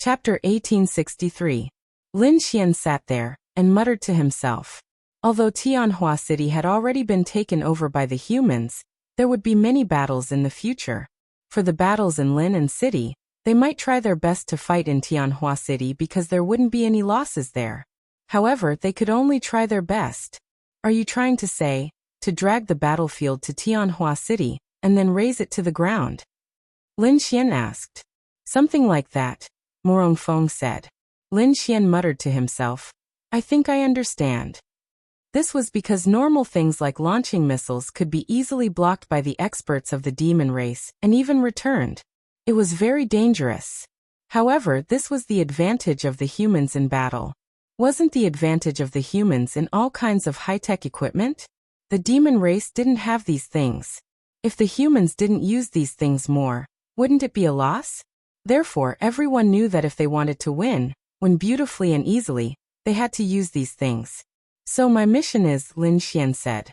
Chapter 1863. Lin Xian sat there and muttered to himself. Although Tianhua City had already been taken over by the humans, there would be many battles in the future. For the battles in Lin City, they might try their best to fight in Tianhua City because there wouldn't be any losses there. However, they could only try their best. Are you trying to say, to drag the battlefield to Tianhua City, and then raze it to the ground? Lin Xian asked. Something like that, Morong Feng said. Lin Xian muttered to himself. I think I understand. This was because normal things like launching missiles could be easily blocked by the experts of the demon race and even returned. It was very dangerous. However, this was the advantage of the humans in battle. Wasn't the advantage of the humans in all kinds of high-tech equipment? The demon race didn't have these things. If the humans didn't use these things more, wouldn't it be a loss? Therefore, everyone knew that if they wanted to win beautifully and easily, they had to use these things. So my mission is, Lin Xian said.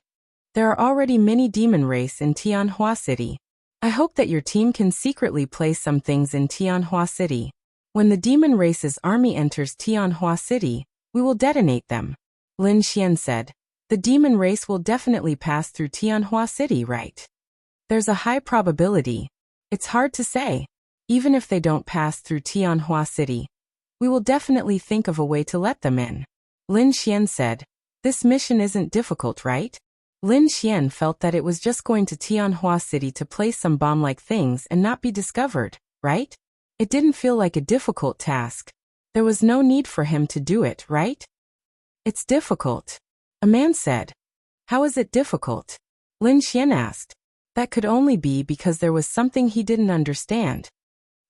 There are already many demon race in Tianhua City. I hope that your team can secretly place some things in Tianhua City. When the demon race's army enters Tianhua City, we will detonate them. Lin Xian said. The demon race will definitely pass through Tianhua City, right? There's a high probability. It's hard to say. Even if they don't pass through Tianhua City, we will definitely think of a way to let them in. Lin Xian said. This mission isn't difficult, right? Lin Xian felt that it was just going to Tianhua City to place some bomb-like things and not be discovered, right? It didn't feel like a difficult task. There was no need for him to do it, right? It's difficult. A man said. How is it difficult? Lin Xian asked. That could only be because there was something he didn't understand.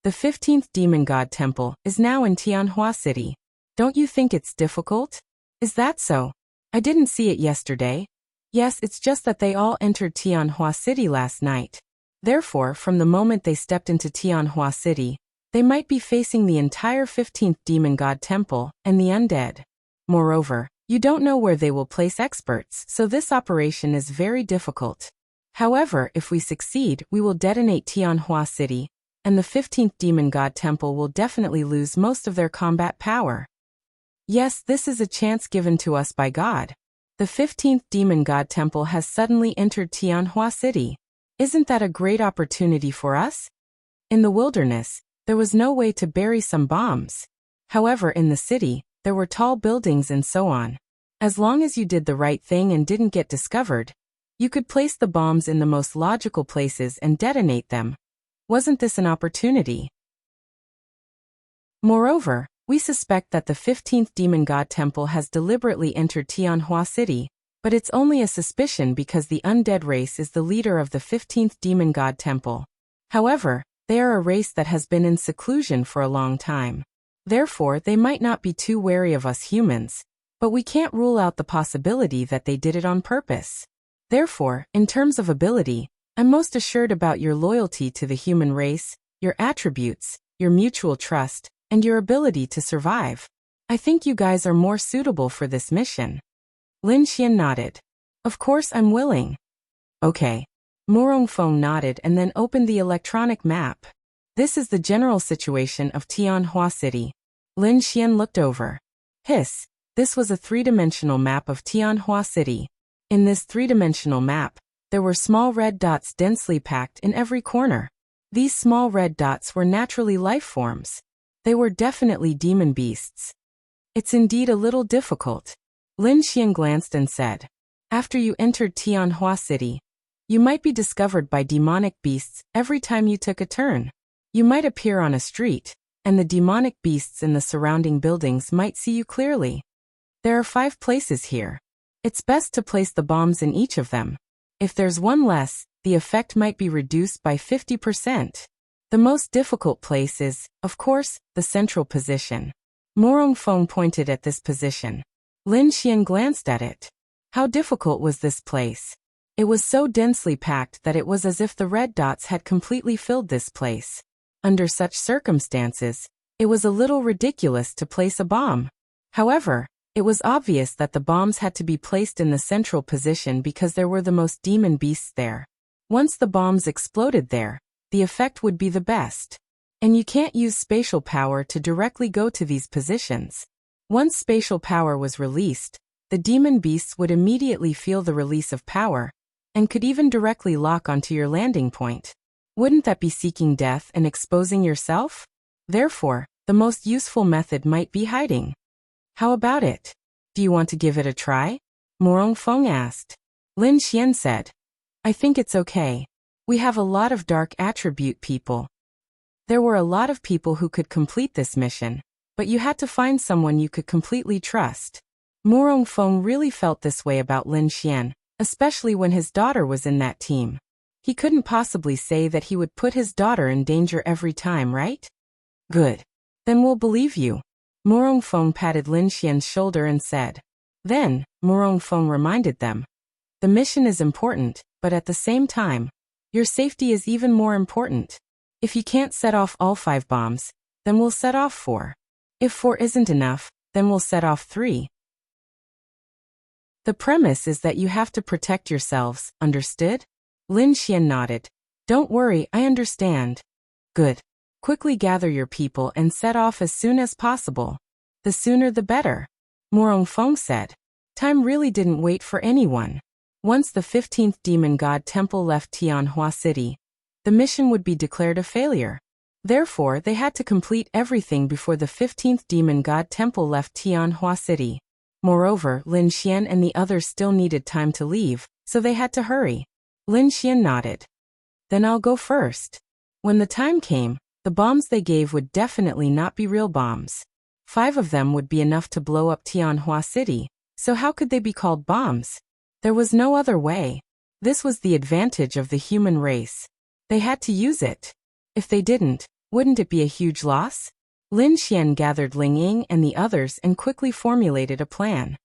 The 15th Demon God Temple is now in Tianhua City. Don't you think it's difficult? Is that so? I didn't see it yesterday. Yes, it's just that they all entered Tianhua City last night. Therefore, from the moment they stepped into Tianhua City, they might be facing the entire 15th Demon God Temple and the undead. Moreover, you don't know where they will place experts, so this operation is very difficult. However, if we succeed, we will detonate Tianhua City, and the 15th Demon God Temple will definitely lose most of their combat power. Yes, this is a chance given to us by God. The 15th Demon God Temple has suddenly entered Tianhua City. Isn't that a great opportunity for us? In the wilderness, there was no way to bury some bombs. However, in the city, there were tall buildings and so on. As long as you did the right thing and didn't get discovered, you could place the bombs in the most logical places and detonate them. Wasn't this an opportunity? Moreover, we suspect that the 15th Demon God Temple has deliberately entered Tianhua City, but it's only a suspicion because the undead race is the leader of the 15th Demon God Temple. However, they are a race that has been in seclusion for a long time. Therefore, they might not be too wary of us humans, but we can't rule out the possibility that they did it on purpose. Therefore, in terms of ability, I'm most assured about your loyalty to the human race, your attributes, your mutual trust, and your ability to survive. I think you guys are more suitable for this mission. Lin Xian nodded. Of course I'm willing. Okay. Morong Feng nodded and then opened the electronic map. This is the general situation of Tianhua City. Lin Xian looked over. Hiss. This was a three-dimensional map of Tianhua City. In this three-dimensional map, there were small red dots densely packed in every corner. These small red dots were naturally life forms. They were definitely demon beasts. It's indeed a little difficult. Lin Xian glanced and said. After you entered Tianhua City, you might be discovered by demonic beasts every time you took a turn. You might appear on a street, and the demonic beasts in the surrounding buildings might see you clearly. There are 5 places here. It's best to place the bombs in each of them. If there's one less, the effect might be reduced by 50%. The most difficult place is, of course, the central position. Morong Feng pointed at this position. Lin Xian glanced at it. How difficult was this place? It was so densely packed that it was as if the red dots had completely filled this place. Under such circumstances, it was a little ridiculous to place a bomb. However, it was obvious that the bombs had to be placed in the central position because there were the most demon beasts there. Once the bombs exploded there, the effect would be the best. And you can't use spatial power to directly go to these positions. Once spatial power was released, the demon beasts would immediately feel the release of power, and could even directly lock onto your landing point. Wouldn't that be seeking death and exposing yourself? Therefore, the most useful method might be hiding. How about it? Do you want to give it a try? Morong Feng asked. Lin Xian said, I think it's okay. We have a lot of dark attribute people. There were a lot of people who could complete this mission, but you had to find someone you could completely trust. Morong Feng really felt this way about Lin Xian, especially when his daughter was in that team. He couldn't possibly say that he would put his daughter in danger every time, right? Good. Then we'll believe you. Morong Feng patted Lin Xian's shoulder and said. Then, Morong Feng reminded them. The mission is important, but at the same time, your safety is even more important. If you can't set off all 5 bombs, then we'll set off 4. If 4 isn't enough, then we'll set off 3. The premise is that you have to protect yourselves, understood? Lin Xian nodded. Don't worry, I understand. Good. Quickly gather your people and set off as soon as possible. The sooner the better. Morong Feng said. Time really didn't wait for anyone. Once the 15th Demon God Temple left Tianhua City, the mission would be declared a failure. Therefore, they had to complete everything before the 15th Demon God Temple left Tianhua City. Moreover, Lin Xian and the others still needed time to leave, so they had to hurry. Lin Xian nodded. Then I'll go first. When the time came, the bombs they gave would definitely not be real bombs. 5 of them would be enough to blow up Tianhua City, so how could they be called bombs? There was no other way. This was the advantage of the human race. They had to use it. If they didn't, wouldn't it be a huge loss? Lin Xian gathered Ling Ying and the others and quickly formulated a plan.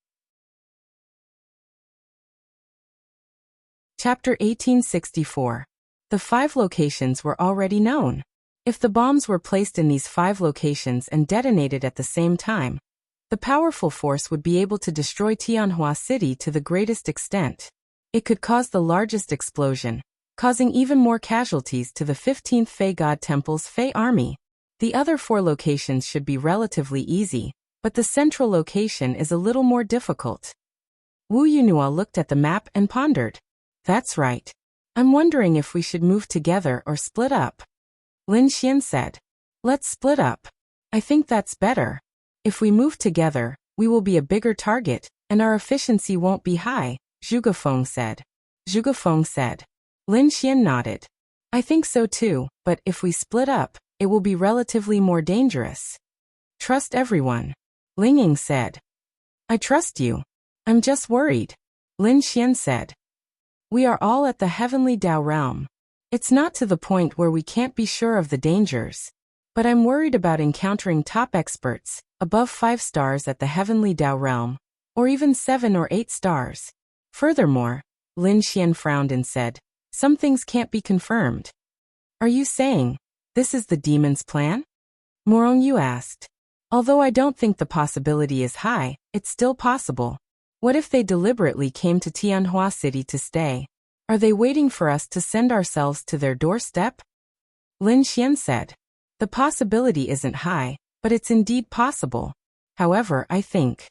Chapter 1864. The 5 locations were already known. If the bombs were placed in these 5 locations and detonated at the same time, the powerful force would be able to destroy Tianhua City to the greatest extent. It could cause the largest explosion, causing even more casualties to the 15th Fei God Temple's Fei army. The other 4 locations should be relatively easy, but the central location is a little more difficult. Wu Yunhua looked at the map and pondered. That's right. I'm wondering if we should move together or split up. Lin Xian said. Let's split up. I think that's better. If we move together, we will be a bigger target, and our efficiency won't be high, Zhuge Feng said. Zhuge Feng said. Lin Xian nodded. I think so too, but if we split up, it will be relatively more dangerous. Trust everyone. Ling Ying said. I trust you. I'm just worried. Lin Xian said. We are all at the heavenly Dao realm. It's not to the point where we can't be sure of the dangers. But I'm worried about encountering top experts, above 5 stars at the heavenly Dao realm, or even 7 or 8 stars. Furthermore, Lin Xian frowned and said, some things can't be confirmed. Are you saying, this is the demon's plan? Morong Yu asked. Although I don't think the possibility is high, it's still possible. What if they deliberately came to Tianhua City to stay? Are they waiting for us to send ourselves to their doorstep? Lin Xian said. The possibility isn't high, but it's indeed possible. However, I think.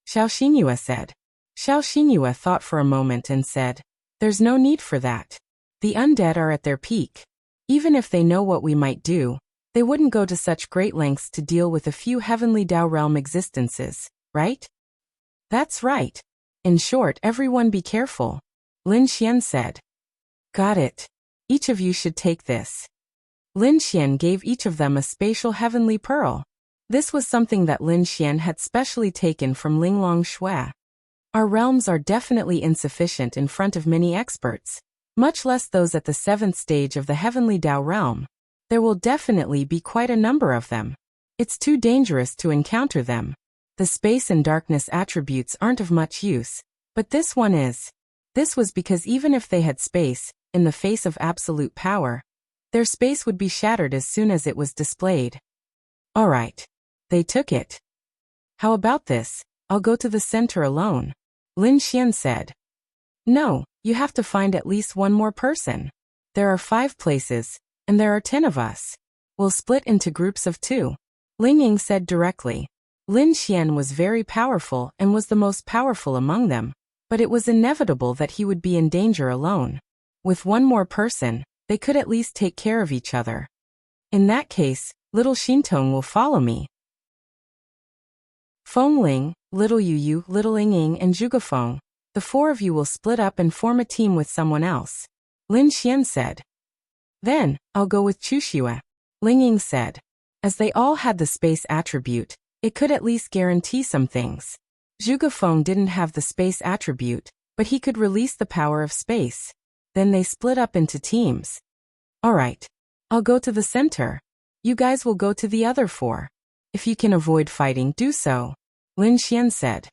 Xiao Xinyue said. Xiao Xinyue thought for a moment and said, there's no need for that. The undead are at their peak. Even if they know what we might do, they wouldn't go to such great lengths to deal with a few heavenly Dao realm existences, right? That's right. In short, everyone be careful. Lin Xian said. Got it. Each of you should take this. Lin Xian gave each of them a spatial heavenly pearl. This was something that Lin Xian had specially taken from Linglong Shui. Our realms are definitely insufficient in front of many experts, much less those at the 7th stage of the heavenly Dao realm. There will definitely be quite a number of them. It's too dangerous to encounter them. The space and darkness attributes aren't of much use, but this one is. This was because even if they had space, in the face of absolute power, their space would be shattered as soon as it was displayed. All right. They took it. How about this? I'll go to the center alone. Lin Xian said. No, you have to find at least one more person. There are 5 places, and there are 10 of us. We'll split into groups of 2. Ling Ying said directly. Lin Xian was very powerful and was the most powerful among them, but it was inevitable that he would be in danger alone. With one more person, they could at least take care of each other. In that case, little Xintong will follow me. Feng Ling, little Yu Yu, little Ling Ying and Zhuge Feng, the 4 of you will split up and form a team with someone else. Lin Xian said. Then, I'll go with Chu Xue. Ling Ying said. As they all had the space attribute, it could at least guarantee some things. Zhuge Feng didn't have the space attribute, but he could release the power of space. Then they split up into teams. Alright. I'll go to the center. You guys will go to the other 4. If you can avoid fighting, do so. Lin Xian said.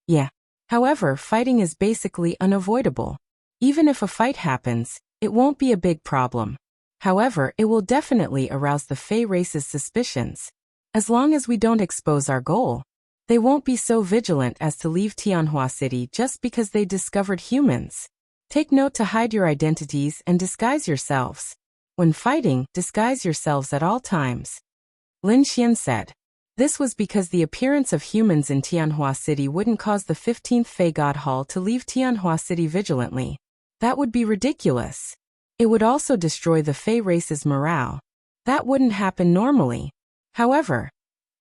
Yeah. However, fighting is basically unavoidable. Even if a fight happens, it won't be a big problem. However, it will definitely arouse the Fey race's suspicions. As long as we don't expose our goal, they won't be so vigilant as to leave Tianhua City just because they discovered humans. Take note to hide your identities and disguise yourselves. When fighting, disguise yourselves at all times. Lin Xian said. This was because the appearance of humans in Tianhua City wouldn't cause the 15th Fey God Hall to leave Tianhua City vigilantly. That would be ridiculous. It would also destroy the Fey race's morale. That wouldn't happen normally. However,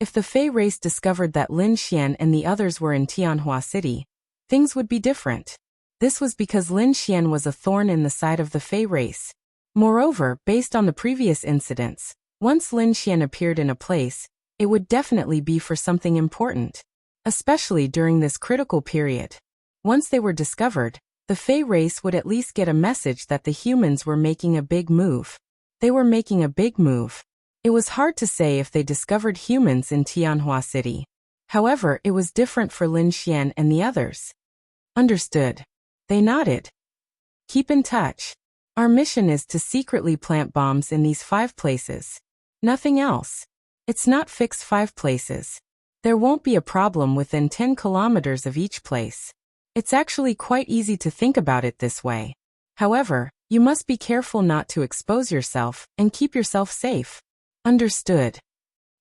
if the Fey race discovered that Lin Xian and the others were in Tianhua City, things would be different. This was because Lin Xian was a thorn in the side of the Fey race. Moreover, based on the previous incidents, once Lin Xian appeared in a place, it would definitely be for something important. Especially during this critical period. Once they were discovered, the Fey race would at least get a message that the humans were making a big move. They were making a big move. It was hard to say if they discovered humans in Tianhua City. However, it was different for Lin Xian and the others. Understood. They nodded. Keep in touch. Our mission is to secretly plant bombs in these 5 places. Nothing else. It's not fixed 5 places. There won't be a problem within 10 kilometers of each place. It's actually quite easy to think about it this way. However, you must be careful not to expose yourself and keep yourself safe. Understood.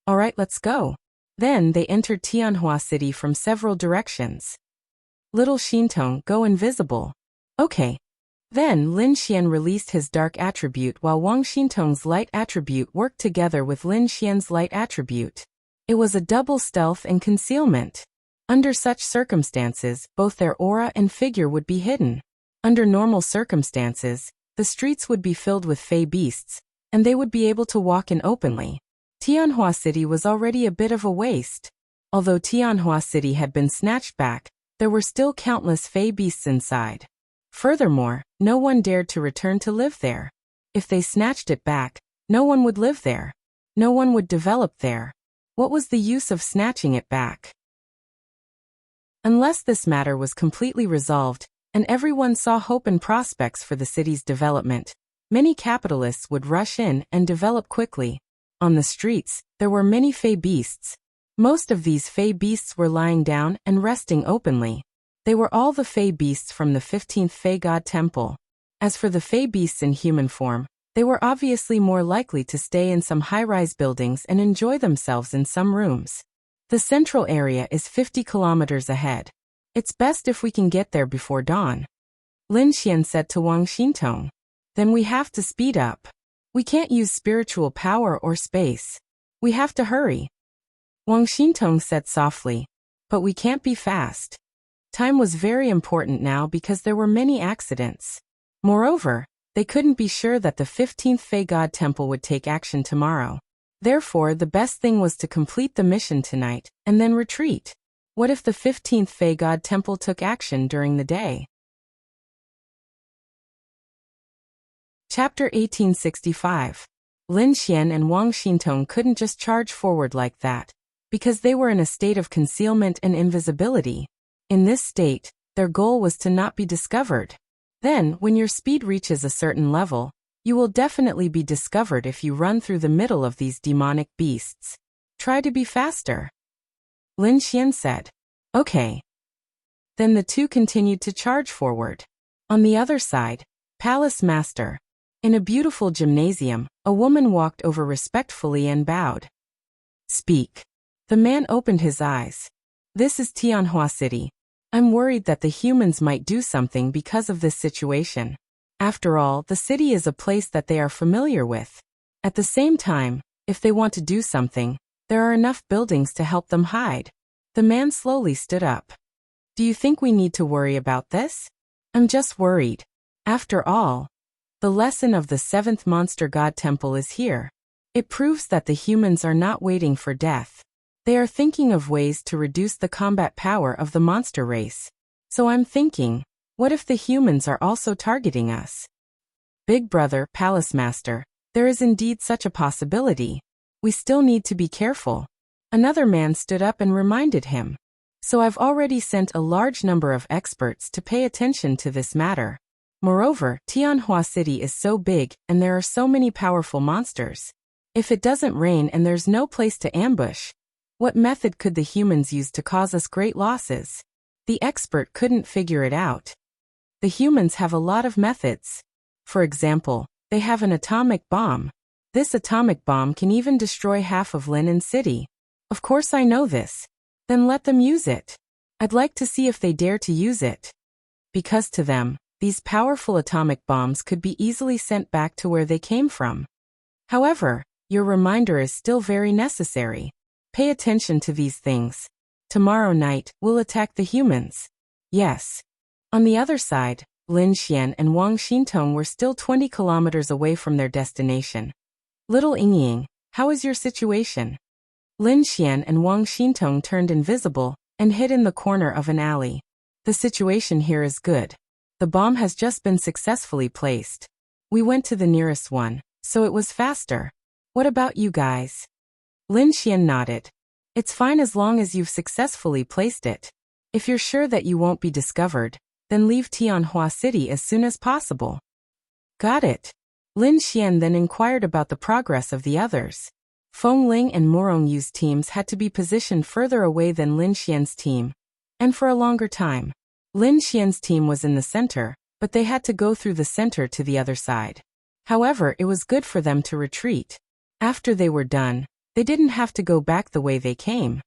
Alright, let's go. Then they entered Tianhua City from several directions. Little Xintong, go invisible. Okay. Then Lin Xian released his dark attribute while Wang Xintong's light attribute worked together with Lin Xian's light attribute. It was a double stealth and concealment. Under such circumstances, both their aura and figure would be hidden. Under normal circumstances, the streets would be filled with Fey beasts, and they would be able to walk in openly. Tianhua City was already a bit of a waste. Although Tianhua City had been snatched back, there were still countless Fey beasts inside. Furthermore, no one dared to return to live there. If they snatched it back, no one would live there. No one would develop there. What was the use of snatching it back? Unless this matter was completely resolved, and everyone saw hope and prospects for the city's development, many capitalists would rush in and develop quickly. On the streets, there were many Fey beasts. Most of these Fey beasts were lying down and resting openly. They were all the Fey beasts from the 15th Fey God Temple. As for the Fey beasts in human form, they were obviously more likely to stay in some high-rise buildings and enjoy themselves in some rooms. The central area is 50 kilometers ahead. It's best if we can get there before dawn. Lin Xian said to Wang Xintong. Then we have to speed up. We can't use spiritual power or space. We have to hurry. Wang Xintong said softly. But we can't be fast. Time was very important now because there were many accidents. Moreover, they couldn't be sure that the 15th Fey God Temple would take action tomorrow. Therefore, the best thing was to complete the mission tonight, and then retreat. What if the 15th Fey God Temple took action during the day? Chapter 1865. Lin Xian and Wang Xintong couldn't just charge forward like that, because they were in a state of concealment and invisibility. In this state, their goal was to not be discovered. Then, when your speed reaches a certain level, you will definitely be discovered if you run through the middle of these demonic beasts. Try to be faster. Lin Xian said. Okay. Then the two continued to charge forward. On the other side, Palace Master. In a beautiful gymnasium, a woman walked over respectfully and bowed. Speak. The man opened his eyes. This is Tianhua City. I'm worried that the humans might do something because of this situation. After all, the city is a place that they are familiar with. At the same time, if they want to do something, there are enough buildings to help them hide. The man slowly stood up. Do you think we need to worry about this? I'm just worried. After all, the lesson of the seventh monster god temple is here. It proves that the humans are not waiting for death. They are thinking of ways to reduce the combat power of the monster race. So I'm thinking, what if the humans are also targeting us? Big brother, Palace Master, there is indeed such a possibility. We still need to be careful. Another man stood up and reminded him. So I've already sent a large number of experts to pay attention to this matter. Moreover, Tianhua City is so big and there are so many powerful monsters. If it doesn't rain and there's no place to ambush, what method could the humans use to cause us great losses? The expert couldn't figure it out. The humans have a lot of methods. For example, they have an atomic bomb. This atomic bomb can even destroy half of Linen City. Of course I know this. Then let them use it. I'd like to see if they dare to use it. Because to them, these powerful atomic bombs could be easily sent back to where they came from. However, your reminder is still very necessary. Pay attention to these things. Tomorrow night, we'll attack the humans. Yes. On the other side, Lin Xian and Wang Xintong were still 20 kilometers away from their destination. Little Yingying, how is your situation? Lin Xian and Wang Xintong turned invisible and hid in the corner of an alley. The situation here is good. The bomb has just been successfully placed. We went to the nearest one, so it was faster. What about you guys? Lin Xian nodded. It's fine as long as you've successfully placed it. If you're sure that you won't be discovered, then leave Tianhua City as soon as possible. Got it. Lin Xian then inquired about the progress of the others. Feng Ling and Morong Yu's teams had to be positioned further away than Lin Xian's team, and for a longer time. Lin Xian's team was in the center, but they had to go through the center to the other side. However, it was good for them to retreat. After they were done, they didn't have to go back the way they came.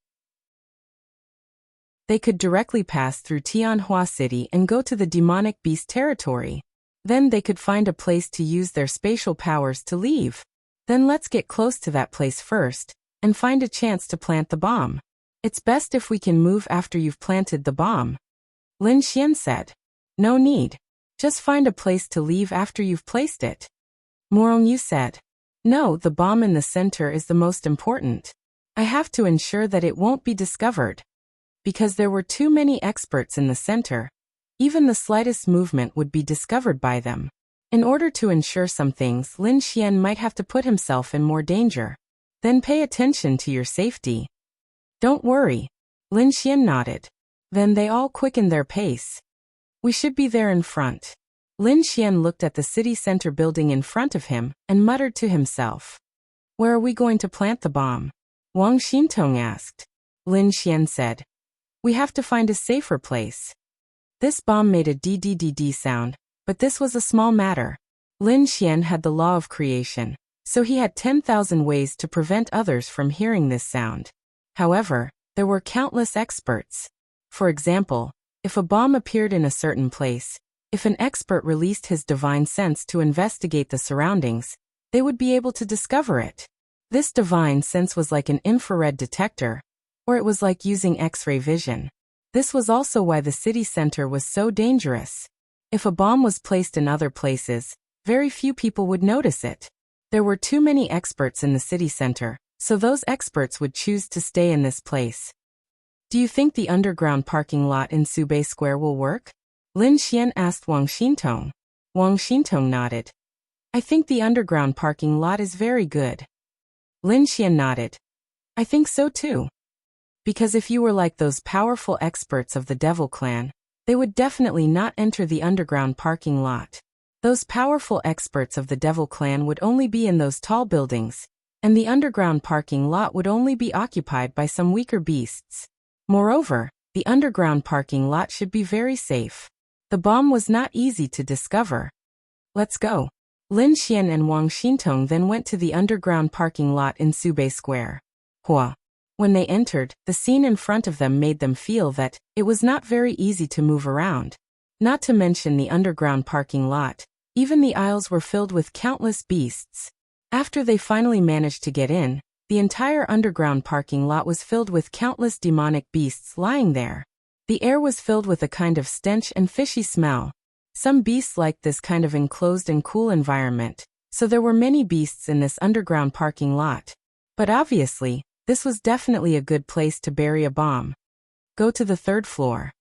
They could directly pass through Tianhua City and go to the demonic beast territory. Then they could find a place to use their spatial powers to leave. Then let's get close to that place first, and find a chance to plant the bomb. It's best if we can move after you've planted the bomb. Lin Xian said. No need. Just find a place to leave after you've placed it. Morong Yu said. No, the bomb in the center is the most important. I have to ensure that it won't be discovered. Because there were too many experts in the center, even the slightest movement would be discovered by them. In order to ensure some things, Lin Xian might have to put himself in more danger. Then pay attention to your safety. Don't worry. Lin Xian nodded. Then they all quickened their pace. We should be there in front. Lin Xian looked at the city center building in front of him and muttered to himself. Where are we going to plant the bomb? Wang Xintong asked. Lin Xian said. We have to find a safer place. This bomb made a DDDD sound. But this was a small matter. Lin Xian had the law of creation, so he had 10,000 ways to prevent others from hearing this sound. However, there were countless experts. For example, if a bomb appeared in a certain place, if an expert released his divine sense to investigate the surroundings, they would be able to discover it. This divine sense was like an infrared detector, or it was like using X-ray vision. This was also why the city center was so dangerous. If a bomb was placed in other places, very few people would notice it. There were too many experts in the city center, so those experts would choose to stay in this place. Do you think the underground parking lot in Subei Square will work? Lin Xian asked Wang Xintong. Wang Xintong nodded. I think the underground parking lot is very good. Lin Xian nodded. I think so too. Because if you were like those powerful experts of the Devil Clan, they would definitely not enter the underground parking lot. Those powerful experts of the Devil Clan would only be in those tall buildings, and the underground parking lot would only be occupied by some weaker beasts. Moreover, the underground parking lot should be very safe. The bomb was not easy to discover. Let's go. Lin Xian and Wang Xintong then went to the underground parking lot in Subei Square. Hua. When they entered, the scene in front of them made them feel that it was not very easy to move around. Not to mention the underground parking lot. Even the aisles were filled with countless beasts. After they finally managed to get in, the entire underground parking lot was filled with countless demonic beasts lying there. The air was filled with a kind of stench and fishy smell. Some beasts liked this kind of enclosed and cool environment, so there were many beasts in this underground parking lot. But obviously, this was definitely a good place to bury a bomb. Go to the third floor.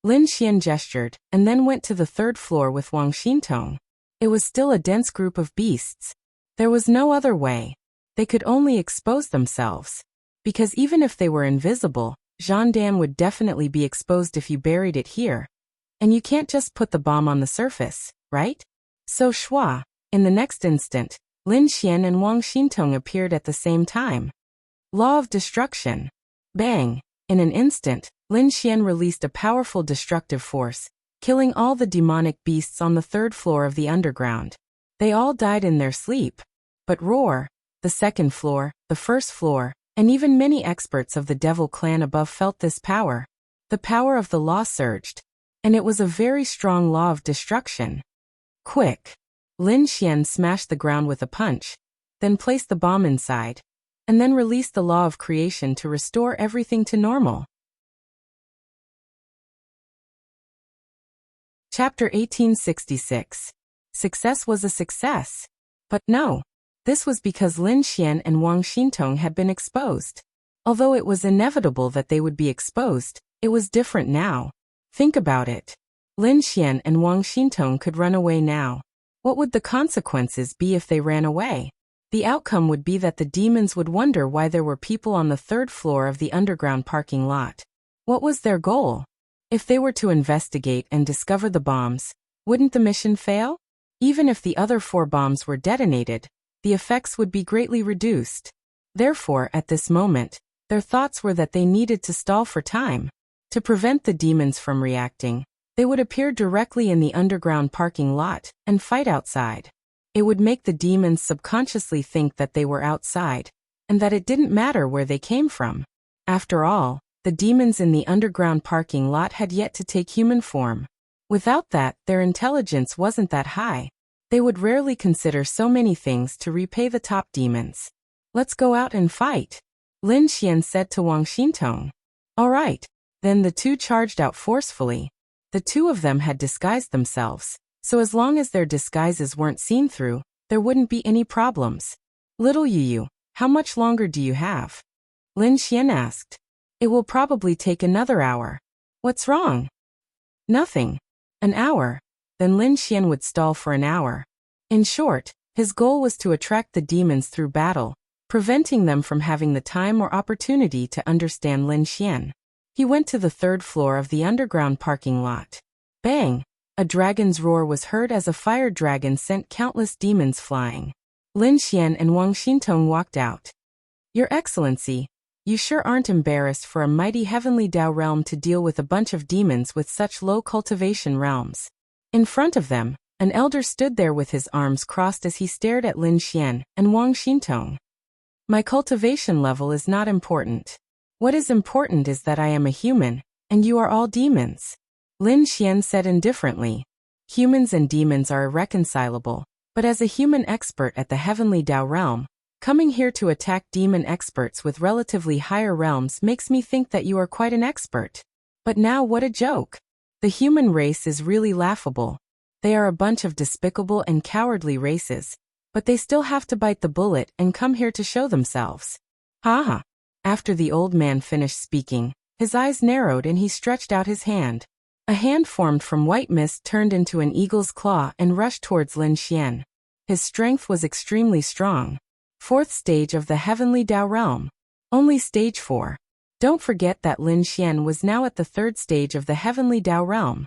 Lin Xian gestured, and then went to the third floor with Wang Xintong. It was still a dense group of beasts. There was no other way. They could only expose themselves. Because even if they were invisible, Zhandan would definitely be exposed if you buried it here. And you can't just put the bomb on the surface, right? So Shua. In the next instant, Lin Xian and Wang Xintong appeared at the same time. Law of destruction. Bang! In an instant, Lin Xian released a powerful destructive force, killing all the demonic beasts on the third floor of the underground. They all died in their sleep. But Roar, the second floor, the first floor, and even many experts of the Devil clan above felt this power. The power of the law surged. And it was a very strong law of destruction. Quick! Lin Xian smashed the ground with a punch, then placed the bomb inside, and then released the law of creation to restore everything to normal. Chapter 1866. Success was a success. But no, this was because Lin Xian and Wang Xintong had been exposed. Although it was inevitable that they would be exposed, it was different now. Think about it. Lin Xian and Wang Xintong could run away now. What would the consequences be if they ran away? The outcome would be that the demons would wonder why there were people on the third floor of the underground parking lot. What was their goal? If they were to investigate and discover the bombs, wouldn't the mission fail? Even if the other 4 bombs were detonated, the effects would be greatly reduced. Therefore, at this moment, their thoughts were that they needed to stall for time. To prevent the demons from reacting, they would appear directly in the underground parking lot and fight outside. It would make the demons subconsciously think that they were outside, and that it didn't matter where they came from. After all, the demons in the underground parking lot had yet to take human form. Without that, their intelligence wasn't that high. They would rarely consider so many things to repay the top demons. Let's go out and fight, Lin Xian said to Wang Xintong. All right. Then the two charged out forcefully. The two of them had disguised themselves, so as long as their disguises weren't seen through, there wouldn't be any problems. Little Yu, how much longer do you have? Lin Xian asked. It will probably take another hour. What's wrong? Nothing. An hour. Then Lin Xian would stall for an hour. In short, his goal was to attract the demons through battle, preventing them from having the time or opportunity to understand Lin Xian. He went to the third floor of the underground parking lot. Bang! A dragon's roar was heard as a fire dragon sent countless demons flying. Lin Xian and Wang Xintong walked out. Your Excellency, you sure aren't embarrassed for a mighty heavenly Dao realm to deal with a bunch of demons with such low cultivation realms. In front of them, an elder stood there with his arms crossed as he stared at Lin Xian and Wang Xintong. My cultivation level is not important. What is important is that I am a human, and you are all demons. Lin Xian said indifferently. Humans and demons are irreconcilable, but as a human expert at the heavenly Dao realm, coming here to attack demon experts with relatively higher realms makes me think that you are quite an expert. But now what a joke. The human race is really laughable. They are a bunch of despicable and cowardly races, but they still have to bite the bullet and come here to show themselves. Ha ha. After the old man finished speaking, his eyes narrowed and he stretched out his hand. A hand formed from white mist turned into an eagle's claw and rushed towards Lin Xian. His strength was extremely strong. 4th stage of the heavenly Dao realm. Only stage 4. Don't forget that Lin Xian was now at the 3rd stage of the heavenly Dao realm.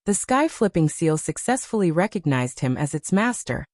The sky-flipping seal successfully recognized him as its master,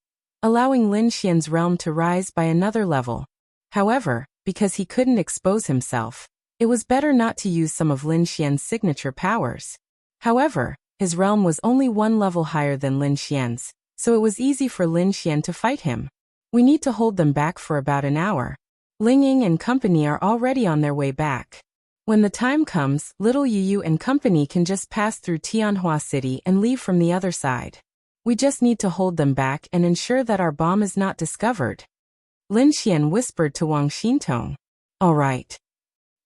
allowing Lin Xian's realm to rise by another level. However, because he couldn't expose himself, it was better not to use some of Lin Xian's signature powers. However, His realm was only one level higher than Lin Xian's, so it was easy for Lin Xian to fight him. We need to hold them back for about an hour. Ling Ying and company are already on their way back. When the time comes, little Yu and company can just pass through Tianhua City and leave from the other side. We just need to hold them back and ensure that our bomb is not discovered. Lin Xian whispered to Wang Xintong. All right.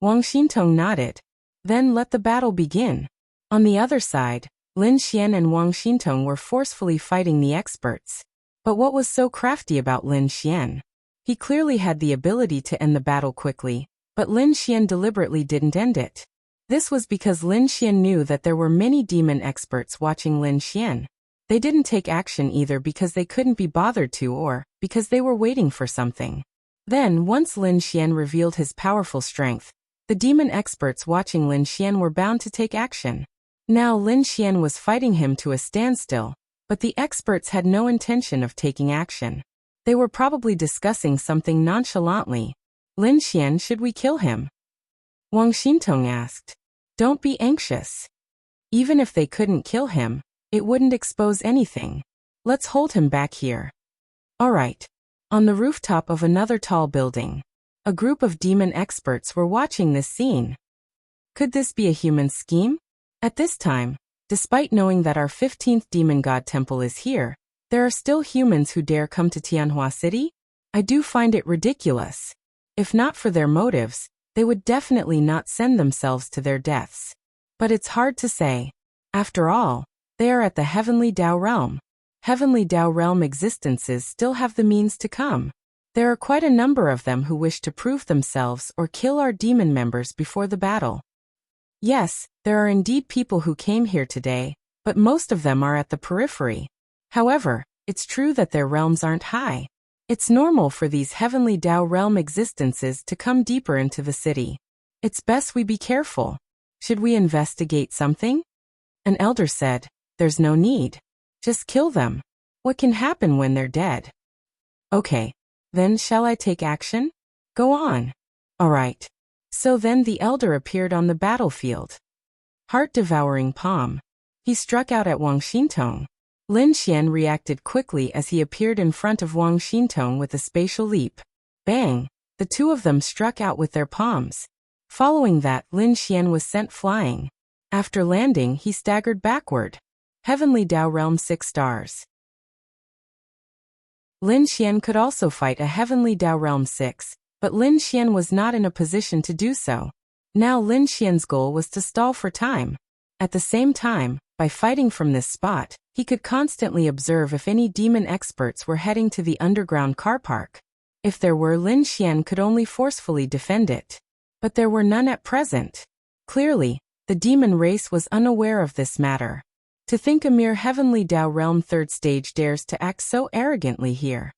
Wang Xintong nodded. Then let the battle begin. On the other side, Lin Xian and Wang Xintong were forcefully fighting the experts. But what was so crafty about Lin Xian? He clearly had the ability to end the battle quickly, but Lin Xian deliberately didn't end it. This was because Lin Xian knew that there were many demon experts watching Lin Xian. They didn't take action either because they couldn't be bothered to or because they were waiting for something. Then, once Lin Xian revealed his powerful strength, the demon experts watching Lin Xian were bound to take action. Now Lin Xian was fighting him to a standstill, but the experts had no intention of taking action. They were probably discussing something nonchalantly. Lin Xian, should we kill him? Wang Xintong asked. Don't be anxious. Even if they couldn't kill him, it wouldn't expose anything. Let's hold him back here. All right. On the rooftop of another tall building, a group of demon experts were watching this scene. Could this be a human scheme? At this time, despite knowing that our 15th demon god temple is here, there are still humans who dare come to Tianhua City? I do find it ridiculous. If not for their motives, they would definitely not send themselves to their deaths. But it's hard to say. After all, they are at the Heavenly Dao Realm. Heavenly Dao Realm existences still have the means to come. There are quite a number of them who wish to prove themselves or kill our demon members before the battle. Yes, there are indeed people who came here today, but most of them are at the periphery. However, it's true that their realms aren't high. It's normal for these Heavenly Dao Realm existences to come deeper into the city. It's best we be careful. Should we investigate something? An elder said, there's no need. Just kill them. What can happen when they're dead? Okay. Then shall I take action? Go on. All right. So then the elder appeared on the battlefield. Heart-devouring palm. He struck out at Wang Xintong. Lin Xian reacted quickly as he appeared in front of Wang Xintong with a spatial leap. Bang! The two of them struck out with their palms. Following that, Lin Xian was sent flying. After landing, he staggered backward. Heavenly Dao Realm 6 stars. Lin Xian could also fight a Heavenly Dao Realm 6, but Lin Xian was not in a position to do so. Now Lin Xian's goal was to stall for time. At the same time, by fighting from this spot, he could constantly observe if any demon experts were heading to the underground car park. If there were, Lin Xian could only forcefully defend it. But there were none at present. Clearly, the demon race was unaware of this matter. To think a mere Heavenly Dao Realm 3rd stage dares to act so arrogantly here.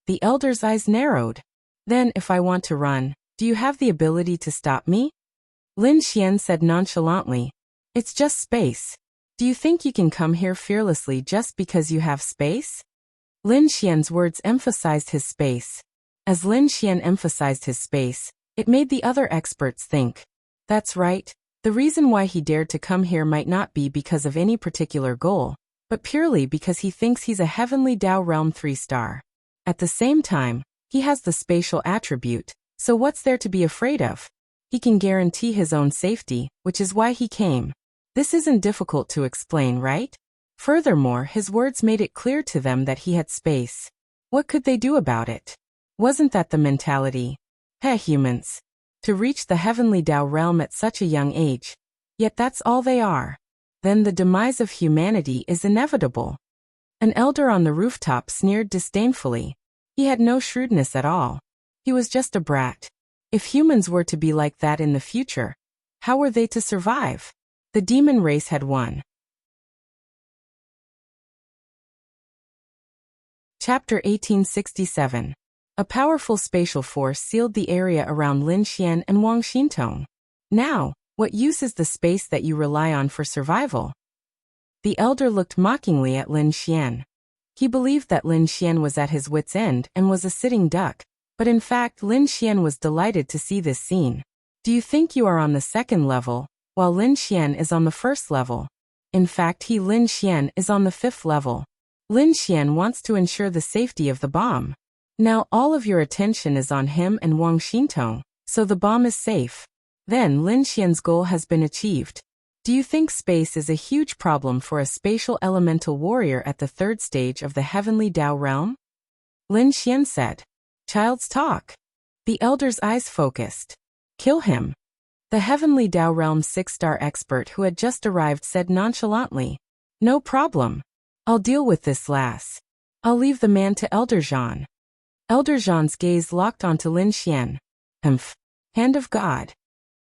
The elder's eyes narrowed. Then, if I want to run, do you have the ability to stop me? Lin Xian said nonchalantly. It's just space. Do you think you can come here fearlessly just because you have space? Lin Xian's words emphasized his space. As Lin Xian emphasized his space, it made the other experts think. That's right. The reason why he dared to come here might not be because of any particular goal, but purely because he thinks he's a Heavenly Dao Realm 3 star. At the same time, he has the spatial attribute, so what's there to be afraid of? He can guarantee his own safety, which is why he came. This isn't difficult to explain, right? Furthermore, his words made it clear to them that he had space. What could they do about it? Wasn't that the mentality? Heh, humans. To reach the Heavenly Dao Realm at such a young age. Yet that's all they are. Then the demise of humanity is inevitable. An elder on the rooftop sneered disdainfully. He had no shrewdness at all. He was just a brat. If humans were to be like that in the future, how were they to survive? The demon race had won. Chapter 1867. A powerful spatial force sealed the area around Lin Xian and Wang Xintong. Now, what use is the space that you rely on for survival? The elder looked mockingly at Lin Xian. He believed that Lin Xian was at his wit's end and was a sitting duck, but in fact Lin Xian was delighted to see this scene. Do you think you are on the 2nd level, while Lin Xian is on the 1st level? In fact, Lin Xian is on the 5th level. Lin Xian wants to ensure the safety of the bomb. Now all of your attention is on him and Wang Xintong, so the bomb is safe. Then Lin Xian's goal has been achieved. Do you think space is a huge problem for a spatial elemental warrior at the 3rd stage of the heavenly Dao realm? Lin Xian said. Child's talk. The elder's eyes focused. Kill him. The heavenly Dao realm's 6-star expert who had just arrived said nonchalantly. No problem. I'll deal with this lass. I'll leave the man to Elder Zhan. Elder Zhan's gaze locked onto Lin Xian. Hand of God.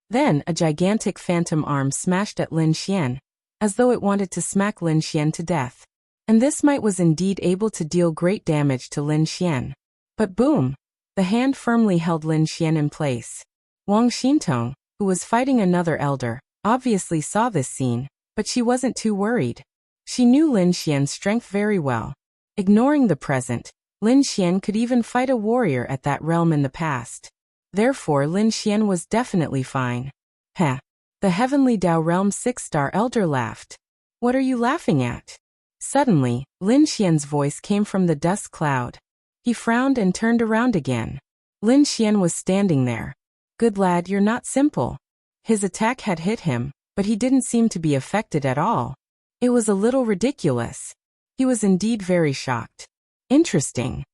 Then a gigantic phantom arm smashed at Lin Xian, as though it wanted to smack Lin Xian to death. And this might was indeed able to deal great damage to Lin Xian. But boom! The hand firmly held Lin Xian in place. Wang Xintong, who was fighting another elder, obviously saw this scene, but she wasn't too worried. She knew Lin Xian's strength very well. Ignoring the present, Lin Xian could even fight a warrior at that realm in the past. Therefore Lin Xian was definitely fine. Heh. The heavenly Dao realm 6-star elder laughed. What are you laughing at? Suddenly, Lin Xian's voice came from the dust cloud. He frowned and turned around again. Lin Xian was standing there. Good lad, you're not simple. His attack had hit him, but he didn't seem to be affected at all. It was a little ridiculous. He was indeed very shocked. Interesting.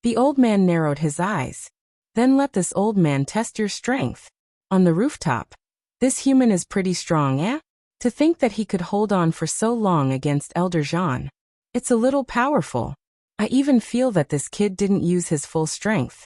The old man narrowed his eyes. Then let this old man test your strength. On the rooftop. This human is pretty strong, eh? To think that he could hold on for so long against Elder Zhan. It's a little powerful. I even feel that this kid didn't use his full strength.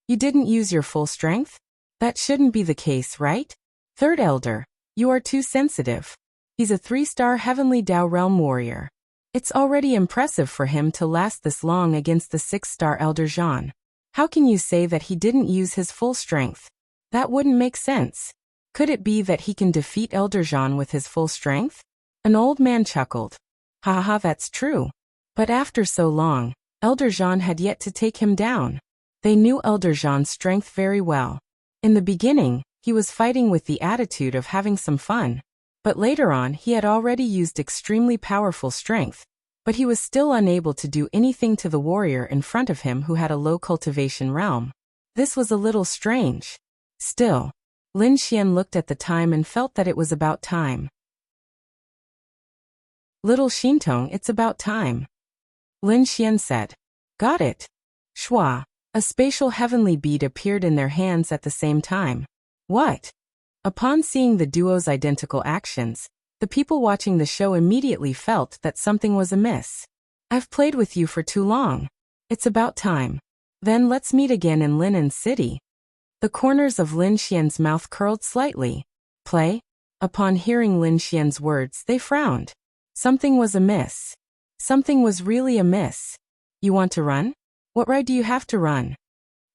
You didn't use your full strength? That shouldn't be the case, right? 3rd elder, you are too sensitive. He's a 3-star heavenly Dao realm warrior. It's already impressive for him to last this long against the 6-star Elder Zhan. How can you say that he didn't use his full strength? That wouldn't make sense. Could it be that he can defeat Elder Zhan with his full strength? An old man chuckled. Ha, that's true. But after so long, Elder Zhan had yet to take him down. They knew Elder Zhan's strength very well. In the beginning, he was fighting with the attitude of having some fun. But later on he had already used extremely powerful strength. But he was still unable to do anything to the warrior in front of him who had a low cultivation realm. This was a little strange. Still, Lin Xian looked at the time and felt that it was about time. Little Xintong, it's about time. Lin Xian said. Got it. Shua. A spatial heavenly bead appeared in their hands at the same time. What? Upon seeing the duo's identical actions, the people watching the show immediately felt that something was amiss. I've played with you for too long. It's about time. Then let's meet again in Lin'an City. The corners of Lin Xian's mouth curled slightly. Play? Upon hearing Lin Xian's words, they frowned. Something was amiss. Something was really amiss. You want to run? What right do you have to run?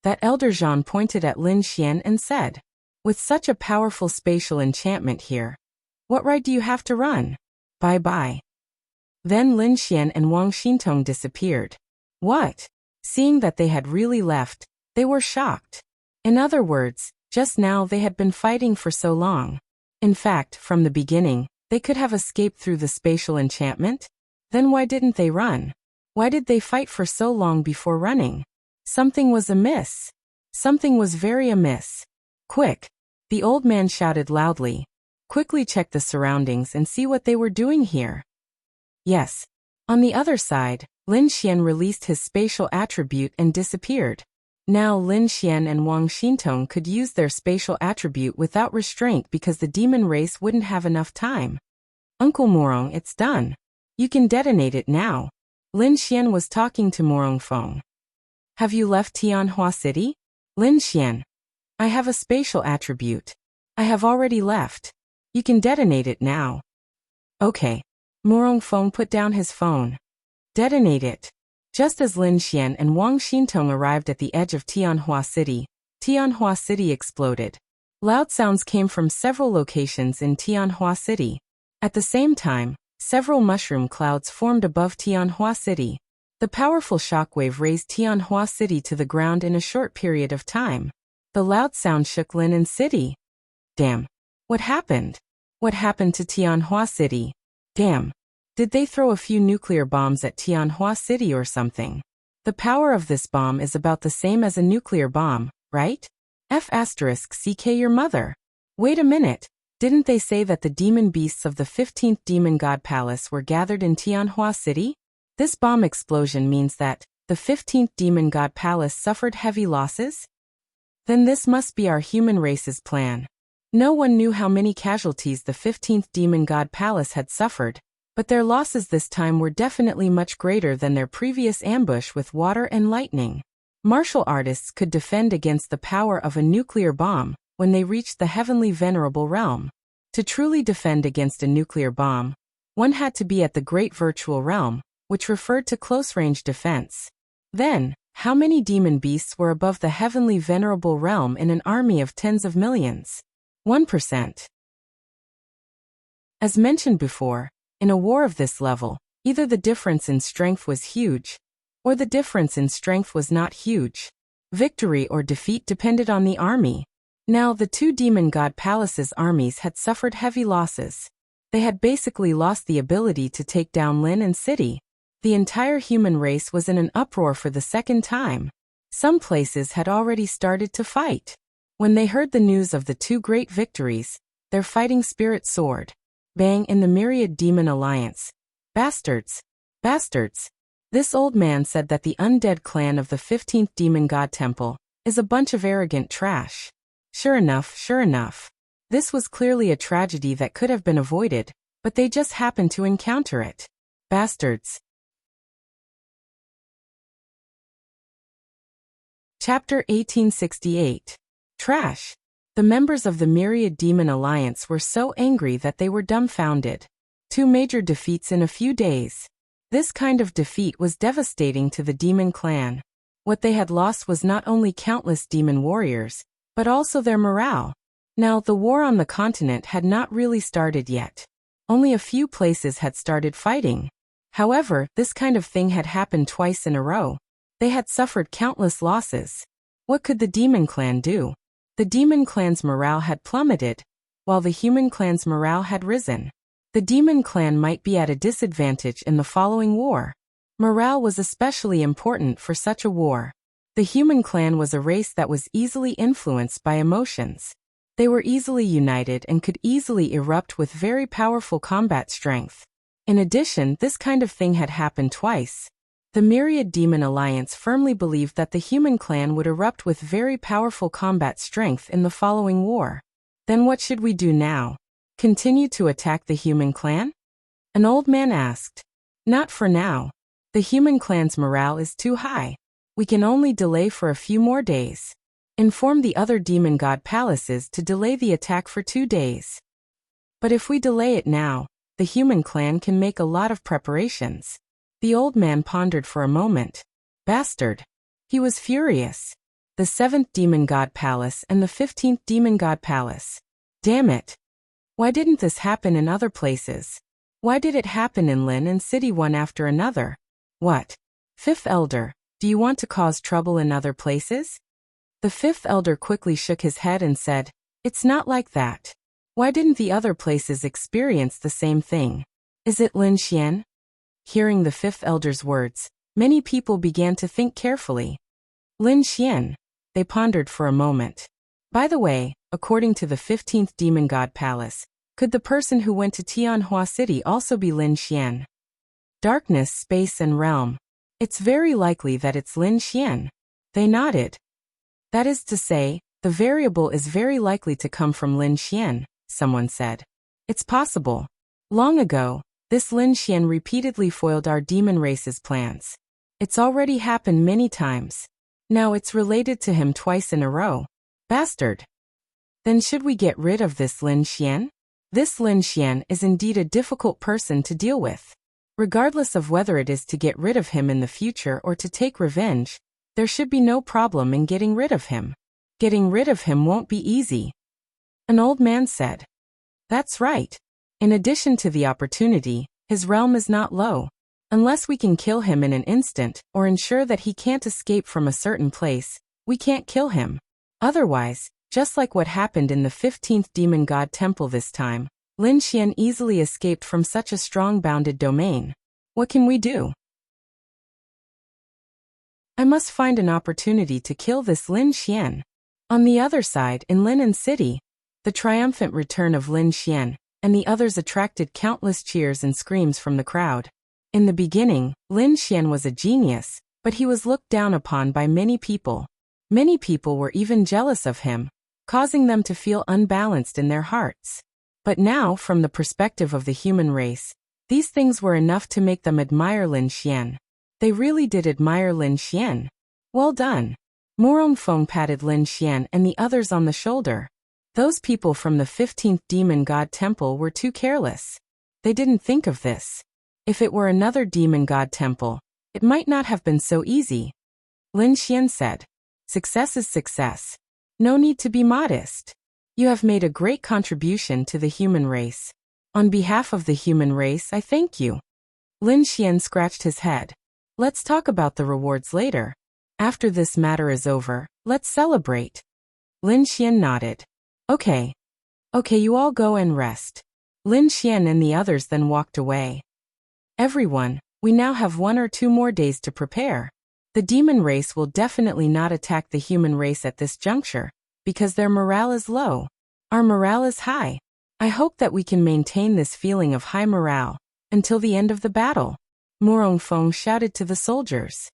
That Elder Zhan pointed at Lin Xian and said. With such a powerful spatial enchantment here, what right do you have to run? Bye-bye. Then Lin Xian and Wang Xintong disappeared. What? Seeing that they had really left, they were shocked. In other words, just now they had been fighting for so long. In fact, from the beginning, they could have escaped through the spatial enchantment. Then why didn't they run? Why did they fight for so long before running? Something was amiss. Something was very amiss. Quick! The old man shouted loudly. Quickly check the surroundings and see what they were doing here. Yes. On the other side, Lin Xian released his spatial attribute and disappeared. Now Lin Xian and Wang Xintong could use their spatial attribute without restraint because the demon race wouldn't have enough time. Uncle Morong, it's done. You can detonate it now. Lin Xian was talking to Morong Feng. Have you left Tianhua City? Lin Xian. I have a spatial attribute. I have already left. You can detonate it now. Okay. Morong Feng put down his phone. Detonate it. Just as Lin Xian and Wang Xintong arrived at the edge of Tianhua City exploded. Loud sounds came from several locations in Tianhua City. At the same time, several mushroom clouds formed above Tianhua City. The powerful shockwave raised Tianhua City to the ground in a short period of time. The loud sound shook Lin'an City. Damn. What happened? What happened to Tianhua City? Damn. Did they throw a few nuclear bombs at Tianhua City or something? The power of this bomb is about the same as a nuclear bomb, right? F***ck your mother. Wait a minute. Didn't they say that the demon beasts of the 15th Demon God Palace were gathered in Tianhua City? This bomb explosion means that the 15th Demon God Palace suffered heavy losses? Then this must be our human race's plan. No one knew how many casualties the 15th Demon God Palace had suffered, but their losses this time were definitely much greater than their previous ambush with water and lightning. Martial artists could defend against the power of a nuclear bomb when they reached the heavenly venerable realm. To truly defend against a nuclear bomb, one had to be at the Great Virtual Realm, which referred to close-range defense. Then, how many demon beasts were above the heavenly venerable realm in an army of tens of millions? 1%. As mentioned before, in a war of this level, either the difference in strength was huge, or the difference in strength was not huge. Victory or defeat depended on the army. Now, the two Demon God Palace's armies had suffered heavy losses. They had basically lost the ability to take down Lin and City. The entire human race was in an uproar for the second time. Some places had already started to fight. When they heard the news of the two great victories, their fighting spirit soared. Bang in the Myriad Demon Alliance. Bastards. Bastards. This old man said that the undead clan of the 15th Demon God Temple is a bunch of arrogant trash. Sure enough. This was clearly a tragedy that could have been avoided, but they just happened to encounter it. Bastards. Chapter 1868. Trash. The members of the Myriad Demon Alliance were so angry that they were dumbfounded. Two major defeats in a few days. This kind of defeat was devastating to the demon clan. What they had lost was not only countless demon warriors, but also their morale. Now, the war on the continent had not really started yet. Only a few places had started fighting. However, this kind of thing had happened twice in a row. They had suffered countless losses. What could the demon clan do? The demon clan's morale had plummeted, while the human clan's morale had risen. The demon clan might be at a disadvantage in the following war. Morale was especially important for such a war. The human clan was a race that was easily influenced by emotions. They were easily united and could easily erupt with very powerful combat strength. In addition, this kind of thing had happened twice. The Myriad Demon Alliance firmly believed that the human clan would erupt with very powerful combat strength in the following war. Then what should we do now? Continue to attack the human clan? An old man asked. Not for now. The human clan's morale is too high. We can only delay for a few more days. Inform the other demon god palaces to delay the attack for 2 days. But if we delay it now, the human clan can make a lot of preparations. The old man pondered for a moment. Bastard. He was furious. The 7th Demon God Palace and the 15th Demon God Palace. Damn it. Why didn't this happen in other places? Why did it happen in Lin and City one after another? What? 5th Elder, do you want to cause trouble in other places? The 5th Elder quickly shook his head and said, It's not like that. Why didn't the other places experience the same thing? Is it Lin Xian? Hearing the 5th Elder's words, many people began to think carefully. Lin Xian. They pondered for a moment. By the way, according to the 15th Demon God Palace, could the person who went to Tianhua City also be Lin Xian? Darkness, space and realm. It's very likely that it's Lin Xian. They nodded. That is to say, the variable is very likely to come from Lin Xian, someone said. It's possible. Long ago, this Lin Xian repeatedly foiled our demon race's plans. It's already happened many times. Now it's related to him twice in a row. Bastard. Then should we get rid of this Lin Xian? This Lin Xian is indeed a difficult person to deal with. Regardless of whether it is to get rid of him in the future or to take revenge, there should be no problem in getting rid of him. Getting rid of him won't be easy. An old man said. That's right. In addition to the opportunity, his realm is not low. Unless we can kill him in an instant or ensure that he can't escape from a certain place, we can't kill him. Otherwise, just like what happened in the 15th Demon God Temple this time, Lin Xian easily escaped from such a strong bounded domain. What can we do? I must find an opportunity to kill this Lin Xian. On the other side, in Linen City, the triumphant return of Lin Xian and the others attracted countless cheers and screams from the crowd. In the beginning, Lin Xian was a genius, but he was looked down upon by many people. Many people were even jealous of him, causing them to feel unbalanced in their hearts. But now, from the perspective of the human race, these things were enough to make them admire Lin Xian. They really did admire Lin Xian. Well done. Morong Feng patted Lin Xian and the others on the shoulder. Those people from the 15th Demon God Temple were too careless. They didn't think of this. If it were another Demon God Temple, it might not have been so easy. Lin Xian said, "Success is success. No need to be modest. You have made a great contribution to the human race. On behalf of the human race, I thank you." Lin Xian scratched his head. "Let's talk about the rewards later. After this matter is over, let's celebrate." Lin Xian nodded. Okay, you all go and rest." Lin Xian and the others then walked away. "Everyone, we now have 1 or 2 more days to prepare. The demon race will definitely not attack the human race at this juncture, because their morale is low. Our morale is high. I hope that we can maintain this feeling of high morale until the end of the battle." Morong Feng shouted to the soldiers.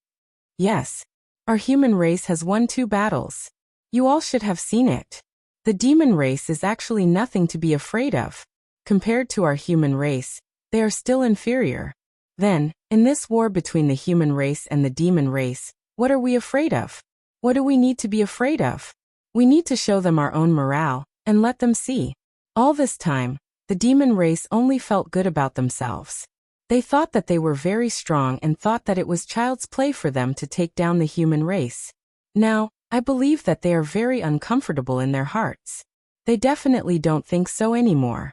"Yes, our human race has won 2 battles. You all should have seen it. The demon race is actually nothing to be afraid of. Compared to our human race, they are still inferior. Then, in this war between the human race and the demon race, what are we afraid of? What do we need to be afraid of? We need to show them our own morale, and let them see." All this time, the demon race only felt good about themselves. They thought that they were very strong and thought that it was child's play for them to take down the human race. Now, I believe that they are very uncomfortable in their hearts. They definitely don't think so anymore.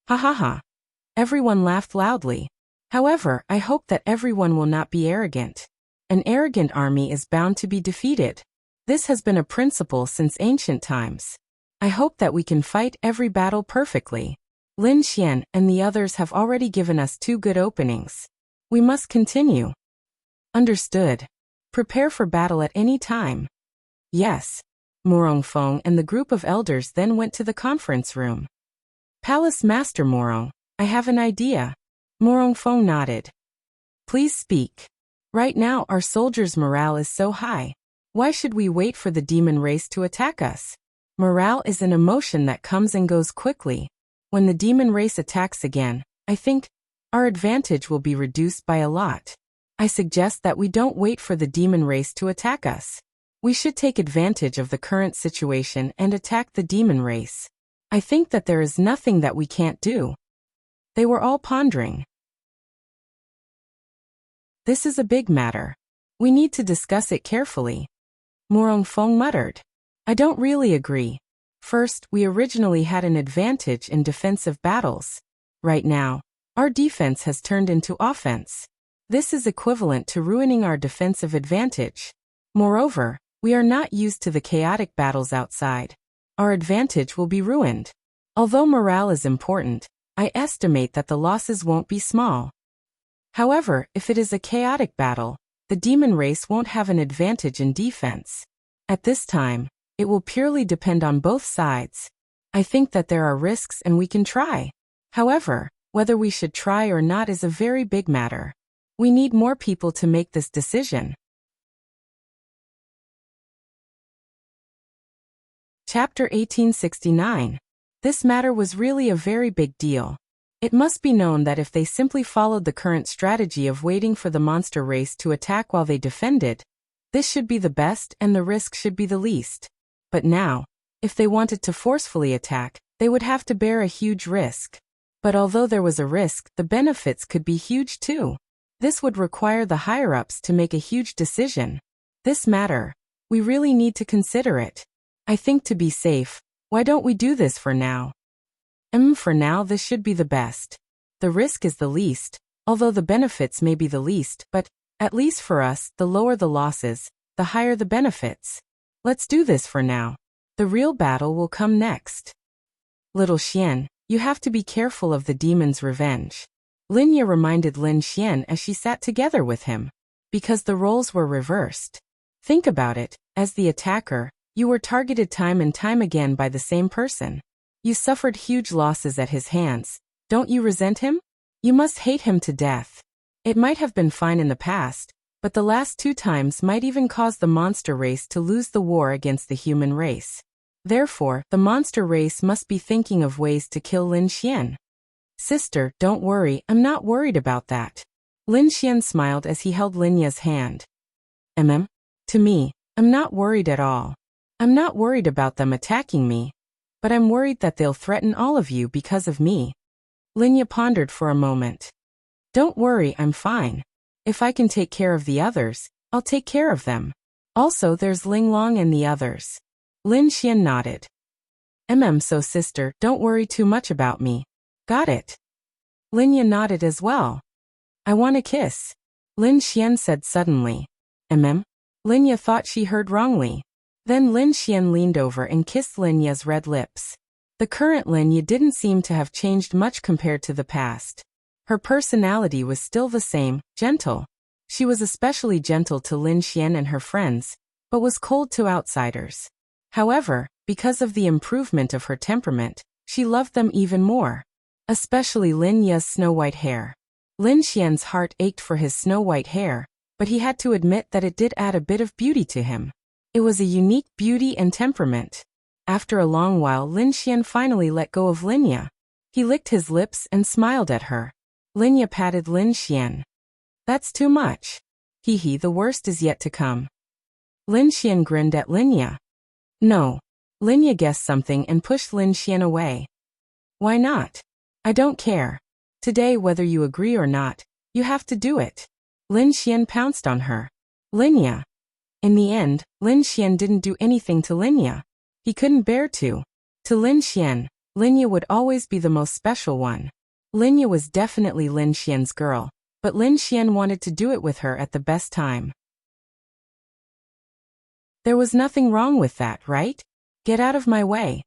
Ha ha ha. Everyone laughed loudly. However, I hope that everyone will not be arrogant. An arrogant army is bound to be defeated. This has been a principle since ancient times. I hope that we can fight every battle perfectly. Lin Xian and the others have already given us 2 good openings. We must continue. Understood. Prepare for battle at any time. Yes. Morong Feng and the group of elders then went to the conference room. Palace Master Morong, I have an idea. Morong Feng nodded. Please speak. Right now our soldiers' morale is so high. Why should we wait for the demon race to attack us? Morale is an emotion that comes and goes quickly. When the demon race attacks again, I think our advantage will be reduced by a lot. I suggest that we don't wait for the demon race to attack us. We should take advantage of the current situation and attack the demon race. I think that there is nothing that we can't do. They were all pondering. This is a big matter. We need to discuss it carefully. Morong Feng muttered. I don't really agree. First, we originally had an advantage in defensive battles. Right now, our defense has turned into offense. This is equivalent to ruining our defensive advantage. Moreover, we are not used to the chaotic battles outside. Our advantage will be ruined. Although morale is important, I estimate that the losses won't be small. However, if it is a chaotic battle, the demon race won't have an advantage in defense. At this time, it will purely depend on both sides. I think that there are risks and we can try. However, whether we should try or not is a very big matter. We need more people to make this decision. Chapter 1869. This matter was really a very big deal. It must be known that if they simply followed the current strategy of waiting for the monster race to attack while they defended, this should be the best and the risk should be the least. But now, if they wanted to forcefully attack, they would have to bear a huge risk. But although there was a risk, the benefits could be huge too. This would require the higher-ups to make a huge decision. This matter, we really need to consider it. I think to be safe, why don't we do this for now? For now this should be the best. The risk is the least, although the benefits may be the least, but, at least for us, the lower the losses, the higher the benefits. Let's do this for now. The real battle will come next. Little Xian, You have to be careful of the demon's revenge. Linya reminded Lin Xian as she sat together with him. Because the roles were reversed. Think about it, as the attacker, you were targeted time and time again by the same person. You suffered huge losses at his hands. Don't you resent him? You must hate him to death. It might have been fine in the past, but the last 2 times might even cause the monster race to lose the war against the human race. Therefore, the monster race must be thinking of ways to kill Lin Xian. Sister, don't worry, I'm not worried about that. Lin Xian smiled as he held Linya's hand. To me, I'm not worried at all. I'm not worried about them attacking me, but I'm worried that they'll threaten all of you because of me. Linya pondered for a moment. Don't worry, I'm fine. If I can take care of the others, I'll take care of them. Also, there's Ling Long and the others. Lin Xian nodded. So sister, don't worry too much about me. Got it? Linya nodded as well. I want a kiss. Lin Xian said suddenly. Linya thought she heard wrongly. Then Lin Xian leaned over and kissed Linya's red lips. The current Linya didn't seem to have changed much compared to the past. Her personality was still the same, gentle. She was especially gentle to Lin Xian and her friends, but was cold to outsiders. However, because of the improvement of her temperament, she loved them even more. Especially Linya's snow-white hair. Lin Xian's heart ached for his snow-white hair, but he had to admit that it did add a bit of beauty to him. It was a unique beauty and temperament. After a long while, Lin Xian finally let go of Linya. He licked his lips and smiled at her. Linya patted Lin Xian. That's too much. Hee, the worst is yet to come. Lin Xian grinned at Linya. No. Linya guessed something and pushed Lin Xian away. Why not? I don't care. Today, whether you agree or not, you have to do it. Lin Xian pounced on her. Linya. In the end, Lin Xian didn't do anything to Linya. He couldn't bear to. To Lin Xian, Linya would always be the most special one. Linya was definitely Lin Xian's girl, but Lin Xian wanted to do it with her at the best time. There was nothing wrong with that, right? Get out of my way.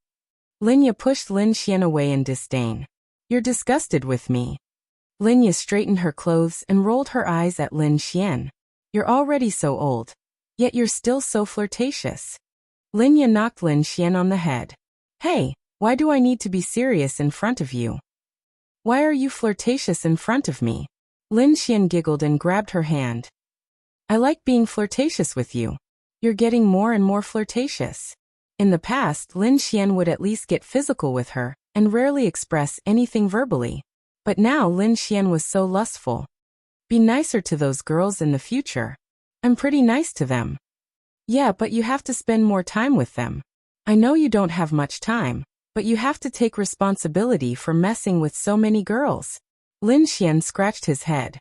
Linya pushed Lin Xian away in disdain. You're disgusted with me. Linya straightened her clothes and rolled her eyes at Lin Xian. You're already so old. Yet you're still so flirtatious. Linya knocked Lin Xian on the head. Hey, why do I need to be serious in front of you? Why are you flirtatious in front of me? Lin Xian giggled and grabbed her hand. I like being flirtatious with you. You're getting more and more flirtatious. In the past, Lin Xian would at least get physical with her, and rarely express anything verbally. But now Lin Xian was so lustful. Be nicer to those girls in the future. I'm pretty nice to them. Yeah, but you have to spend more time with them. I know you don't have much time, but you have to take responsibility for messing with so many girls. Lin Xian scratched his head.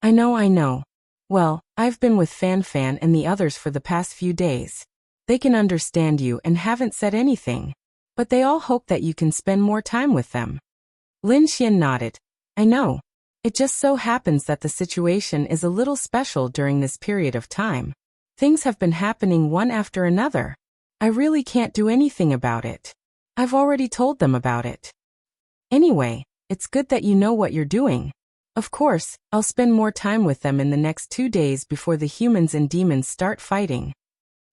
I know. Well, I've been with Fan Fan and the others for the past few days. They can understand you and haven't said anything. But they all hope that you can spend more time with them. Lin Xian nodded. I know. It just so happens that the situation is a little special during this period of time. Things have been happening one after another. I really can't do anything about it. I've already told them about it. Anyway, it's good that you know what you're doing. Of course, I'll spend more time with them in the next 2 days before the humans and demons start fighting.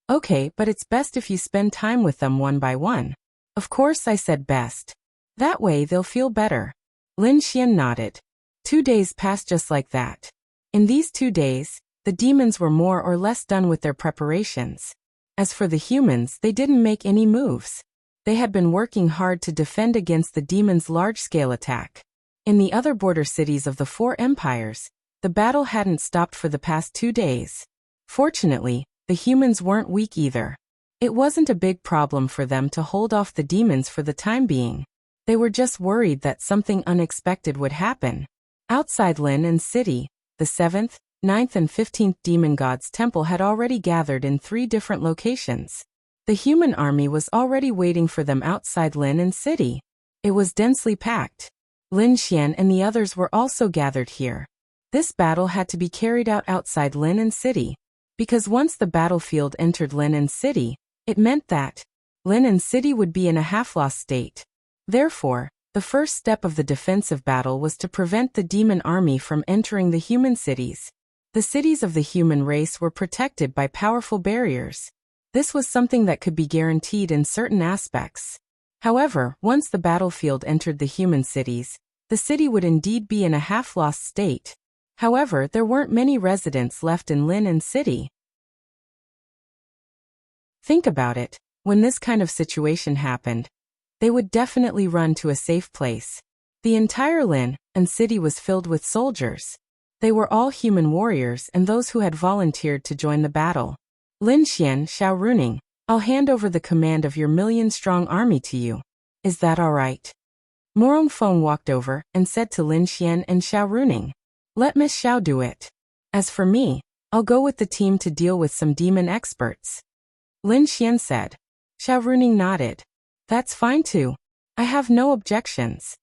Okay, but it's best if you spend time with them one by one. Of course I said best. That way they'll feel better. Lin Xian nodded. 2 days passed just like that. In these 2 days, the demons were more or less done with their preparations. As for the humans, they didn't make any moves. They had been working hard to defend against the demons' large-scale attack. In the other border cities of the 4 empires, the battle hadn't stopped for the past 2 days. Fortunately, the humans weren't weak either. It wasn't a big problem for them to hold off the demons for the time being. They were just worried that something unexpected would happen. Outside Lin City, the 7th, 9th and 15th demon god's temple had already gathered in 3 different locations. The human army was already waiting for them outside Lin City. It was densely packed. Lin Xian and the others were also gathered here. This battle had to be carried out outside Lin City, because once the battlefield entered Lin City, it meant that Lin City would be in a half-lost state. Therefore, The first step of the defensive battle was to prevent the demon army from entering the human cities. The cities of the human race were protected by powerful barriers. This was something that could be guaranteed in certain aspects. However, once the battlefield entered the human cities, the city would indeed be in a half-lost state. However, there weren't many residents left in Lin and City. Think about it. When this kind of situation happened, they would definitely run to a safe place. The entire Lin and City was filled with soldiers. They were all human warriors and those who had volunteered to join the battle. Lin Xian, Xiao Runing, I'll hand over the command of your million-strong army to you. Is that all right? Morong Feng walked over and said to Lin Xian and Xiao Runing, let Miss Xiao do it. As for me, I'll go with the team to deal with some demon experts. Lin Xian said. Xiao Runing nodded. That's fine too. I have no objections.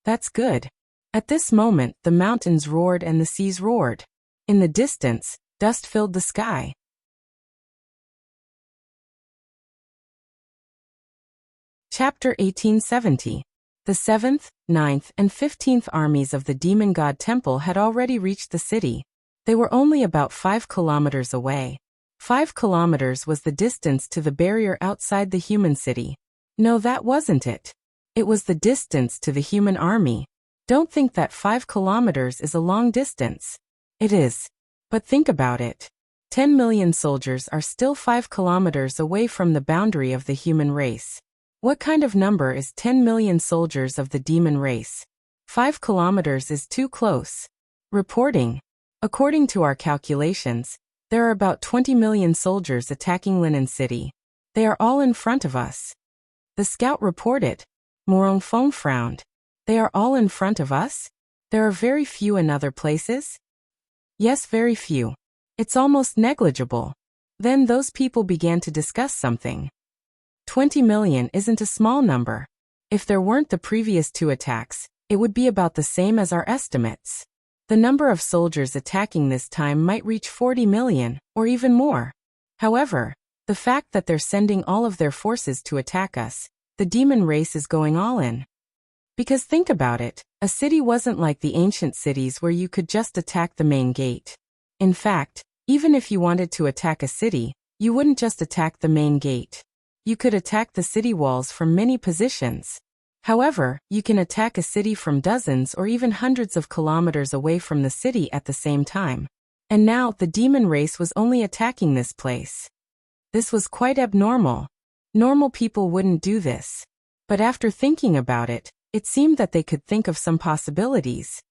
That's good. At this moment, the mountains roared and the seas roared. In the distance, dust filled the sky. Chapter 1870. The 7th, 9th, and 15th armies of the Demon God Temple had already reached the city. They were only about 5 kilometers away. 5 kilometers was the distance to the barrier outside the human city. No, that wasn't it. It was the distance to the human army. Don't think that 5 kilometers is a long distance. It is. But think about it. 10 million soldiers are still 5 kilometers away from the boundary of the human race. What kind of number is 10 million soldiers of the demon race? 5 kilometers is too close. Reporting. According to our calculations, there are about 20 million soldiers attacking Linen City. They are all in front of us. The scout reported. Morong Feng frowned. They are all in front of us? There are very few in other places? Yes, very few. It's almost negligible. Then those people began to discuss something. 20 million isn't a small number. If there weren't the previous 2 attacks, it would be about the same as our estimates. The number of soldiers attacking this time might reach 40 million, or even more. However, the fact that they're sending all of their forces to attack us, the demon race is going all in. Because think about it, a city wasn't like the ancient cities where you could just attack the main gate. In fact, even if you wanted to attack a city, you wouldn't just attack the main gate. You could attack the city walls from many positions. However, you can attack a city from dozens or even hundreds of kilometers away from the city at the same time. And now the demon race was only attacking this place. This was quite abnormal. Normal people wouldn't do this. But after thinking about it, it seemed that they could think of some possibilities.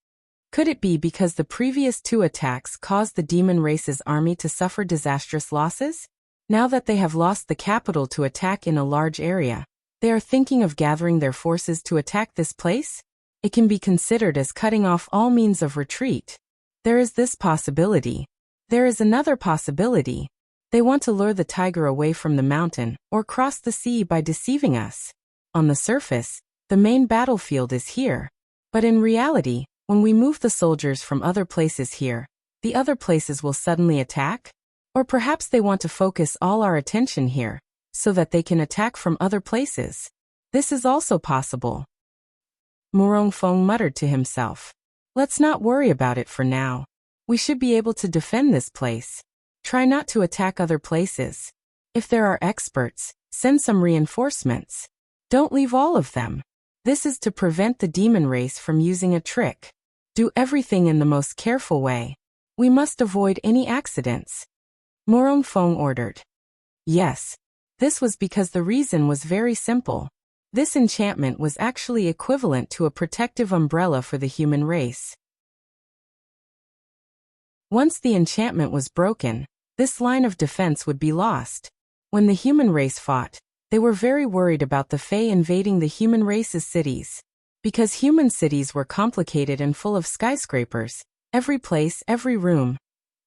Could it be because the previous 2 attacks caused the demon race's army to suffer disastrous losses? Now that they have lost the capital to attack in a large area, they are thinking of gathering their forces to attack this place? It can be considered as cutting off all means of retreat. There is this possibility. There is another possibility. They want to lure the tiger away from the mountain or cross the sea by deceiving us. On the surface, the main battlefield is here. But in reality, when we move the soldiers from other places here, the other places will suddenly attack? Or perhaps they want to focus all our attention here, so that they can attack from other places. This is also possible. Morong Feng muttered to himself. Let's not worry about it for now. We should be able to defend this place. Try not to attack other places. If there are experts, send some reinforcements. Don't leave all of them. This is to prevent the demon race from using a trick. Do everything in the most careful way. We must avoid any accidents. Morong Feng ordered. Yes. This was because the reason was very simple. This enchantment was actually equivalent to a protective umbrella for the human race. Once the enchantment was broken, this line of defense would be lost. When the human race fought, they were very worried about the Fae invading the human race's cities. Because human cities were complicated and full of skyscrapers, every place, every room,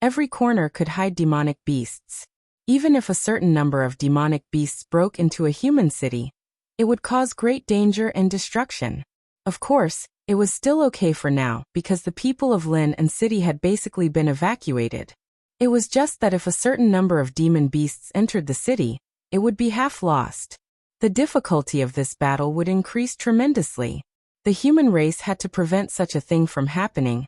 every corner could hide demonic beasts. Even if a certain number of demonic beasts broke into a human city, it would cause great danger and destruction. Of course, it was still okay for now because the people of Lin and City had basically been evacuated. It was just that if a certain number of demon beasts entered the city, it would be half lost. The difficulty of this battle would increase tremendously. The human race had to prevent such a thing from happening,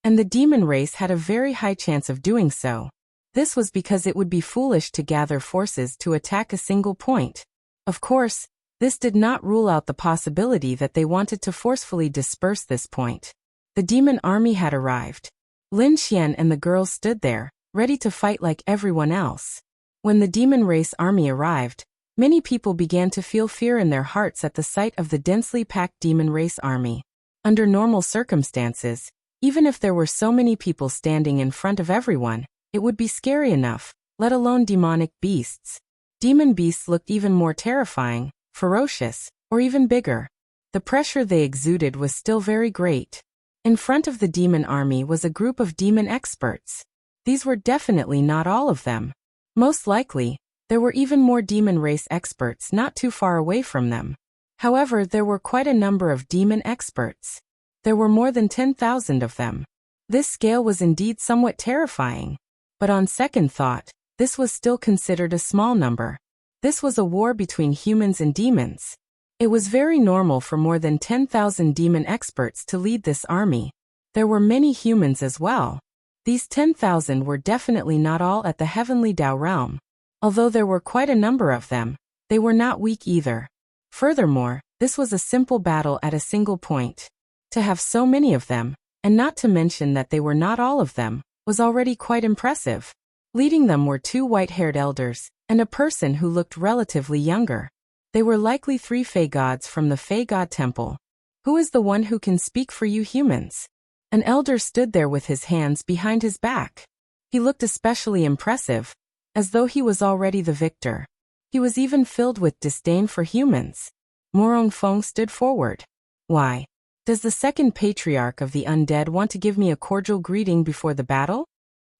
and the demon race had a very high chance of doing so. This was because it would be foolish to gather forces to attack a single point. Of course, this did not rule out the possibility that they wanted to forcefully disperse this point. The demon army had arrived. Lin Xian and the girls stood there, ready to fight like everyone else. When the demon race army arrived, many people began to feel fear in their hearts at the sight of the densely packed demon race army. Under normal circumstances, even if there were so many people standing in front of everyone, it would be scary enough, let alone demonic beasts. Demon beasts looked even more terrifying, ferocious, or even bigger. The pressure they exuded was still very great. In front of the demon army was a group of demon experts. These were definitely not all of them. Most likely, there were even more demon race experts not too far away from them. However, there were quite a number of demon experts. There were more than 10,000 of them. This scale was indeed somewhat terrifying. But on second thought, this was still considered a small number. This was a war between humans and demons. It was very normal for more than 10,000 demon experts to lead this army. There were many humans as well. These 10,000 were definitely not all at the heavenly Tao realm. Although there were quite a number of them, they were not weak either. Furthermore, this was a simple battle at a single point. To have so many of them, and not to mention that they were not all of them, was already quite impressive. Leading them were two white-haired elders, and a person who looked relatively younger. They were likely 3 Fey gods from the Fey God Temple. Who is the one who can speak for you humans? An elder stood there with his hands behind his back. He looked especially impressive, as though he was already the victor. He was even filled with disdain for humans. Morong Feng stood forward. Why? Does the second patriarch of the undead want to give me a cordial greeting before the battle?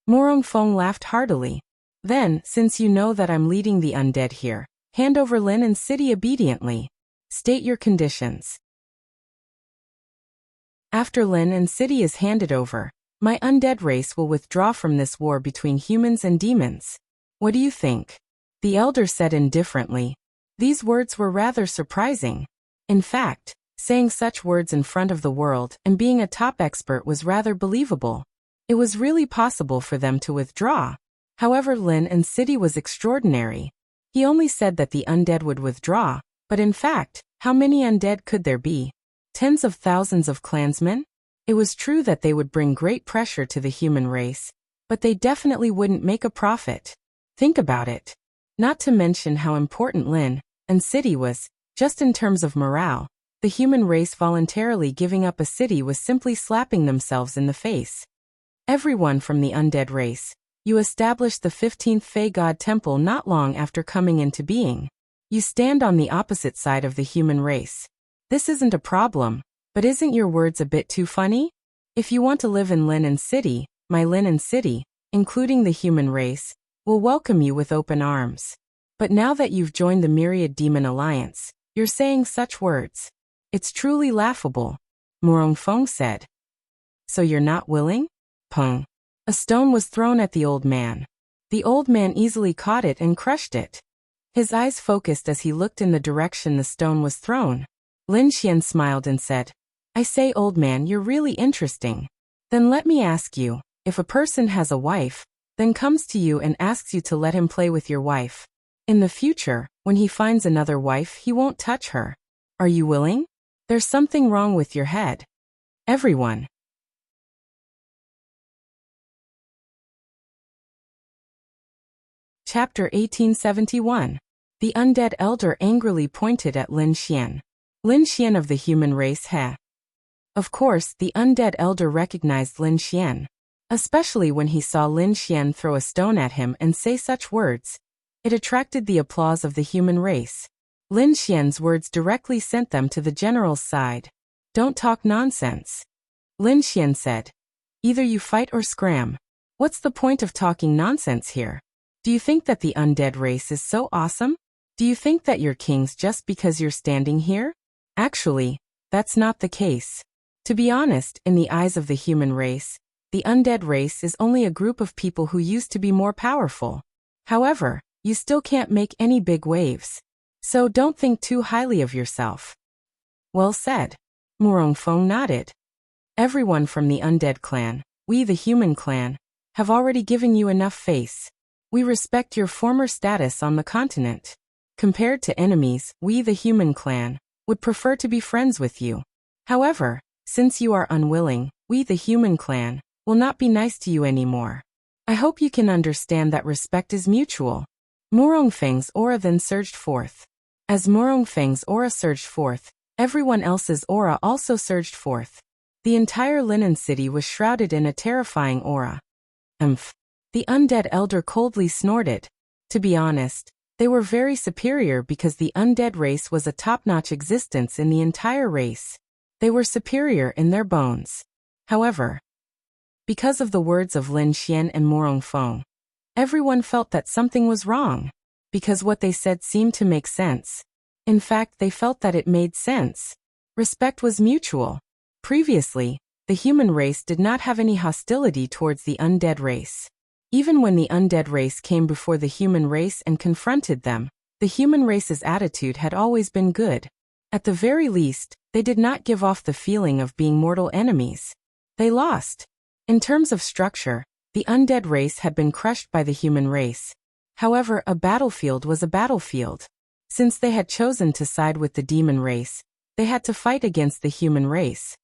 Morong Feng laughed heartily. Then, since you know that I'm leading the undead here, hand over Lin and City obediently. State your conditions. After Lin and City is handed over, my undead race will withdraw from this war between humans and demons. What do you think? The elder said indifferently. These words were rather surprising. In fact, saying such words in front of the world and being a top expert was rather believable. It was really possible for them to withdraw. However, Lin and City was extraordinary. He only said that the undead would withdraw, but in fact, how many undead could there be? Tens of thousands of clansmen? It was true that they would bring great pressure to the human race, but they definitely wouldn't make a profit. Think about it. Not to mention how important Lin and City was, just in terms of morale. The human race voluntarily giving up a city was simply slapping themselves in the face. Everyone from the undead race. You established the 15th Fey God Temple not long after coming into being. You stand on the opposite side of the human race. This isn't a problem, but isn't your words a bit too funny? If you want to live in Lin and City, my Lin and City, including the human race, will welcome you with open arms. But now that you've joined the Myriad Demon Alliance, you're saying such words. It's truly laughable, Morong Feng said. So you're not willing? Peng. A stone was thrown at the old man. The old man easily caught it and crushed it. His eyes focused as he looked in the direction the stone was thrown. Lin Xian smiled and said, I say, old man, you're really interesting. Then let me ask you, if a person has a wife, then comes to you and asks you to let him play with your wife. In the future, when he finds another wife, he won't touch her. Are you willing? There's something wrong with your head. Everyone. Chapter 1871. The undead elder angrily pointed at Lin Xian. Lin Xian of the human race, heh? Of course, the undead elder recognized Lin Xian. Especially when he saw Lin Xian throw a stone at him and say such words. It attracted the applause of the human race. Lin Xian's words directly sent them to the general's side. Don't talk nonsense. Lin Xian said. Either you fight or scram. What's the point of talking nonsense here? Do you think that the undead race is so awesome? Do you think that you're kings just because you're standing here? Actually, that's not the case. To be honest, in the eyes of the human race, the undead race is only a group of people who used to be more powerful. However, you still can't make any big waves. So don't think too highly of yourself. Well said. Murongfeng nodded. Everyone from the undead clan, we the human clan, have already given you enough face. We respect your former status on the continent. Compared to enemies, we the human clan would prefer to be friends with you. However, since you are unwilling, we the human clan will not be nice to you anymore. I hope you can understand that respect is mutual. Murongfeng's aura then surged forth. As Murongfeng's aura surged forth, everyone else's aura also surged forth. The entire Linen City was shrouded in a terrifying aura. The undead elder coldly snorted. To be honest, they were very superior because the undead race was a top-notch existence in the entire race. They were superior in their bones. However, because of the words of Lin Xian and Murongfeng, everyone felt that something was wrong, because what they said seemed to make sense. In fact, they felt that it made sense. Respect was mutual. Previously, the human race did not have any hostility towards the undead race. Even when the undead race came before the human race and confronted them, the human race's attitude had always been good. At the very least, they did not give off the feeling of being mortal enemies. They lost. In terms of structure, the undead race had been crushed by the human race. However, a battlefield was a battlefield. Since they had chosen to side with the demon race, they had to fight against the human race.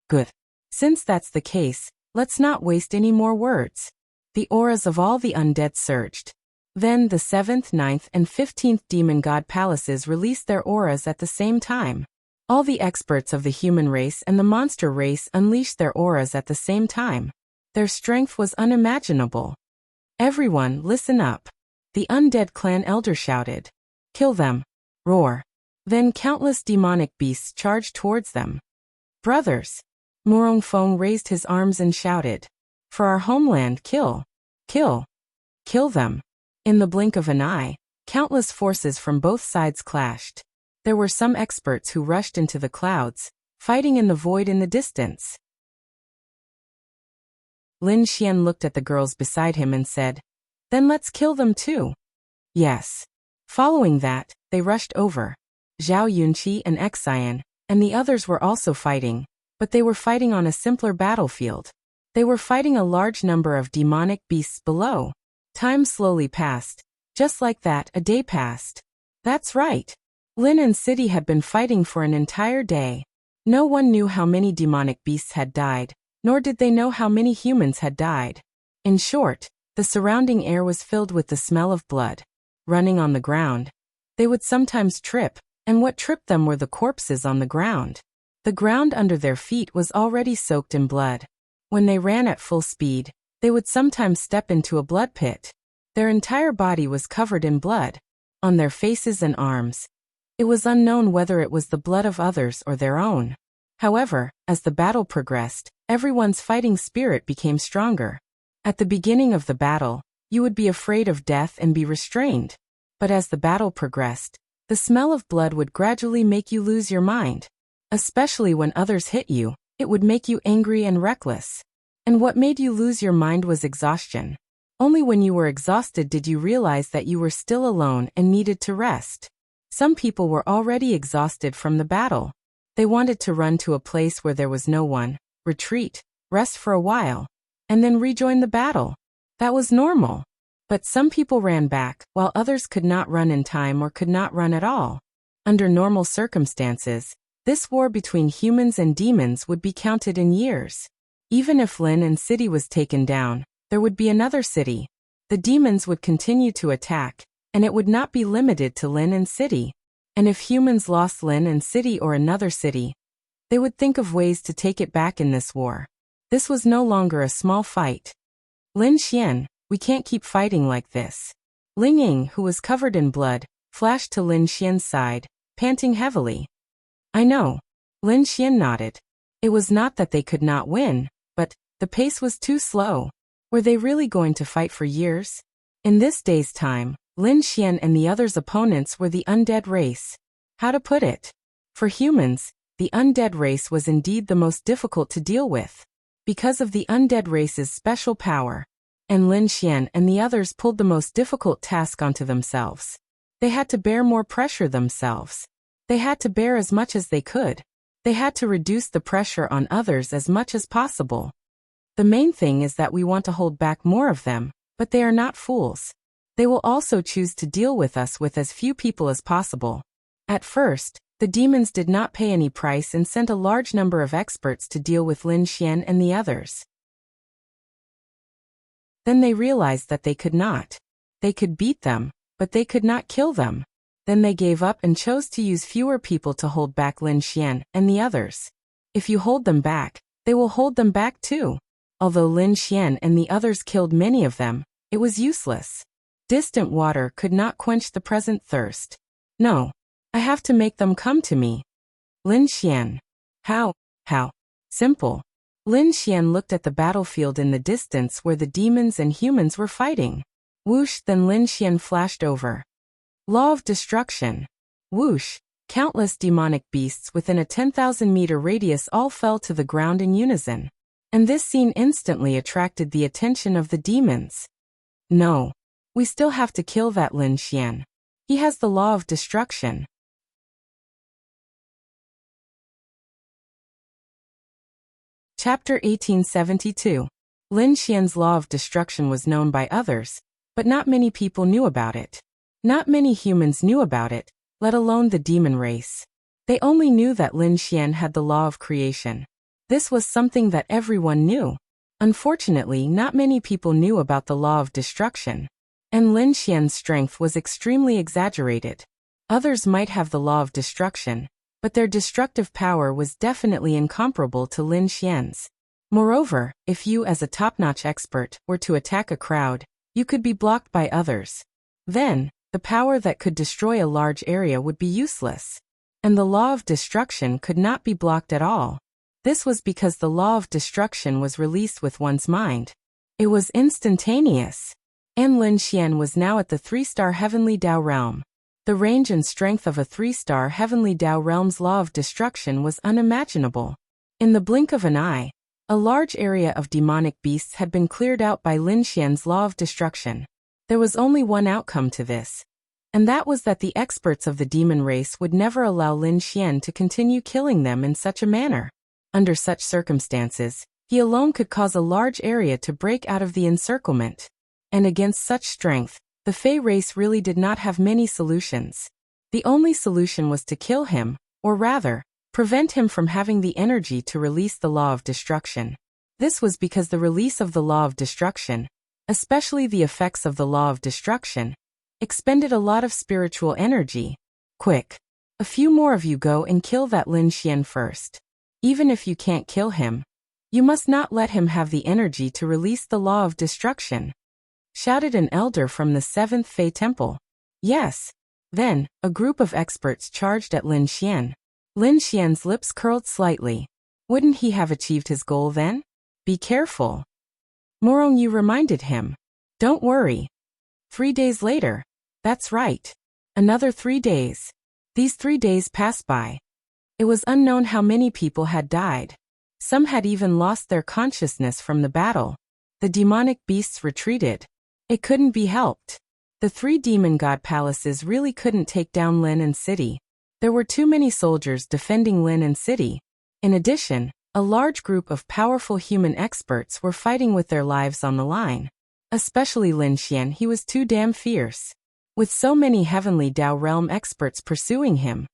Good. Since that's the case, let's not waste any more words. The auras of all the undead surged. Then the 7th, 9th, and 15th demon god palaces released their auras at the same time. All the experts of the human race and the monster race unleashed their auras at the same time. Their strength was unimaginable. Everyone, listen up. The undead clan elder shouted. Kill them. Roar. Then countless demonic beasts charged towards them. Brothers. Murongfeng raised his arms and shouted. For our homeland, kill. Kill. Kill them. In the blink of an eye, countless forces from both sides clashed. There were some experts who rushed into the clouds, fighting in the void in the distance. Lin Xian looked at the girls beside him and said, Then let's kill them too. Yes. Following that, they rushed over. Zhao Yunqi and Xian, and the others were also fighting, but they were fighting on a simpler battlefield. They were fighting a large number of demonic beasts below. Time slowly passed. Just like that, a day passed. That's right. Linen City had been fighting for an entire day. No one knew how many demonic beasts had died, nor did they know how many humans had died. In short, the surrounding air was filled with the smell of blood. Running on the ground, they would sometimes trip, and what tripped them were the corpses on the ground. The ground under their feet was already soaked in blood. When they ran at full speed, they would sometimes step into a blood pit. Their entire body was covered in blood. On their faces and arms, it was unknown whether it was the blood of others or their own. However, as the battle progressed, everyone's fighting spirit became stronger. At the beginning of the battle, you would be afraid of death and be restrained. But as the battle progressed, the smell of blood would gradually make you lose your mind. Especially when others hit you, it would make you angry and reckless. And what made you lose your mind was exhaustion. Only when you were exhausted did you realize that you were still alone and needed to rest. Some people were already exhausted from the battle. They wanted to run to a place where there was no one, retreat, rest for a while, and then rejoin the battle. That was normal. But some people ran back, while others could not run in time or could not run at all. Under normal circumstances, this war between humans and demons would be counted in years. Even if Linen City was taken down, there would be another city. The demons would continue to attack, and it would not be limited to Linen City. And if humans lost Linen City or another city, they would think of ways to take it back in this war. This was no longer a small fight. Lin Xian, we can't keep fighting like this. Ling Ying, who was covered in blood, flashed to Lin Xian's side, panting heavily. I know. Lin Xian nodded. It was not that they could not win, but the pace was too slow. Were they really going to fight for years? In this day's time, Lin Xian and the others' opponents were the undead race. How to put it? For humans, the undead race was indeed the most difficult to deal with, because of the undead race's special power. And Lin Xian and the others pulled the most difficult task onto themselves. They had to bear more pressure themselves. They had to bear as much as they could. They had to reduce the pressure on others as much as possible. The main thing is that we want to hold back more of them, but they are not fools. They will also choose to deal with us with as few people as possible. At first, the demons did not pay any price and sent a large number of experts to deal with Lin Xian and the others. Then they realized that they could not. They could beat them, but they could not kill them. Then they gave up and chose to use fewer people to hold back Lin Xian and the others. If you hold them back, they will hold them back too. Although Lin Xian and the others killed many of them, it was useless. Distant water could not quench the present thirst. No. I have to make them come to me. Lin Xian. How? Simple. Lin Xian looked at the battlefield in the distance where the demons and humans were fighting. Whoosh, then Lin Xian flashed over. Law of destruction. Whoosh, countless demonic beasts within a 10,000-meter radius all fell to the ground in unison. And this scene instantly attracted the attention of the demons. No. We still have to kill that Lin Xian. He has the law of destruction. Chapter 1872. Lin Xian's law of destruction was known by others, but not many people knew about it. Not many humans knew about it, let alone the demon race. They only knew that Lin Xian had the law of creation. This was something that everyone knew. Unfortunately, not many people knew about the law of destruction. And Lin Xian's strength was extremely exaggerated. Others might have the law of destruction, but their destructive power was definitely incomparable to Lin Xian's. Moreover, if you as a top-notch expert were to attack a crowd, you could be blocked by others. Then, the power that could destroy a large area would be useless. And the law of destruction could not be blocked at all. This was because the law of destruction was released with one's mind. It was instantaneous. And Lin Xian was now at the 3-star Heavenly Dao realm. The range and strength of a 3-star Heavenly Dao realm's law of destruction was unimaginable. In the blink of an eye, a large area of demonic beasts had been cleared out by Lin Xian's law of destruction. There was only one outcome to this, and that was that the experts of the demon race would never allow Lin Xian to continue killing them in such a manner. Under such circumstances, he alone could cause a large area to break out of the encirclement. And against such strength, the Fey race really did not have many solutions. The only solution was to kill him, or rather, prevent him from having the energy to release the law of destruction. This was because the release of the law of destruction, especially the effects of the law of destruction, expended a lot of spiritual energy. Quick! A few more of you go and kill that Lin Xian first. Even if you can't kill him, you must not let him have the energy to release the law of destruction. Shouted an elder from the 7th Fey Temple. Yes. Then, a group of experts charged at Lin Xian. Lin Xian's lips curled slightly. Wouldn't he have achieved his goal then? Be careful. Morong Yu reminded him. Don't worry. 3 days later. That's right. Another 3 days. These 3 days passed by. It was unknown how many people had died. Some had even lost their consciousness from the battle. The demonic beasts retreated. It couldn't be helped. The 3 demon god palaces really couldn't take down Lin and City. There were too many soldiers defending Lin and City. In addition, a large group of powerful human experts were fighting with their lives on the line. Especially Lin Xian, he was too damn fierce. With so many Heavenly Dao Realm experts pursuing him,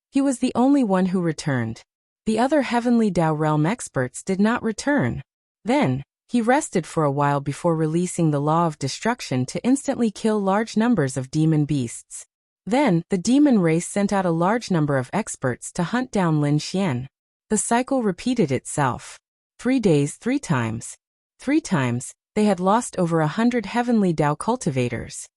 he was the only one who returned. The other Heavenly Dao Realm experts did not return. Then, he rested for a while before releasing the law of destruction to instantly kill large numbers of demon beasts. Then, the demon race sent out a large number of experts to hunt down Lin Xian. The cycle repeated itself. 3 days, 3 times. 3 times, they had lost over 100 Heavenly Dao cultivators.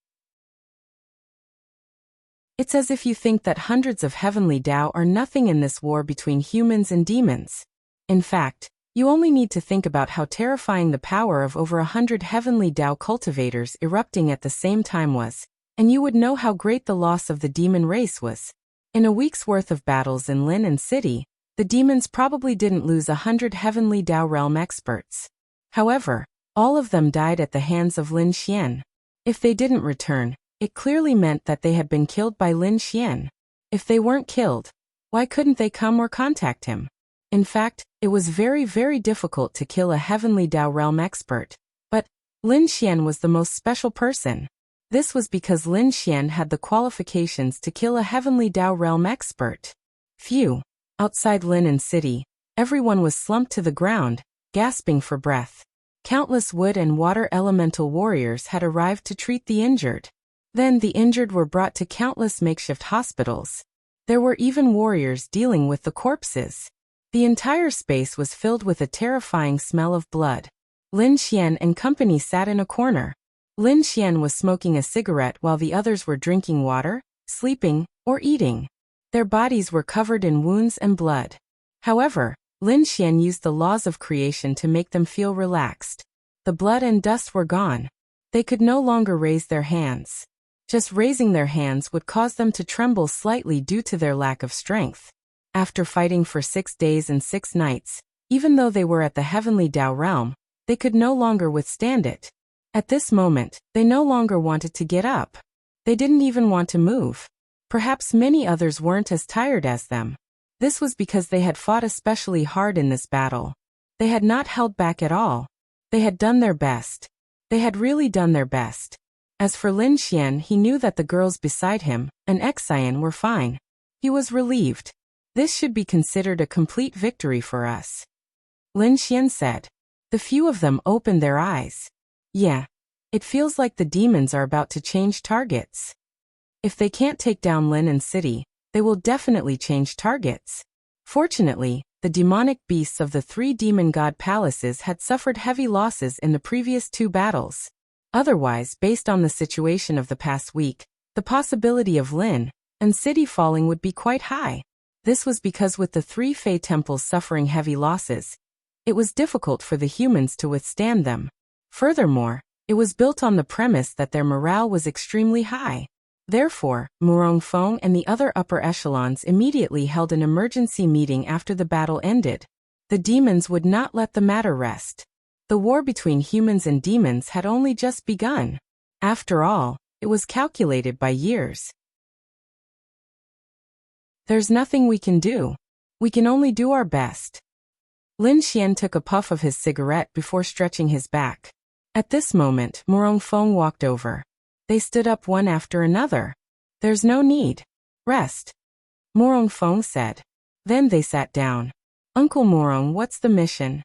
It's as if you think that hundreds of Heavenly Dao are nothing in this war between humans and demons. In fact, you only need to think about how terrifying the power of over 100 Heavenly Dao cultivators erupting at the same time was, and you would know how great the loss of the demon race was. In a week's worth of battles in Lin and City, the demons probably didn't lose 100 Heavenly Dao Realm experts. However, all of them died at the hands of Lin Xian. If they didn't return, it clearly meant that they had been killed by Lin Xian. If they weren't killed, why couldn't they come or contact him? In fact, it was very, very difficult to kill a Heavenly Dao Realm expert. But Lin Xian was the most special person. This was because Lin Xian had the qualifications to kill a Heavenly Dao Realm expert. Phew! Outside Linen City, everyone was slumped to the ground, gasping for breath. Countless wood and water elemental warriors had arrived to treat the injured. Then the injured were brought to countless makeshift hospitals. There were even warriors dealing with the corpses. The entire space was filled with a terrifying smell of blood. Lin Xian and company sat in a corner. Lin Xian was smoking a cigarette while the others were drinking water, sleeping, or eating. Their bodies were covered in wounds and blood. However, Lin Xian used the laws of creation to make them feel relaxed. The blood and dust were gone. They could no longer raise their hands. Just raising their hands would cause them to tremble slightly due to their lack of strength. After fighting for 6 days and 6 nights, even though they were at the Heavenly Dao Realm, they could no longer withstand it. At this moment, they no longer wanted to get up. They didn't even want to move. Perhaps many others weren't as tired as them. This was because they had fought especially hard in this battle. They had not held back at all. They had done their best. They had really done their best. As for Lin Xian, he knew that the girls beside him, and Xian, were fine. He was relieved. This should be considered a complete victory for us. Lin Xian said. The few of them opened their eyes. Yeah. It feels like the demons are about to change targets. If they can't take down Linen City, they will definitely change targets. Fortunately, the demonic beasts of the 3 demon god palaces had suffered heavy losses in the previous 2 battles. Otherwise, based on the situation of the past week, the possibility of Lin and City falling would be quite high. This was because with the 3 Fey temples suffering heavy losses, it was difficult for the humans to withstand them. Furthermore, it was built on the premise that their morale was extremely high. Therefore, Murong Feng and the other upper echelons immediately held an emergency meeting after the battle ended. The demons would not let the matter rest. The war between humans and demons had only just begun. After all, it was calculated by years. There's nothing we can do. We can only do our best. Lin Xian took a puff of his cigarette before stretching his back. At this moment, Murong Feng walked over. They stood up one after another. There's no need. Rest. Murong Feng said. Then they sat down. Uncle Murong, what's the mission?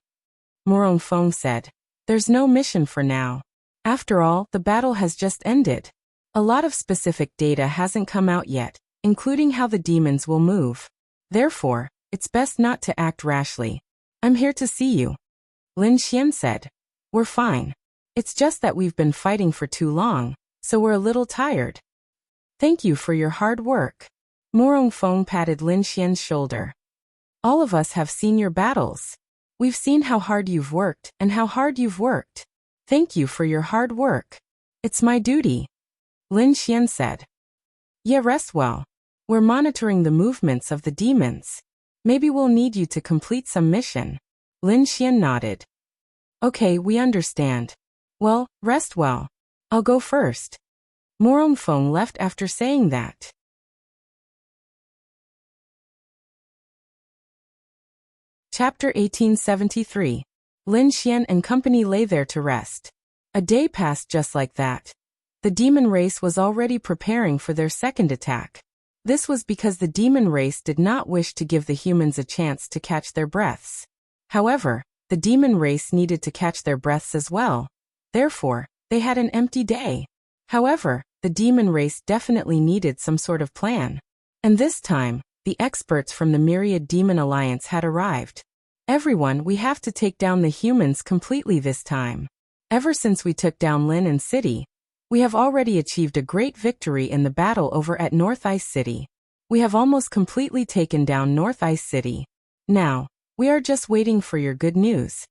Murong Feng said. There's no mission for now. After all, the battle has just ended. A lot of specific data hasn't come out yet, including how the demons will move. Therefore, it's best not to act rashly. I'm here to see you. Lin Xian said. We're fine. It's just that we've been fighting for too long, so we're a little tired. Thank you for your hard work. Murong Feng patted Lin Xian's shoulder. All of us have seen your battles. We've seen how hard you've worked and how hard you've worked. Thank you for your hard work. It's my duty. Lin Xian said. Yeah, rest well. We're monitoring the movements of the demons. Maybe we'll need you to complete some mission. Lin Xian nodded. Okay, we understand. Well, rest well. I'll go first. Murong Feng left after saying that. Chapter 1873. Lin Xian and company lay there to rest. A day passed just like that. The demon race was already preparing for their second attack. This was because the demon race did not wish to give the humans a chance to catch their breaths. However, the demon race needed to catch their breaths as well. Therefore, they had an empty day. However, the demon race definitely needed some sort of plan. And this time, the experts from the Myriad Demon Alliance had arrived. Everyone, we have to take down the humans completely this time. Ever since we took down Linen City, we have already achieved a great victory in the battle over at North Ice City. We have almost completely taken down North Ice City. Now, we are just waiting for your good news.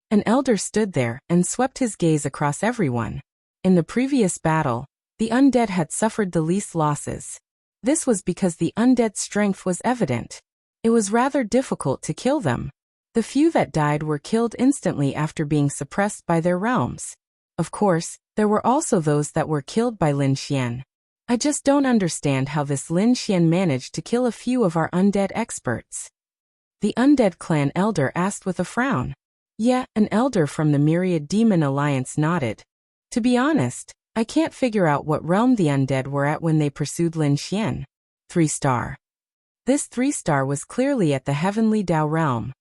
An elder stood there and swept his gaze across everyone. In the previous battle, the undead had suffered the least losses. This was because the undead strength was evident. It was rather difficult to kill them. The few that died were killed instantly after being suppressed by their realms. Of course, there were also those that were killed by Lin Xian. I just don't understand how this Lin Xian managed to kill a few of our undead experts. The undead clan elder asked with a frown. Yeah, an elder from the Myriad Demon Alliance nodded. To be honest, I can't figure out what realm the undead were at when they pursued Lin Xian. 3-star. This 3-star was clearly at the Heavenly Dao realm.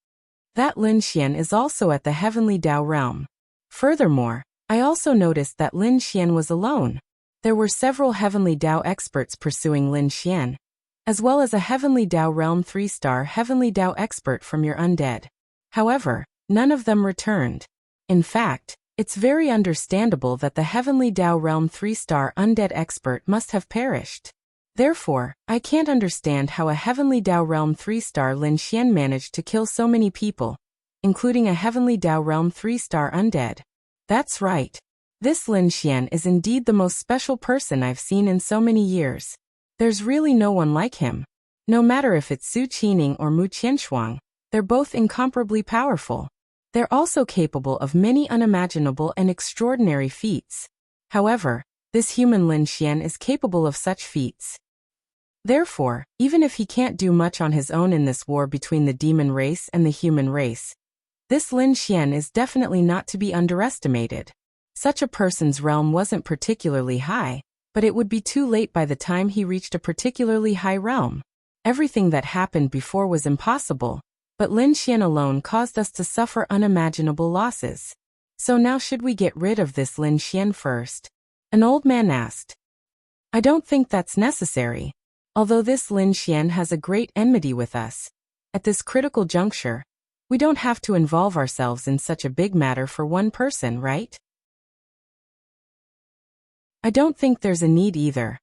That Lin Xian is also at the Heavenly Dao realm. Furthermore, I also noticed that Lin Xian was alone. There were several Heavenly Dao experts pursuing Lin Xian, as well as a Heavenly Dao realm 3-star Heavenly Dao expert from your undead. However, none of them returned. In fact, it's very understandable that the Heavenly Dao realm 3-star undead expert must have perished. Therefore, I can't understand how a Heavenly Dao realm 3-star Lin Xian managed to kill so many people, including a Heavenly Dao realm 3-star undead. That's right. This Lin Xian is indeed the most special person I've seen in so many years. There's really no one like him. No matter if it's Su Qining or Mu Qianshuang, they're both incomparably powerful. They're also capable of many unimaginable and extraordinary feats. However, this human Lin Xian is capable of such feats. Therefore, even if he can't do much on his own in this war between the demon race and the human race, this Lin Xian is definitely not to be underestimated. Such a person's realm wasn't particularly high, but it would be too late by the time he reached a particularly high realm. Everything that happened before was impossible, but Lin Xian alone caused us to suffer unimaginable losses. So now should we get rid of this Lin Xian first? An old man asked. I don't think that's necessary. Although this Lin Xian has a great enmity with us, at this critical juncture, we don't have to involve ourselves in such a big matter for one person, right? I don't think there's a need either.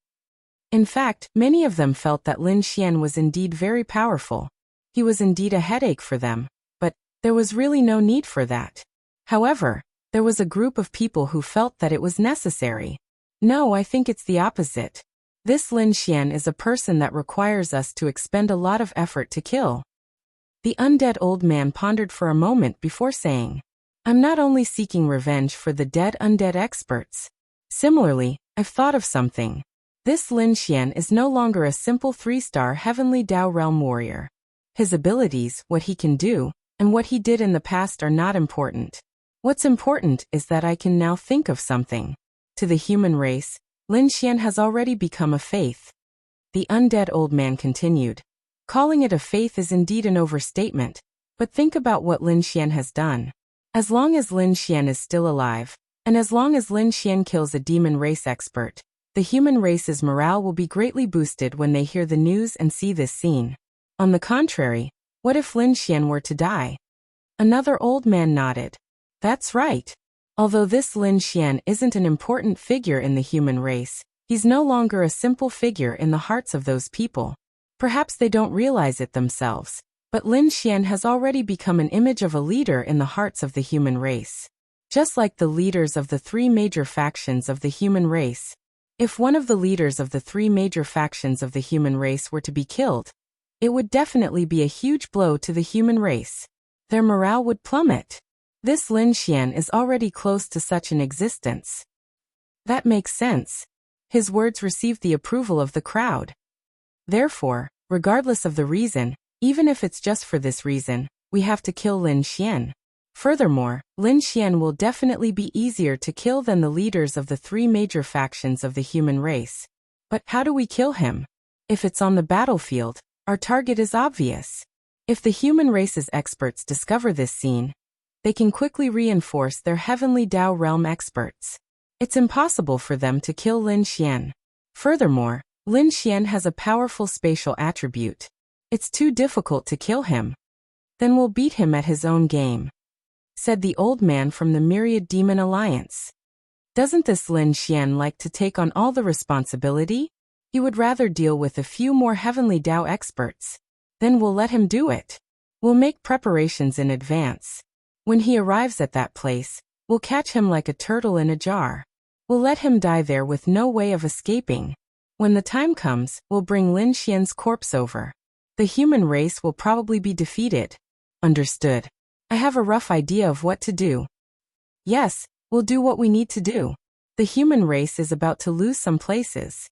In fact, many of them felt that Lin Xian was indeed very powerful. He was indeed a headache for them, but there was really no need for that. However, there was a group of people who felt that it was necessary. No, I think it's the opposite. This Lin Xian is a person that requires us to expend a lot of effort to kill. The undead old man pondered for a moment before saying, I'm not only seeking revenge for the dead undead experts. Similarly, I've thought of something. This Lin Xian is no longer a simple 3-star Heavenly Dao realm warrior. His abilities, what he can do, and what he did in the past are not important. What's important is that I can now think of something. To the human race, Lin Xian has already become a faith. The undead old man continued. Calling it a faith is indeed an overstatement, but think about what Lin Xian has done. As long as Lin Xian is still alive, and as long as Lin Xian kills a demon race expert, the human race's morale will be greatly boosted when they hear the news and see this scene. On the contrary, what if Lin Xian were to die? Another old man nodded. That's right. Although this Lin Xian isn't an important figure in the human race, he's no longer a simple figure in the hearts of those people. Perhaps they don't realize it themselves, but Lin Xian has already become an image of a leader in the hearts of the human race. Just like the leaders of the 3 major factions of the human race. If one of the leaders of the 3 major factions of the human race were to be killed, it would definitely be a huge blow to the human race. Their morale would plummet. This Lin Xian is already close to such an existence. That makes sense. His words received the approval of the crowd. Therefore, regardless of the reason, even if it's just for this reason, we have to kill Lin Xian. Furthermore, Lin Xian will definitely be easier to kill than the leaders of the 3 major factions of the human race. But how do we kill him? If it's on the battlefield, our target is obvious. If the human race's experts discover this scene, they can quickly reinforce their Heavenly Dao realm experts. It's impossible for them to kill Lin Xian. Furthermore, Lin Xian has a powerful spatial attribute. It's too difficult to kill him. Then we'll beat him at his own game, said the old man from the Myriad Demon Alliance. Doesn't this Lin Xian like to take on all the responsibility? He would rather deal with a few more Heavenly Dao experts. Then we'll let him do it. We'll make preparations in advance. When he arrives at that place, we'll catch him like a turtle in a jar. We'll let him die there with no way of escaping. When the time comes, we'll bring Lin Xian's corpse over. The human race will probably be defeated. Understood. I have a rough idea of what to do. Yes, we'll do what we need to do. The human race is about to lose some places.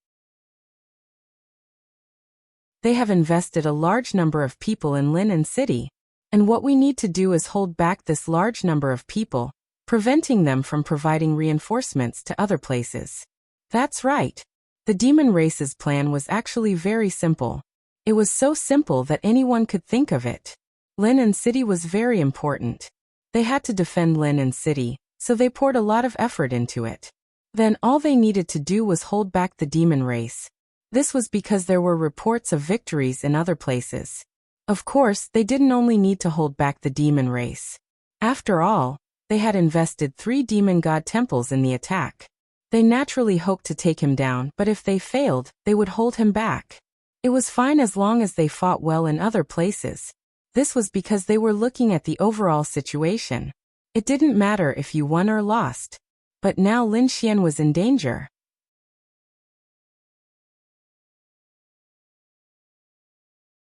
They have invested a large number of people in Lin and City, And what we need to do is hold back this large number of people, preventing them from providing reinforcements to other places. That's right. The demon race's plan was actually very simple. It was so simple that anyone could think of it. Lin City was very important. They had to defend Lin City, so they poured a lot of effort into it. Then all they needed to do was hold back the demon race. This was because there were reports of victories in other places. Of course, they didn't only need to hold back the demon race. After all, they had invested 3 demon god temples in the attack. They naturally hoped to take him down, but if they failed, they would hold him back. It was fine as long as they fought well in other places. This was because they were looking at the overall situation. It didn't matter if you won or lost. But now Lin Xian was in danger.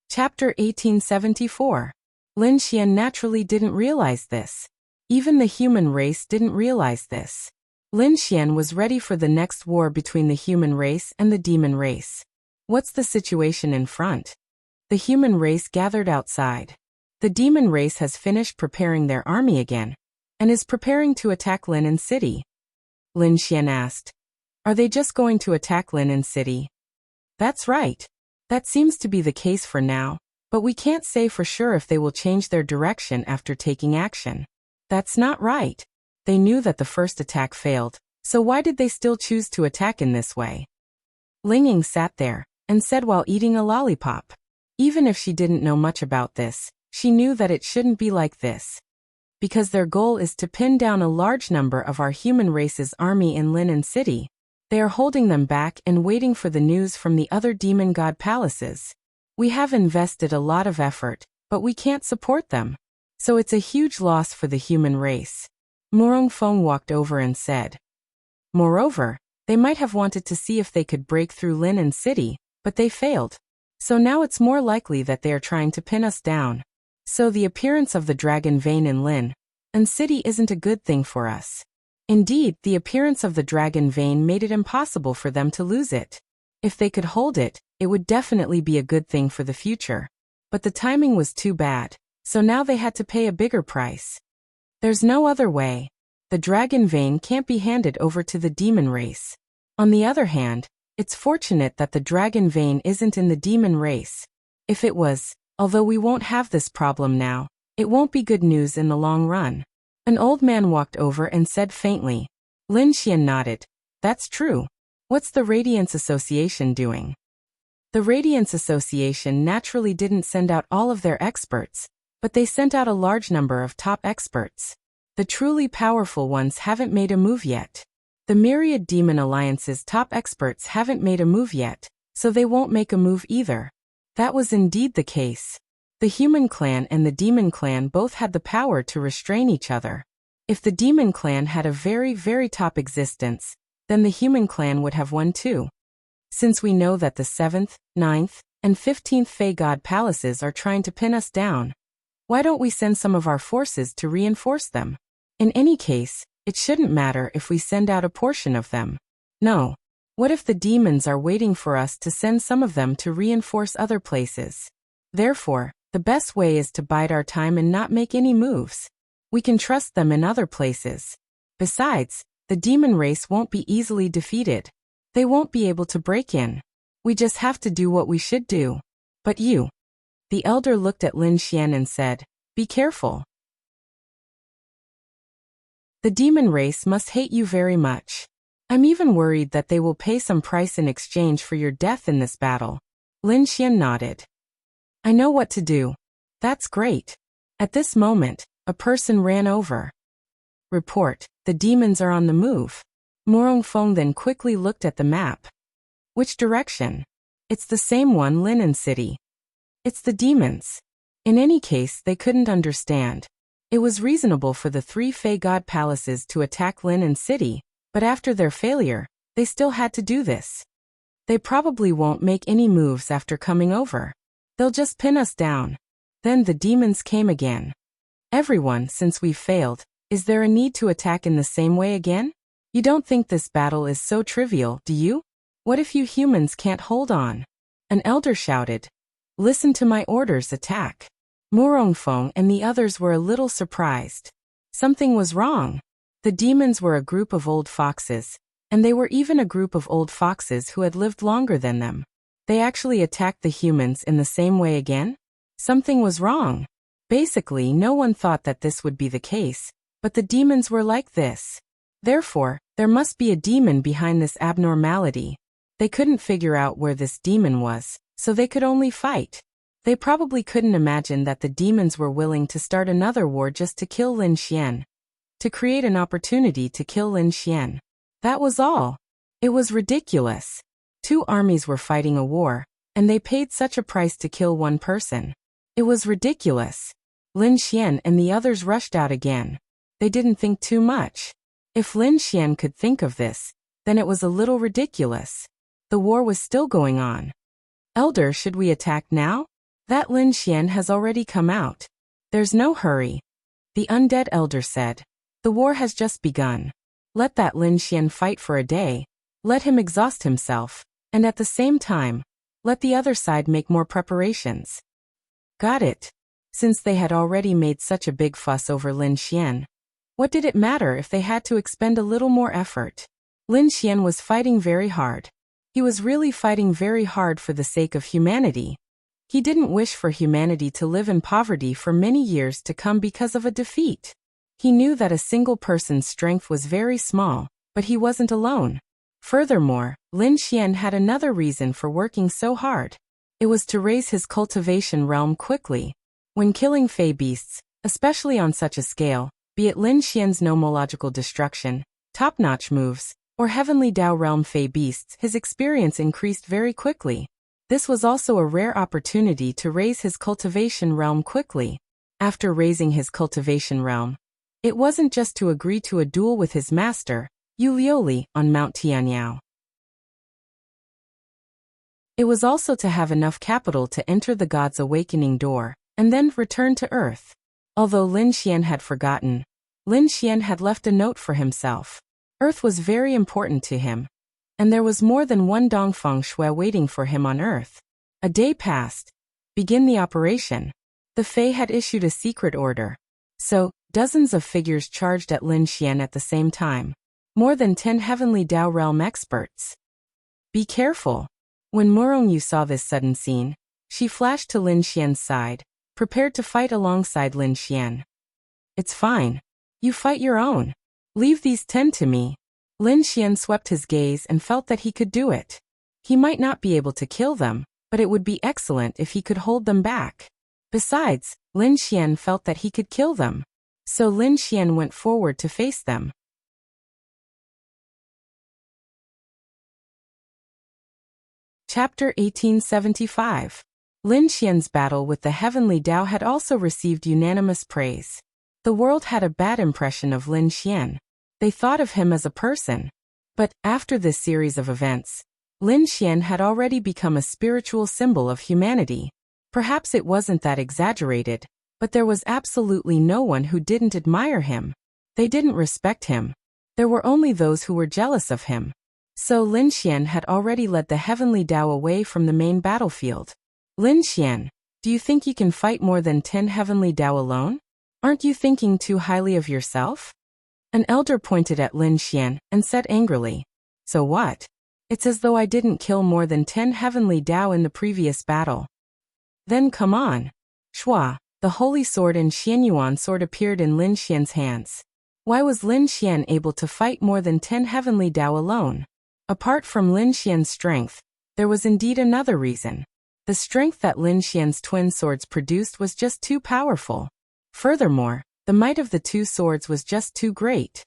Chapter 1874. Lin Xian naturally didn't realize this. Even the human race didn't realize this. Lin Xian was ready for the next war between the human race and the demon race. What's the situation in front? The human race gathered outside. The demon race has finished preparing their army again, and is preparing to attack Lin City. Lin Xian asked. Are they just going to attack Lin City? That's right. That seems to be the case for now, but we can't say for sure if they will change their direction after taking action. That's not right. They knew that the first attack failed, so why did they still choose to attack in this way? Ling Ying sat there and said while eating a lollipop. Even if she didn't know much about this, she knew that it shouldn't be like this. Because their goal is to pin down a large number of our human race's army in Lin City. They are holding them back and waiting for the news from the other demon god palaces. We have invested a lot of effort, but we can't support them. So it's a huge loss for the human race. Murong Feng walked over and said. Moreover, they might have wanted to see if they could break through Lin City, but they failed. So now it's more likely that they are trying to pin us down. So the appearance of the dragon vein in Lin City isn't a good thing for us. Indeed, the appearance of the dragon vein made it impossible for them to lose it. If they could hold it, it would definitely be a good thing for the future. But the timing was too bad, so now they had to pay a bigger price. There's no other way. The dragon vein can't be handed over to the demon race. On the other hand, it's fortunate that the dragon vein isn't in the demon race. If it was, although we won't have this problem now, it won't be good news in the long run. An old man walked over and said faintly. Lin Xian nodded. That's true. What's the Radiance Association doing? The Radiance Association naturally didn't send out all of their experts, but they sent out a large number of top experts. The truly powerful ones haven't made a move yet. The Myriad Demon Alliance's top experts haven't made a move yet, so they won't make a move either. That was indeed the case. The human clan and the demon clan both had the power to restrain each other. If the demon clan had a very, very top existence, then the human clan would have won too. Since we know that the 7th, 9th, and 15th Fey God palaces are trying to pin us down, why don't we send some of our forces to reinforce them? In any case, it shouldn't matter if we send out a portion of them. No. What if the demons are waiting for us to send some of them to reinforce other places? Therefore, the best way is to bide our time and not make any moves. We can trust them in other places. Besides, the demon race won't be easily defeated. They won't be able to break in. We just have to do what we should do. But you. The elder looked at Lin Xian and said, be careful. The demon race must hate you very much. I'm even worried that they will pay some price in exchange for your death in this battle. Lin Xian nodded. I know what to do. That's great. At this moment, a person ran over. Report, the demons are on the move. Murong Feng then quickly looked at the map. Which direction? It's the same one, Lin City. It's the demons. In any case, they couldn't understand. It was reasonable for the 3 Fey God palaces to attack Lin City, but after their failure, they still had to do this. They probably won't make any moves after coming over. They'll just pin us down. Then the demons came again. Everyone, since we've failed, is there a need to attack in the same way again? You don't think this battle is so trivial, do you? What if you humans can't hold on? An elder shouted. Listen to my orders, attack. Murongfeng and the others were a little surprised. Something was wrong. The demons were a group of old foxes, and they were even a group of old foxes who had lived longer than them. They actually attacked the humans in the same way again? Something was wrong. Basically, no one thought that this would be the case, but the demons were like this. Therefore, there must be a demon behind this abnormality. They couldn't figure out where this demon was, so they could only fight. They probably couldn't imagine that the demons were willing to start another war just to kill Lin Xian. To create an opportunity to kill Lin Xian. That was all. It was ridiculous. Two armies were fighting a war, and they paid such a price to kill one person. It was ridiculous. Lin Xian and the others rushed out again. They didn't think too much. If Lin Xian could think of this, then it was a little ridiculous. The war was still going on. Elder, should we attack now? That Lin Xian has already come out. There's no hurry. The undead elder said. The war has just begun. Let that Lin Xian fight for a day. Let him exhaust himself, and at the same time, let the other side make more preparations. Got it. Since they had already made such a big fuss over Lin Xian, what did it matter if they had to expend a little more effort? Lin Xian was fighting very hard. He was really fighting very hard for the sake of humanity. He didn't wish for humanity to live in poverty for many years to come because of a defeat. He knew that a single person's strength was very small, but he wasn't alone. Furthermore, Lin Xian had another reason for working so hard. It was to raise his cultivation realm quickly. When killing fey beasts, especially on such a scale, be it Lin Xian's nomological destruction, top-notch moves, or heavenly Dao realm fey beasts, his experience increased very quickly. This was also a rare opportunity to raise his cultivation realm quickly. After raising his cultivation realm, it wasn't just to agree to a duel with his master, Yu Liuli, on Mount Tianyao. It was also to have enough capital to enter the God's awakening door, and then return to Earth. Although Lin Xian had forgotten, Lin Xian had left a note for himself. Earth was very important to him, and there was more than one Dongfeng Shui waiting for him on Earth. A day passed. Begin the operation. The Fae had issued a secret order. So, dozens of figures charged at Lin Xian at the same time. More than 10 heavenly Dao realm experts. Be careful. When Murongyu saw this sudden scene, she flashed to Lin Xian's side, prepared to fight alongside Lin Xian. It's fine. You fight your own. Leave these 10 to me. Lin Xian swept his gaze and felt that he could do it. He might not be able to kill them, but it would be excellent if he could hold them back. Besides, Lin Xian felt that he could kill them. So Lin Xian went forward to face them. Chapter 1875. Lin Xian's battle with the heavenly Dao had also received unanimous praise. The world had a bad impression of Lin Xian. They thought of him as a person. But, after this series of events, Lin Xian had already become a spiritual symbol of humanity. Perhaps it wasn't that exaggerated, but there was absolutely no one who didn't admire him. They didn't respect him. There were only those who were jealous of him. So Lin Xian had already led the heavenly Dao away from the main battlefield. Lin Xian, do you think you can fight more than 10 heavenly Dao alone? Aren't you thinking too highly of yourself? An elder pointed at Lin Xian and said angrily, So what? It's as though I didn't kill more than 10 heavenly Dao in the previous battle. Then come on. Shua, the holy sword and Xianyuan sword appeared in Lin Xian's hands. Why was Lin Xian able to fight more than 10 heavenly Dao alone? Apart from Lin Xian's strength, there was indeed another reason. The strength that Lin Xian's twin swords produced was just too powerful. Furthermore, the might of the two swords was just too great.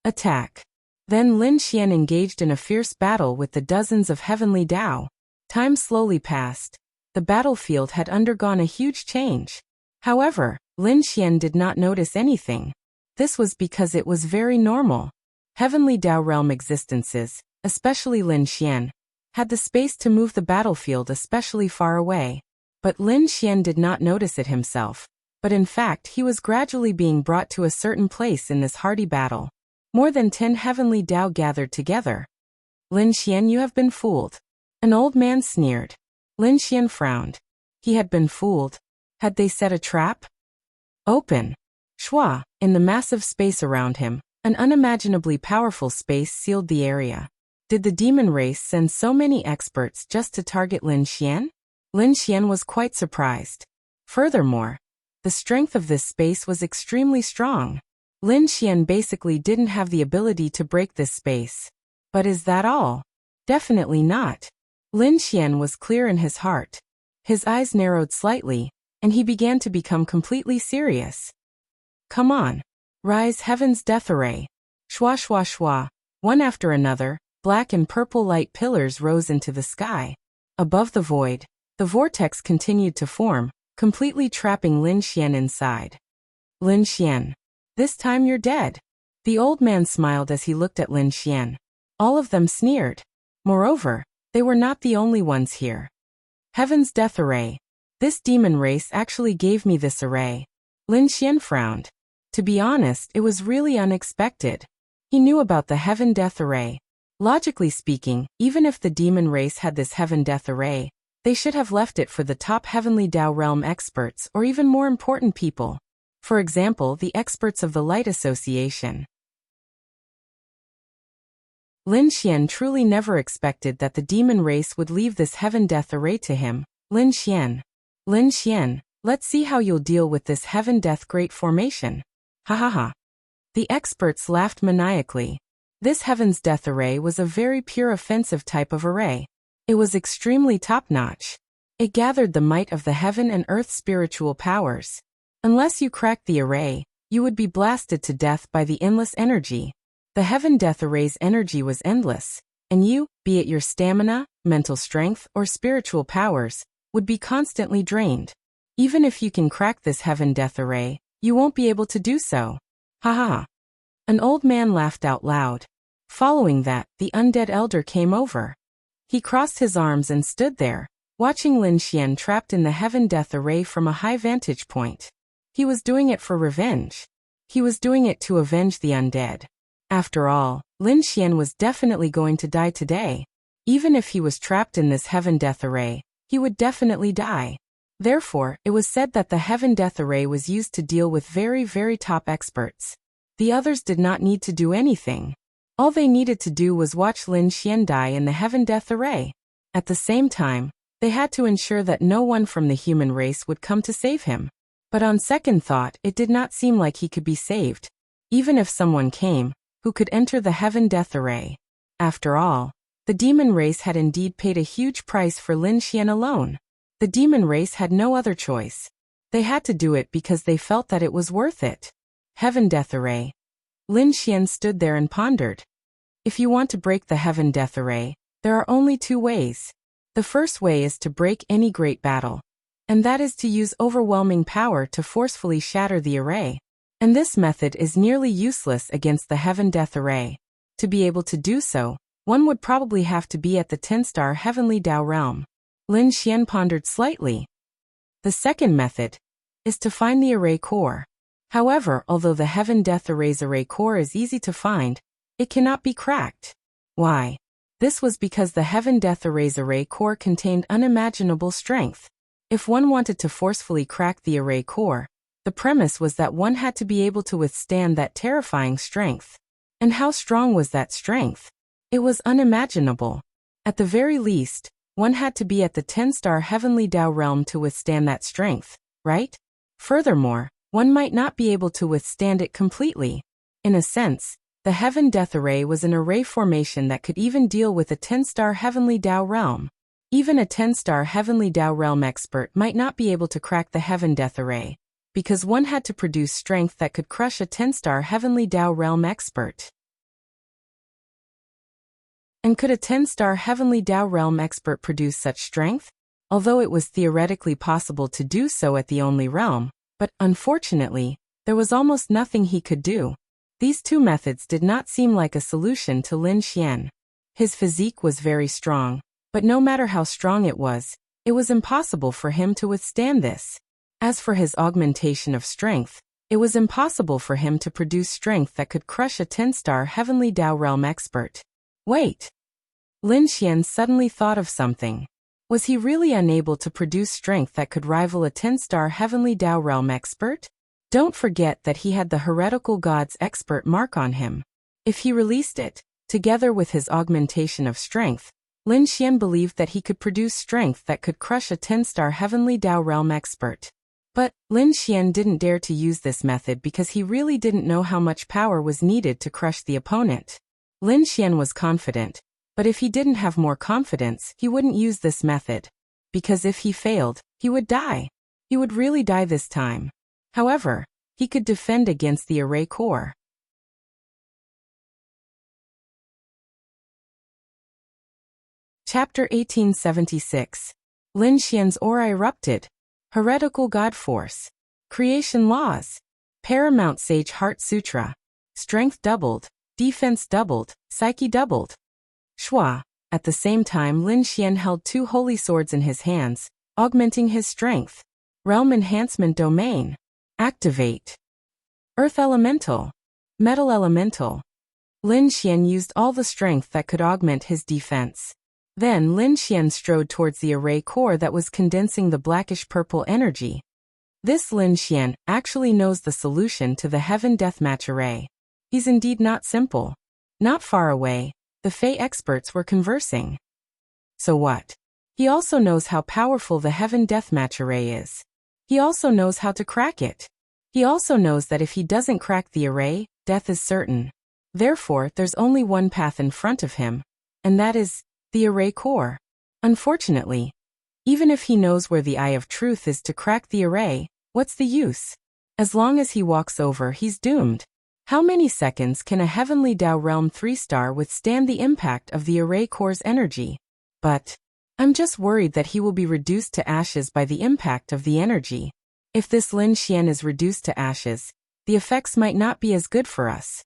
Attack. Then Lin Xian engaged in a fierce battle with the dozens of heavenly Dao. Time slowly passed. The battlefield had undergone a huge change. However, Lin Xian did not notice anything. This was because it was very normal. Heavenly Dao realm existences, especially Lin Xian, had the space to move the battlefield especially far away. But Lin Xian did not notice it himself. But in fact he was gradually being brought to a certain place in this hardy battle. More than 10 heavenly Dao gathered together. Lin Xian, you have been fooled. An old man sneered. Lin Xian frowned. He had been fooled. Had they set a trap? Open. Shwa, in the massive space around him, an unimaginably powerful space sealed the area. Did the demon race send so many experts just to target Lin Xian? Lin Xian was quite surprised. Furthermore, the strength of this space was extremely strong. Lin Xian basically didn't have the ability to break this space. But is that all? Definitely not. Lin Xian was clear in his heart. His eyes narrowed slightly, and he began to become completely serious. Come on. Rise Heaven's Death Array. Shwa shwa shwa. One after another, black and purple light pillars rose into the sky. Above the void, the vortex continued to form, completely trapping Lin Xian inside. Lin Xian. This time you're dead. The old man smiled as he looked at Lin Xian. All of them sneered. Moreover, they were not the only ones here. Heaven's Death Array. This demon race actually gave me this array. Lin Xian frowned. To be honest, it was really unexpected. He knew about the Heaven Death Array. Logically speaking, even if the demon race had this Heaven Death Array, they should have left it for the top Heavenly Dao Realm experts or even more important people. For example, the experts of the Light Association. Lin Xian truly never expected that the demon race would leave this Heaven Death Array to him. Lin Xian, let's see how you'll deal with this Heaven Death Great Formation. Ha ha ha. The experts laughed maniacally. This Heaven's Death Array was a very pure offensive type of array. It was extremely top-notch. It gathered the might of the heaven and earth spiritual powers. Unless you cracked the array, you would be blasted to death by the endless energy. The Heaven Death Array's energy was endless, and you, be it your stamina, mental strength, or spiritual powers, would be constantly drained. Even if you can crack this Heaven Death Array, you won't be able to do so. Ha ha ha. An old man laughed out loud. Following that, the undead elder came over. He crossed his arms and stood there, watching Lin Xian trapped in the Heaven Death Array from a high vantage point. He was doing it for revenge. He was doing it to avenge the undead. After all, Lin Xian was definitely going to die today. Even if he was trapped in this Heaven Death Array, he would definitely die. Therefore, it was said that the Heaven Death Array was used to deal with very, very top experts. The others did not need to do anything. All they needed to do was watch Lin Xian die in the Heaven Death Array. At the same time, they had to ensure that no one from the human race would come to save him. But on second thought, it did not seem like he could be saved. Even if someone came, who could enter the Heaven Death Array. After all, the demon race had indeed paid a huge price for Lin Xian alone. The demon race had no other choice. They had to do it because they felt that it was worth it. Heaven Death Array. Lin Xian stood there and pondered. If you want to break the Heaven Death Array, there are only two ways. The first way is to break any great battle. And that is to use overwhelming power to forcefully shatter the array. And this method is nearly useless against the Heaven Death Array. To be able to do so, one would probably have to be at the 10-star Heavenly Dao Realm. Lin Xian pondered slightly. The second method is to find the array core. However, although the Heaven Death Array's array core is easy to find, it cannot be cracked. Why? This was because the Heaven Death Array's array core contained unimaginable strength. If one wanted to forcefully crack the array core, the premise was that one had to be able to withstand that terrifying strength. And how strong was that strength? It was unimaginable. At the very least, one had to be at the 10-star Heavenly Dao Realm to withstand that strength, right? Furthermore, one might not be able to withstand it completely. In a sense, the Heaven Death Array was an array formation that could even deal with a 10-star Heavenly Dao Realm. Even a 10-star Heavenly Dao Realm expert might not be able to crack the Heaven Death Array, because one had to produce strength that could crush a 10-star Heavenly Dao Realm expert. And could a 10-star Heavenly Dao Realm expert produce such strength? Although it was theoretically possible to do so at the only realm, but, unfortunately, there was almost nothing he could do. These two methods did not seem like a solution to Lin Xian. His physique was very strong, but no matter how strong it was impossible for him to withstand this. As for his augmentation of strength, it was impossible for him to produce strength that could crush a 10-star Heavenly Dao Realm expert. Wait! Lin Xian suddenly thought of something. Was he really unable to produce strength that could rival a 10-star heavenly Tao realm expert? Don't forget that he had the heretical god's expert mark on him. If he released it, together with his augmentation of strength, Lin Xian believed that he could produce strength that could crush a 10-star heavenly Tao realm expert. But Lin Xian didn't dare to use this method because he really didn't know how much power was needed to crush the opponent. Lin Xian was confident, but if he didn't have more confidence, he wouldn't use this method. Because if he failed, he would die. He would really die this time. However, he could defend against the array core. Chapter 1876. Lin Xian's aura erupted. Heretical God Force. Creation Laws. Paramount Sage Heart Sutra. Strength doubled. Defense doubled. Psyche doubled. Shua. At the same time, Lin Xian held two holy swords in his hands, augmenting his strength. Realm Enhancement Domain. Activate. Earth Elemental. Metal Elemental. Lin Xian used all the strength that could augment his defense. Then Lin Xian strode towards the array core that was condensing the blackish-purple energy. This Lin Xian actually knows the solution to the Heaven Deathmatch array. He's indeed not simple. Not far away, the Fey experts were conversing. So what? He also knows how powerful the Heaven Deathmatch array is. He also knows how to crack it. He also knows that if he doesn't crack the array, death is certain. Therefore, there's only one path in front of him, and that is the array core. Unfortunately, even if he knows where the Eye of Truth is to crack the array, what's the use? As long as he walks over, he's doomed. How many seconds can a Heavenly Tao Realm 3-star withstand the impact of the array core's energy? But I'm just worried that he will be reduced to ashes by the impact of the energy. If this Lin Xian is reduced to ashes, the effects might not be as good for us.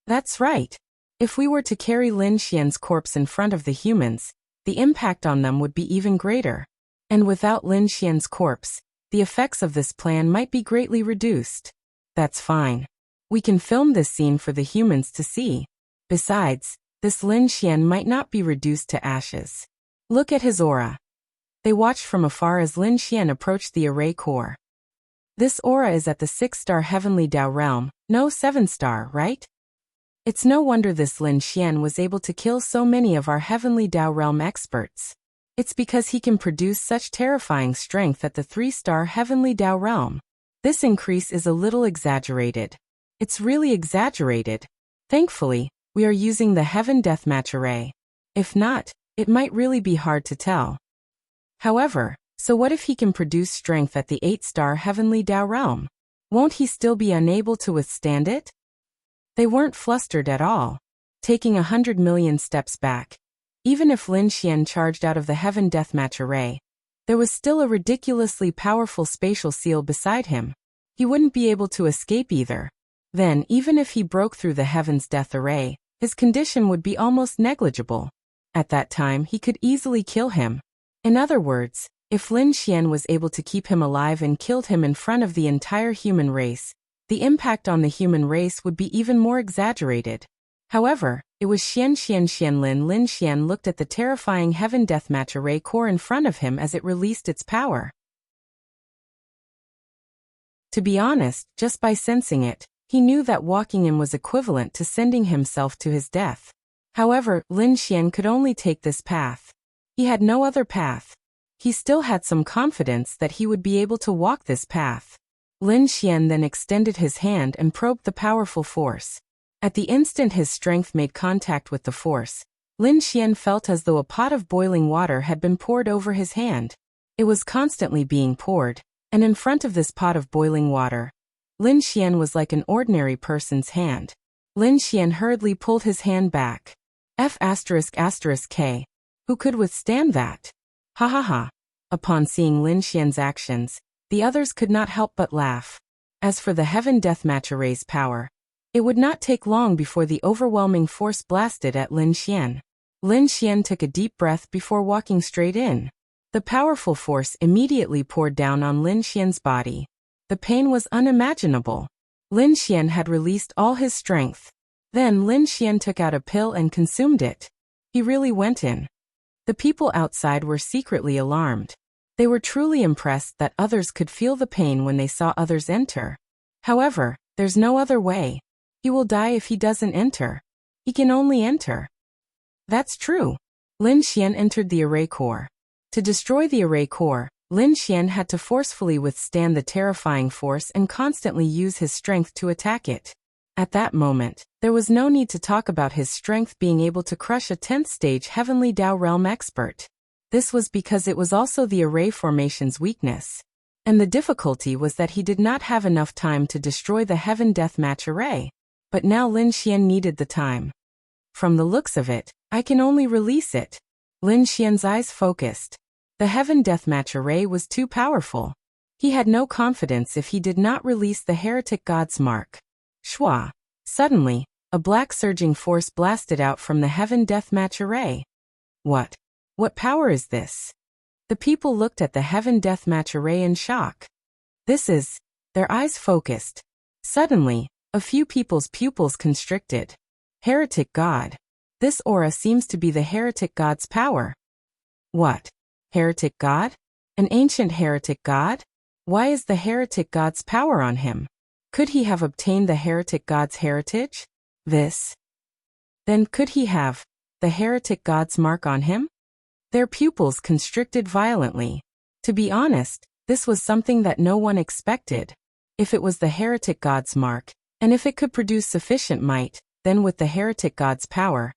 That's right. If we were to carry Lin Xian's corpse in front of the humans, the impact on them would be even greater. And without Lin Xian's corpse, the effects of this plan might be greatly reduced. That's fine. We can film this scene for the humans to see. Besides, this Lin Xian might not be reduced to ashes. Look at his aura. They watched from afar as Lin Xian approached the array core. This aura is at the 6-star Heavenly Tao realm, no 7-star, right? It's no wonder this Lin Xian was able to kill so many of our Heavenly Tao realm experts. It's because he can produce such terrifying strength at the 3-star Heavenly Tao realm. This increase is a little exaggerated. It's really exaggerated. Thankfully, we are using the Heaven Deathmatch array. If not, it might really be hard to tell. However, so what if he can produce strength at the 8-star Heavenly Tao realm? Won't he still be unable to withstand it? They weren't flustered at all. Taking 100 million steps back, even if Lin Xian charged out of the Heaven Deathmatch array, there was still a ridiculously powerful spatial seal beside him. He wouldn't be able to escape either. Then, even if he broke through the Heaven's Death array, his condition would be almost negligible. At that time, he could easily kill him. In other words, if Lin Xian was able to keep him alive and killed him in front of the entire human race, the impact on the human race would be even more exaggerated. However, it was Lin Xian looked at the terrifying Heaven Deathmatch array core in front of him as it released its power. To be honest, just by sensing it, he knew that walking in was equivalent to sending himself to his death. However, Lin Xian could only take this path. He had no other path. He still had some confidence that he would be able to walk this path. Lin Xian then extended his hand and probed the powerful force. At the instant his strength made contact with the force, Lin Xian felt as though a pot of boiling water had been poured over his hand. It was constantly being poured, and in front of this pot of boiling water, Lin Xian was like an ordinary person's hand. Lin Xian hurriedly pulled his hand back. F***K. Who could withstand that? Ha ha ha. Upon seeing Lin Xian's actions, the others could not help but laugh. As for the Heaven Deathmatch array's power, it would not take long before the overwhelming force blasted at Lin Xian. Lin Xian took a deep breath before walking straight in. The powerful force immediately poured down on Lin Xian's body. The pain was unimaginable. Lin Xian had released all his strength. Then Lin Xian took out a pill and consumed it. He really went in. The people outside were secretly alarmed. They were truly impressed that others could feel the pain when they saw others enter. However, there's no other way. He will die if he doesn't enter. He can only enter. That's true. Lin Xian entered the array core. To destroy the array core, Lin Xian had to forcefully withstand the terrifying force and constantly use his strength to attack it. At that moment, there was no need to talk about his strength being able to crush a 10th stage Heavenly Dao Realm expert. This was because it was also the array formation's weakness. And the difficulty was that he did not have enough time to destroy the Heaven Deathmatch array. But now Lin Xian needed the time. From the looks of it, I can only release it. Lin Xian's eyes focused. The Heaven Deathmatch array was too powerful. He had no confidence if he did not release the Heretic God's mark. Shwa. Suddenly, a black surging force blasted out from the Heaven Deathmatch array. What? What power is this? The people looked at the Heaven Deathmatch array in shock. This is... Their eyes focused. Suddenly, a few people's pupils constricted. Heretic God. This aura seems to be the Heretic God's power. What? Heretic God? An ancient Heretic God? Why is the Heretic God's power on him? Could he have obtained the Heretic God's heritage? This? Then could he have the Heretic God's mark on him? Their pupils constricted violently. To be honest, this was something that no one expected. If it was the Heretic God's mark, and if it could produce sufficient might, then with the Heretic God's power,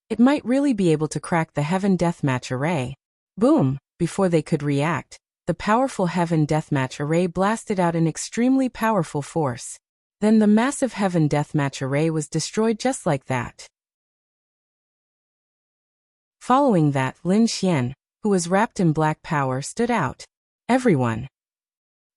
it might really be able to crack the Heaven Deathmatch array. Boom! Before they could react, the powerful Heaven Deathmatch array blasted out an extremely powerful force. Then the massive Heaven Deathmatch array was destroyed just like that. Following that, Lin Xian, who was wrapped in black power, stood out. Everyone.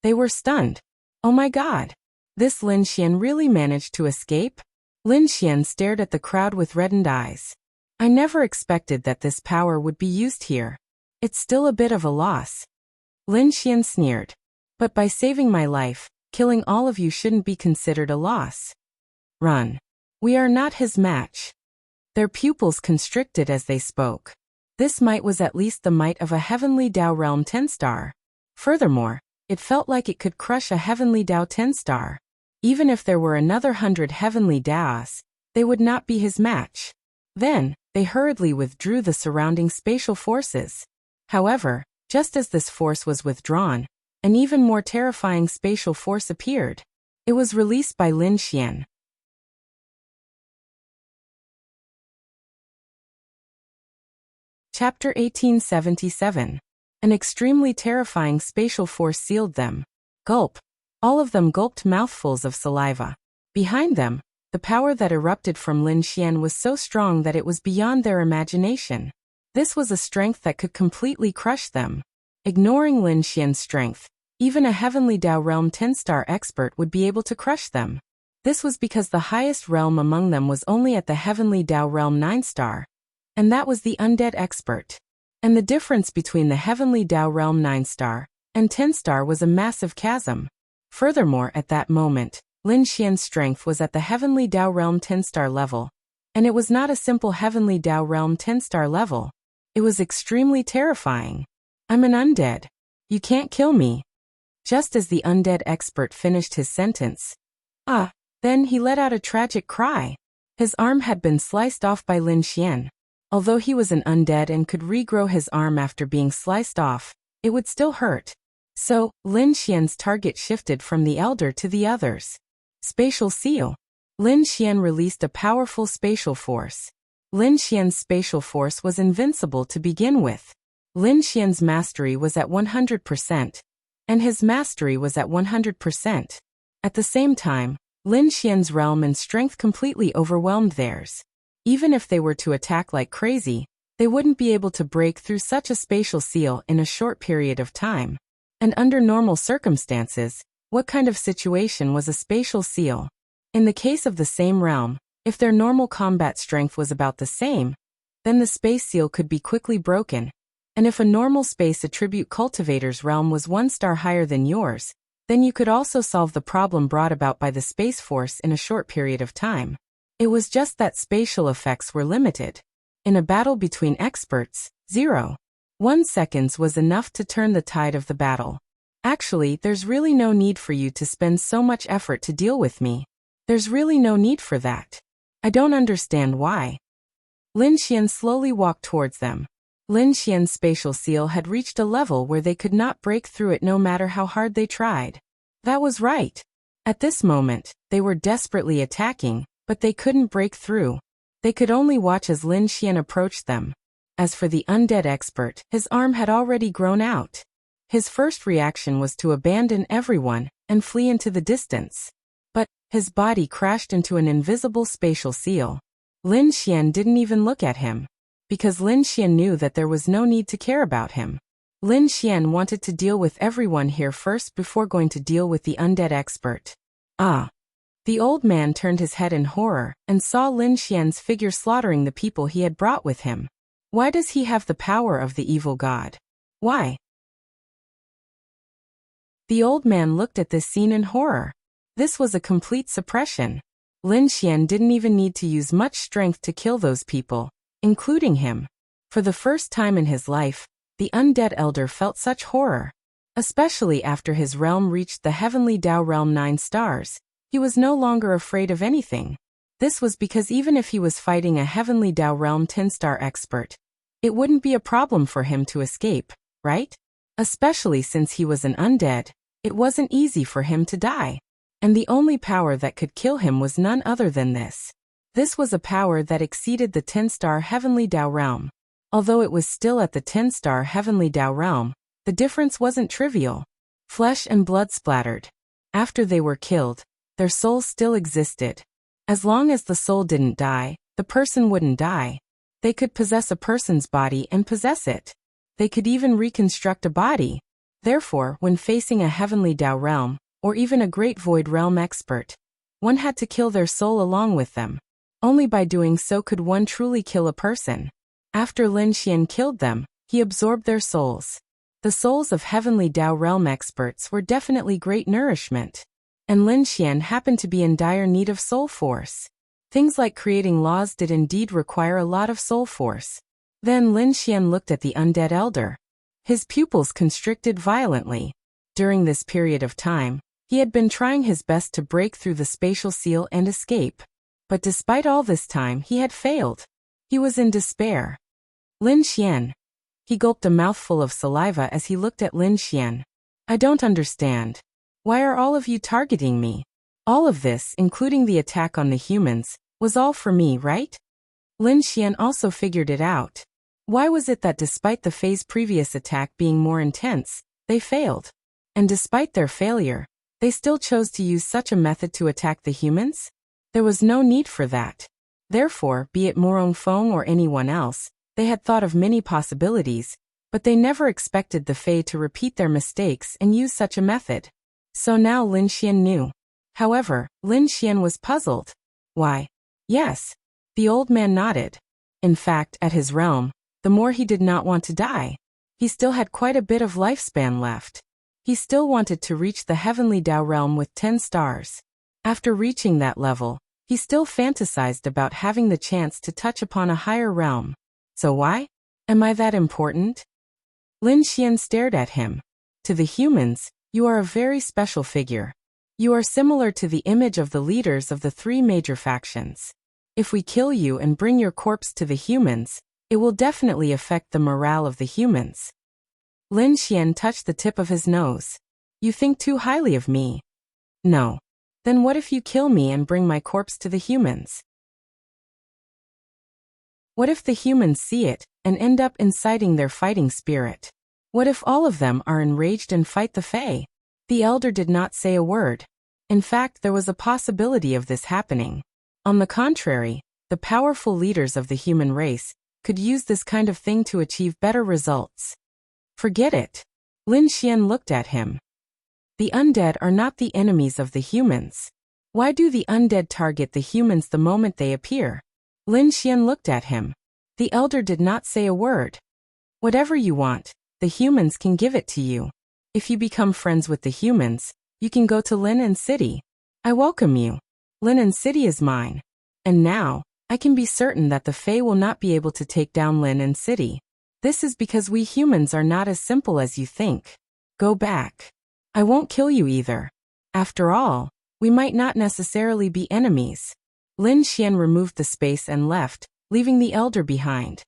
They were stunned. Oh my god! This Lin Xian really managed to escape? Lin Xian stared at the crowd with reddened eyes. I never expected that this power would be used here. It's still a bit of a loss. Lin Xian sneered. But by saving my life, killing all of you shouldn't be considered a loss. Run. We are not his match. Their pupils constricted as they spoke. This might was at least the might of a Heavenly Dao Realm 10-star. Furthermore, it felt like it could crush a Heavenly Dao 10-star. Even if there were another 100 Heavenly Daos, they would not be his match. Then, they hurriedly withdrew the surrounding spatial forces. However, just as this force was withdrawn, an even more terrifying spatial force appeared. It was released by Lin Xian. Chapter 1877. An extremely terrifying spatial force sealed them. Gulp. All of them gulped mouthfuls of saliva. Behind them, the power that erupted from Lin Xian was so strong that it was beyond their imagination. This was a strength that could completely crush them. Ignoring Lin Xian's strength, even a Heavenly Dao Realm 10-star expert would be able to crush them. This was because the highest realm among them was only at the Heavenly Dao Realm 9-star, and that was the Undead expert. And the difference between the Heavenly Dao Realm 9-star and 10-star was a massive chasm. Furthermore, at that moment, Lin Xian's strength was at the Heavenly Dao Realm 10-star level. And it was not a simple Heavenly Dao Realm 10-star level. It was extremely terrifying. I'm an undead. You can't kill me. Just as the undead expert finished his sentence. Then he let out a tragic cry. His arm had been sliced off by Lin Xian. Although he was an undead and could regrow his arm after being sliced off, it would still hurt. So, Lin Xian's target shifted from the elder to the others. Spatial seal. Lin Xian released a powerful spatial force. Lin Xian's spatial force was invincible to begin with. Lin Xian's mastery was at 100%, and his mastery was at 100%. At the same time, Lin Xian's realm and strength completely overwhelmed theirs. Even if they were to attack like crazy, they wouldn't be able to break through such a spatial seal in a short period of time. And under normal circumstances, what kind of situation was a spatial seal? In the case of the same realm, if their normal combat strength was about the same, then the space seal could be quickly broken. And if a normal space attribute cultivator's realm was 1 star higher than yours, then you could also solve the problem brought about by the space force in a short period of time. It was just that spatial effects were limited. In a battle between experts, 0.1 seconds was enough to turn the tide of the battle. Actually, there's really no need for you to spend so much effort to deal with me. There's really no need for that. I don't understand why. Lin Xian slowly walked towards them. Lin Xian's spatial seal had reached a level where they could not break through it no matter how hard they tried. That was right. At this moment, they were desperately attacking, but they couldn't break through. They could only watch as Lin Xian approached them. As for the undead expert, his arm had already grown out. His first reaction was to abandon everyone and flee into the distance. But his body crashed into an invisible spatial seal. Lin Xian didn't even look at him, because Lin Xian knew that there was no need to care about him. Lin Xian wanted to deal with everyone here first before going to deal with the undead expert. Ah! The old man turned his head in horror and saw Lin Xian's figure slaughtering the people he had brought with him. Why does he have the power of the evil god? Why? The old man looked at this scene in horror. This was a complete suppression. Lin Xian didn't even need to use much strength to kill those people, including him. For the first time in his life, the undead elder felt such horror. Especially after his realm reached the heavenly Dao realm 9 stars, he was no longer afraid of anything. This was because even if he was fighting a heavenly Dao realm 10-star expert, it wouldn't be a problem for him to escape, right? Especially since he was an undead, it wasn't easy for him to die. And the only power that could kill him was none other than this. This was a power that exceeded the 10-star heavenly Dao realm. Although it was still at the 10-star heavenly Dao realm, the difference wasn't trivial. Flesh and blood splattered. After they were killed, their souls still existed. As long as the soul didn't die, the person wouldn't die. They could possess a person's body and possess it. They could even reconstruct a body. Therefore, when facing a heavenly Dao realm, or even a great void realm expert, one had to kill their soul along with them. Only by doing so could one truly kill a person. After Lin Xian killed them, he absorbed their souls. The souls of heavenly Dao realm experts were definitely great nourishment. And Lin Xian happened to be in dire need of soul force. Things like creating laws did indeed require a lot of soul force. Then Lin Xian looked at the undead elder. His pupils constricted violently. During this period of time, he had been trying his best to break through the spatial seal and escape. But despite all this time, he had failed. He was in despair. Lin Xian. He gulped a mouthful of saliva as he looked at Lin Xian. I don't understand. Why are all of you targeting me? All of this, including the attack on the humans, was all for me, right? Lin Xian also figured it out. Why was it that despite the Fae's previous attack being more intense, they failed? And despite their failure, they still chose to use such a method to attack the humans? There was no need for that. Therefore, be it Morong Feng or anyone else, they had thought of many possibilities, but they never expected the Fae to repeat their mistakes and use such a method. So now Lin Xian knew. However, Lin Xian was puzzled. Why? Yes. The old man nodded. In fact, at his realm, the more he did not want to die. He still had quite a bit of lifespan left. He still wanted to reach the heavenly Dao realm with 10 stars. After reaching that level, he still fantasized about having the chance to touch upon a higher realm. So why? Am I that important? Lin Xian stared at him. To the humans, you are a very special figure. You are similar to the image of the leaders of the 3 major factions. If we kill you and bring your corpse to the humans, it will definitely affect the morale of the humans. Lin Xian touched the tip of his nose. You think too highly of me. No. Then what if you kill me and bring my corpse to the humans? What if the humans see it and end up inciting their fighting spirit? What if all of them are enraged and fight the Fae? The elder did not say a word. In fact, there was a possibility of this happening. On the contrary, the powerful leaders of the human race could use this kind of thing to achieve better results. Forget it. Lin Xian looked at him. The undead are not the enemies of the humans. Why do the undead target the humans the moment they appear? Lin Xian looked at him. The elder did not say a word. Whatever you want, the humans can give it to you. If you become friends with the humans, you can go to Lin City. I welcome you. Lin City is mine. And now, I can be certain that the Fae will not be able to take down Lin City. This is because we humans are not as simple as you think. Go back. I won't kill you either. After all, we might not necessarily be enemies. Lin Xian removed the space and left, leaving the elder behind.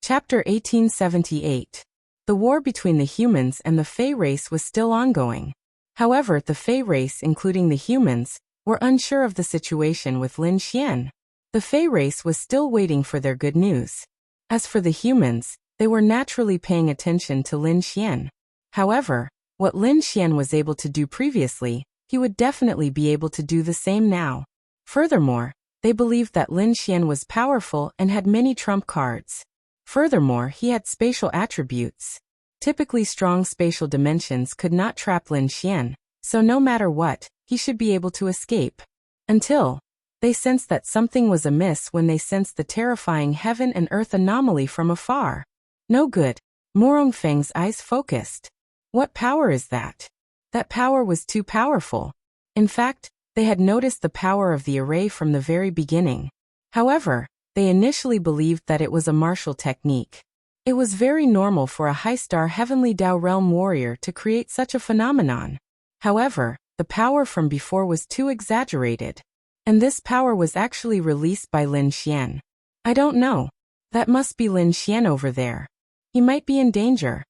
Chapter 1878. The war between the humans and the Fey race was still ongoing. However, the Fey race, including the humans, were unsure of the situation with Lin Xian. The Fey race was still waiting for their good news. As for the humans, they were naturally paying attention to Lin Xian. However, what Lin Xian was able to do previously, he would definitely be able to do the same now. Furthermore, they believed that Lin Xian was powerful and had many trump cards. Furthermore, he had spatial attributes. Typically strong spatial dimensions could not trap Lin Xian, so no matter what, he should be able to escape. Until they sensed that something was amiss when they sensed the terrifying heaven and earth anomaly from afar. No good. Morong Feng's eyes focused. What power is that? That power was too powerful. In fact, they had noticed the power of the array from the very beginning. However, they initially believed that it was a martial technique. It was very normal for a high-star Heavenly Dao Realm warrior to create such a phenomenon. However, the power from before was too exaggerated. And this power was actually released by Lin Xian. I don't know. That must be Lin Xian over there. He might be in danger.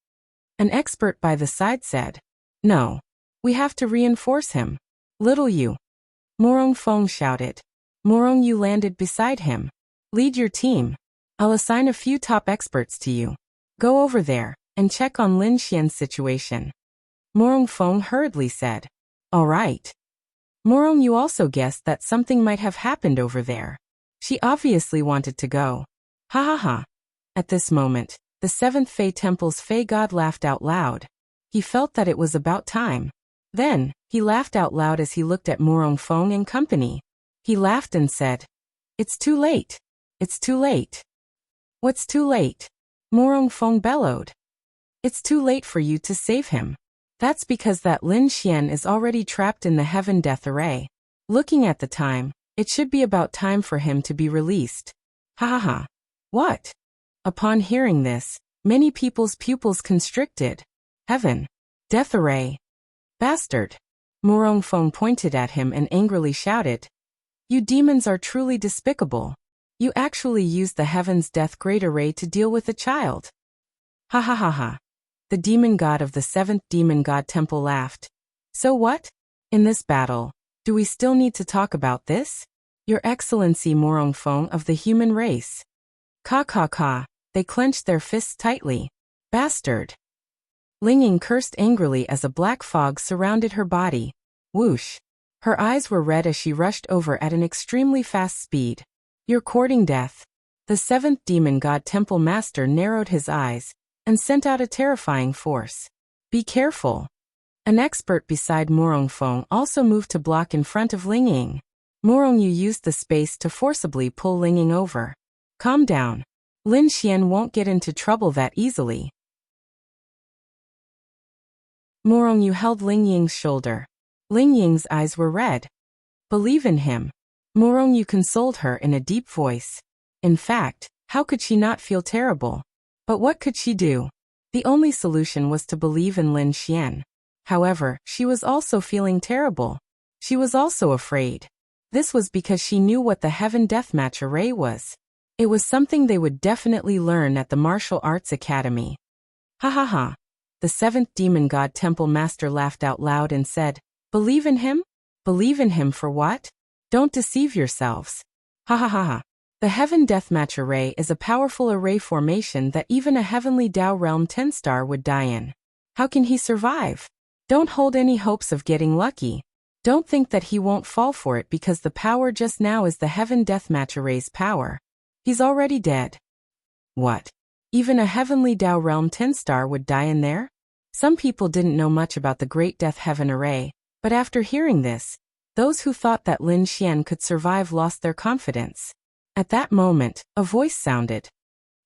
An expert by the side said. No. We have to reinforce him. Little you. Morong Feng shouted. Morong Yu landed beside him. Lead your team. I'll assign a few top experts to you. Go over there and check on Lin Xian's situation. Morong Feng hurriedly said. All right. Morong Yu also guessed that something might have happened over there. She obviously wanted to go. Ha ha ha. At this moment, the seventh Fey Temple's Fey God laughed out loud. He felt that it was about time. Then, he laughed out loud as he looked at Morong Feng and company. He laughed and said, It's too late. It's too late. What's too late? Morong Feng bellowed. It's too late for you to save him. That's because that Lin Xian is already trapped in the Heaven Death Array. Looking at the time, it should be about time for him to be released. Ha ha ha. What? Upon hearing this, many people's pupils constricted. Heaven. Death Array. Bastard. Morong Feng pointed at him and angrily shouted. You demons are truly despicable. You actually used the Heaven's Death Great Array to deal with a child. Ha ha ha ha. The demon god of the seventh demon god temple laughed. So what? In this battle, do we still need to talk about this? Your Excellency Morong Feng of the human race. Ka ka ka. They clenched their fists tightly. Bastard. Linging cursed angrily as a black fog surrounded her body. Whoosh. Her eyes were red as she rushed over at an extremely fast speed. You're courting death. The seventh demon god temple master narrowed his eyes and sent out a terrifying force. Be careful. An expert beside Morong Feng also moved to block in front of Lingying. Morong Yu used the space to forcibly pull Lingying over. Calm down. Lin Xian won't get into trouble that easily. Morong Yu held Lingying's shoulder. Lingying's eyes were red. Believe in him. Morong Yu consoled her in a deep voice. In fact, how could she not feel terrible? But what could she do? The only solution was to believe in Lin Xian. However, she was also feeling terrible. She was also afraid. This was because she knew what the Heaven Deathmatch Array was. It was something they would definitely learn at the Martial Arts Academy. Ha ha ha. The seventh demon god temple master laughed out loud and said, Believe in him? Believe in him for what? Don't deceive yourselves. Ha ha ha ha. The Heaven Deathmatch Array is a powerful array formation that even a Heavenly Dao Realm 10-star would die in. How can he survive? Don't hold any hopes of getting lucky. Don't think that he won't fall for it because the power just now is the Heaven Deathmatch Array's power. He's already dead. What? Even a Heavenly Dao Realm 10-star would die in there? Some people didn't know much about the Great Death Heaven Array, but after hearing this, those who thought that Lin Xian could survive lost their confidence. At that moment, a voice sounded.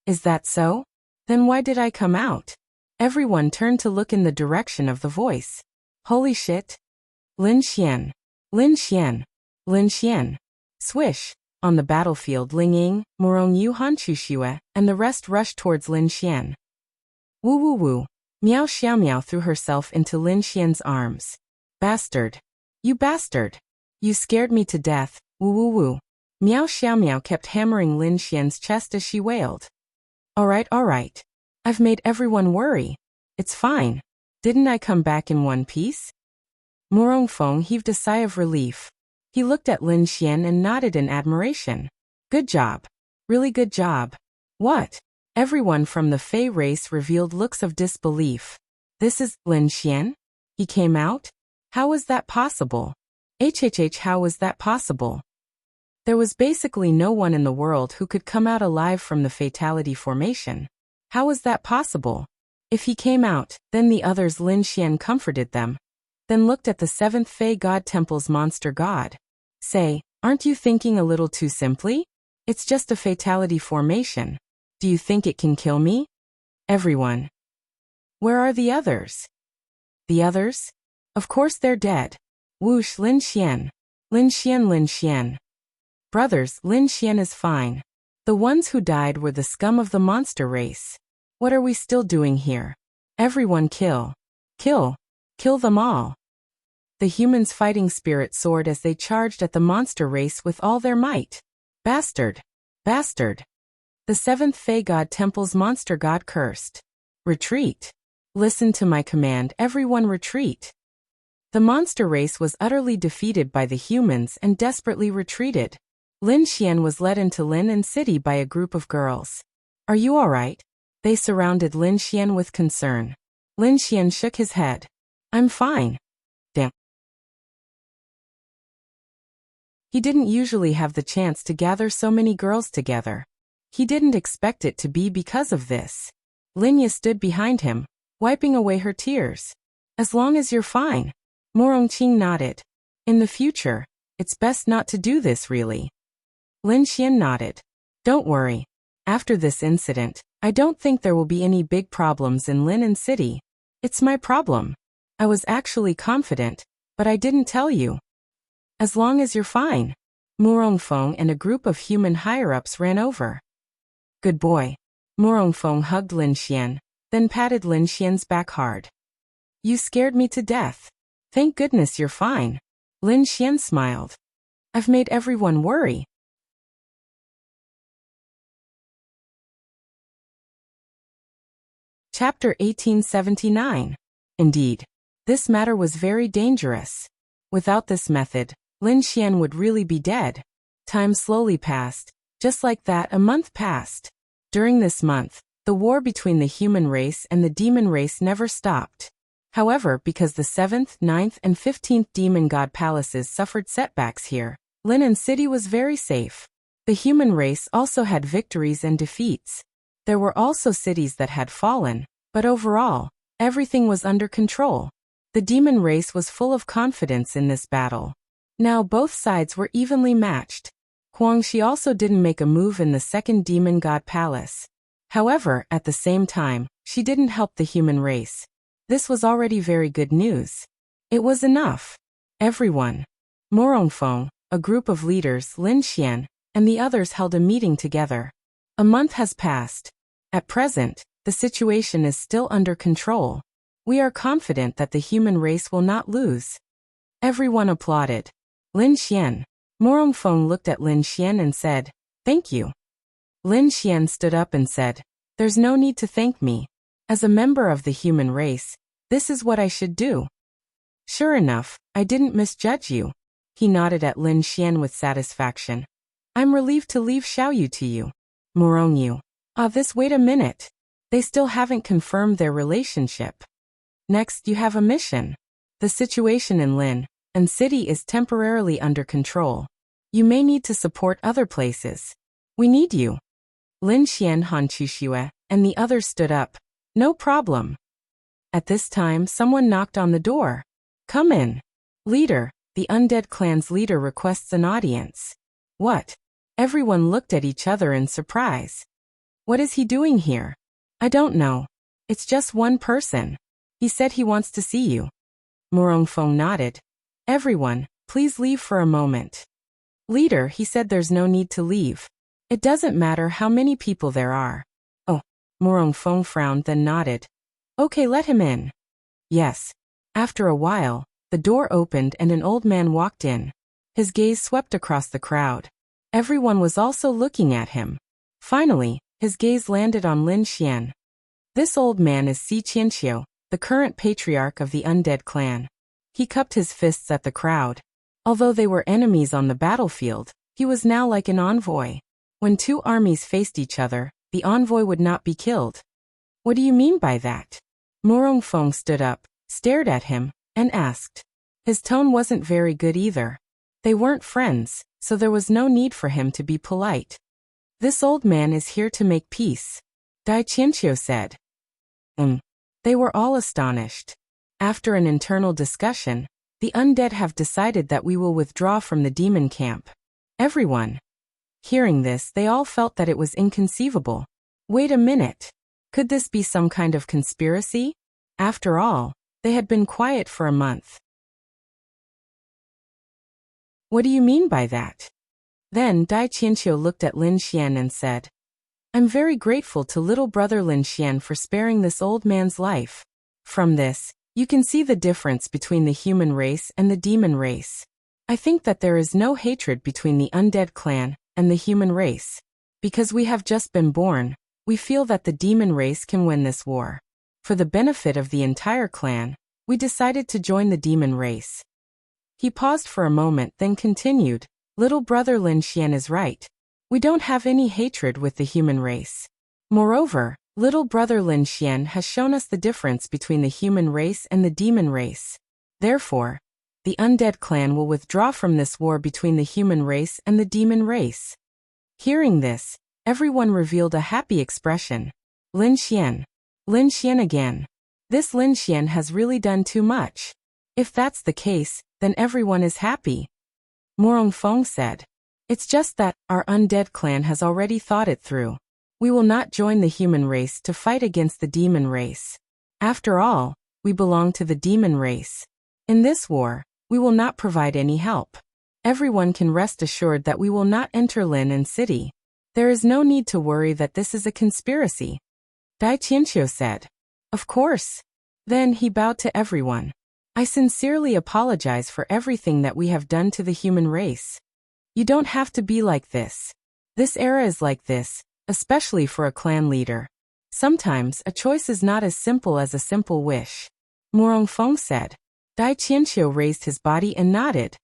Is that so? Then why did I come out? Everyone turned to look in the direction of the voice. Holy shit. Lin Xian. Lin Xian. Lin Xian. Swish. On the battlefield, Ling Ying, Morong Yu Han Chuxue, and the rest rushed towards Lin Xian. Woo woo woo. Miao Xiaomiao threw herself into Lin Xian's arms. Bastard. You bastard. You scared me to death, woo woo woo. Miao Xiaomiao kept hammering Lin Xian's chest as she wailed. All right. I've made everyone worry. It's fine. Didn't I come back in one piece? Morong Feng heaved a sigh of relief. He looked at Lin Xian and nodded in admiration. Good job. Really good job. What? Everyone from the Fei race revealed looks of disbelief. This is Lin Xian? He came out? How was that possible? How was that possible? There was basically no one in the world who could come out alive from the fatality formation. How was that possible? If he came out, then the others. Lin Xian comforted them, then looked at the 7th Fei God Temple's monster god. Say, aren't you thinking a little too simply? It's just a fatality formation. Do you think it can kill me? Everyone. Where are the others? The others? Of course they're dead. Whoosh, Lin Xian. Lin Xian. Brothers, Lin Xian is fine. The ones who died were the scum of the monster race. What are we still doing here? Everyone kill. Kill them all. The humans' fighting spirit soared as they charged at the monster race with all their might. Bastard. The 7th Fei God Temple's monster god cursed. Retreat. Listen to my command, everyone retreat. The monster race was utterly defeated by the humans and desperately retreated. Lin Xian was led into Lin and City by a group of girls. Are you alright? They surrounded Lin Xian with concern. Lin Xian shook his head. I'm fine. Damn. He didn't usually have the chance to gather so many girls together. He didn't expect it to be because of this. Linya stood behind him, wiping away her tears. As long as you're fine. Morong Qing nodded. In the future, it's best not to do this really. Lin Xian nodded. Don't worry. After this incident, I don't think there will be any big problems in Lin and City. It's my problem. I was actually confident, but I didn't tell you. As long as you're fine. Morong Feng and a group of human higher-ups ran over. Good boy. Morong Feng hugged Lin Xian, then patted Lin Xian's back hard. You scared me to death. Thank goodness you're fine. Lin Xian smiled. I've made everyone worry. Chapter 1879. Indeed, this matter was very dangerous. Without this method, Lin Xian would really be dead. Time slowly passed. Just like that, a month passed. During this month, the war between the human race and the demon race never stopped. However, because the 7th, 9th, and 15th demon god palaces suffered setbacks here, Lin and City was very safe. The human race also had victories and defeats. There were also cities that had fallen, but overall, everything was under control. The demon race was full of confidence in this battle. Now both sides were evenly matched. Guangxi also didn't make a move in the 2nd demon god palace. However, at the same time, she didn't help the human race. This was already very good news. It was enough. Everyone. Morong Feng, a group of leaders, Lin Xian, and the others held a meeting together. A month has passed. At present, the situation is still under control. We are confident that the human race will not lose. Everyone applauded. Lin Xian. Morong Feng looked at Lin Xian and said, Thank you. Lin Xian stood up and said, There's no need to thank me. As a member of the human race, this is what I should do. Sure enough, I didn't misjudge you. He nodded at Lin Xian with satisfaction. I'm relieved to leave Xiaoyu to you. Morong Yu. Wait a minute. They still haven't confirmed their relationship. Next, you have a mission. The situation in Lin and City is temporarily under control. You may need to support other places. We need you. Lin Xian, Han Chuxue, and the others stood up. No problem. At this time, someone knocked on the door. Come in. Leader, the undead clan's leader requests an audience. What? Everyone looked at each other in surprise. What is he doing here? I don't know. It's just one person. He said he wants to see you. Morong Feng nodded. Everyone, please leave for a moment. Leader, he said, there's no need to leave. It doesn't matter how many people there are. Oh, Morong Fong frowned then nodded. Okay, let him in. Yes. After a while, the door opened and an old man walked in. His gaze swept across the crowd. Everyone was also looking at him. Finally, his gaze landed on Lin Xian. This old man is Si Qianqiu, the current patriarch of the undead clan. He cupped his fists at the crowd. Although they were enemies on the battlefield, he was now like an envoy. When two armies faced each other, the envoy would not be killed. What do you mean by that? Morong Fong stood up, stared at him, and asked. His tone wasn't very good either. They weren't friends, so there was no need for him to be polite. This old man is here to make peace, Dai Qianqiu said. They were all astonished. After an internal discussion, the undead have decided that we will withdraw from the demon camp. Everyone. Hearing this, they all felt that it was inconceivable. Wait a minute. Could this be some kind of conspiracy? After all, they had been quiet for a month. What do you mean by that? Then Dai Qianqiu looked at Lin Xian and said, I'm very grateful to little brother Lin Xian for sparing this old man's life. From this, you can see the difference between the human race and the demon race. I think that there is no hatred between the undead clan and the human race. Because we have just been born, we feel that the demon race can win this war. For the benefit of the entire clan, we decided to join the demon race. He paused for a moment then continued, Little brother Lin Xian is right. We don't have any hatred with the human race. Moreover, little brother Lin Xian has shown us the difference between the human race and the demon race. Therefore, the undead clan will withdraw from this war between the human race and the demon race. Hearing this, everyone revealed a happy expression. Lin Xian. Lin Xian again. This Lin Xian has really done too much. If that's the case, then everyone is happy. Morong Fong said. It's just that our undead clan has already thought it through. We will not join the human race to fight against the demon race. After all, we belong to the demon race. In this war, we will not provide any help. Everyone can rest assured that we will not enter Lin and City. There is no need to worry that this is a conspiracy. Dai Qianqiu said. Of course. Then he bowed to everyone. I sincerely apologize for everything that we have done to the human race. You don't have to be like this. This era is like this, especially for a clan leader. Sometimes a choice is not as simple as a simple wish. Morong Fong said. Dai Qianqiu raised his body and nodded.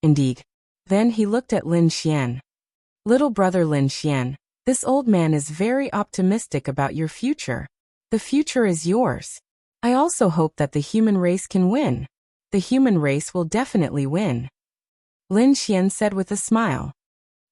Indeed. Then he looked at Lin Xian. Little brother Lin Xian, this old man is very optimistic about your future. The future is yours. I also hope that the human race can win. The human race will definitely win. Lin Xian said with a smile.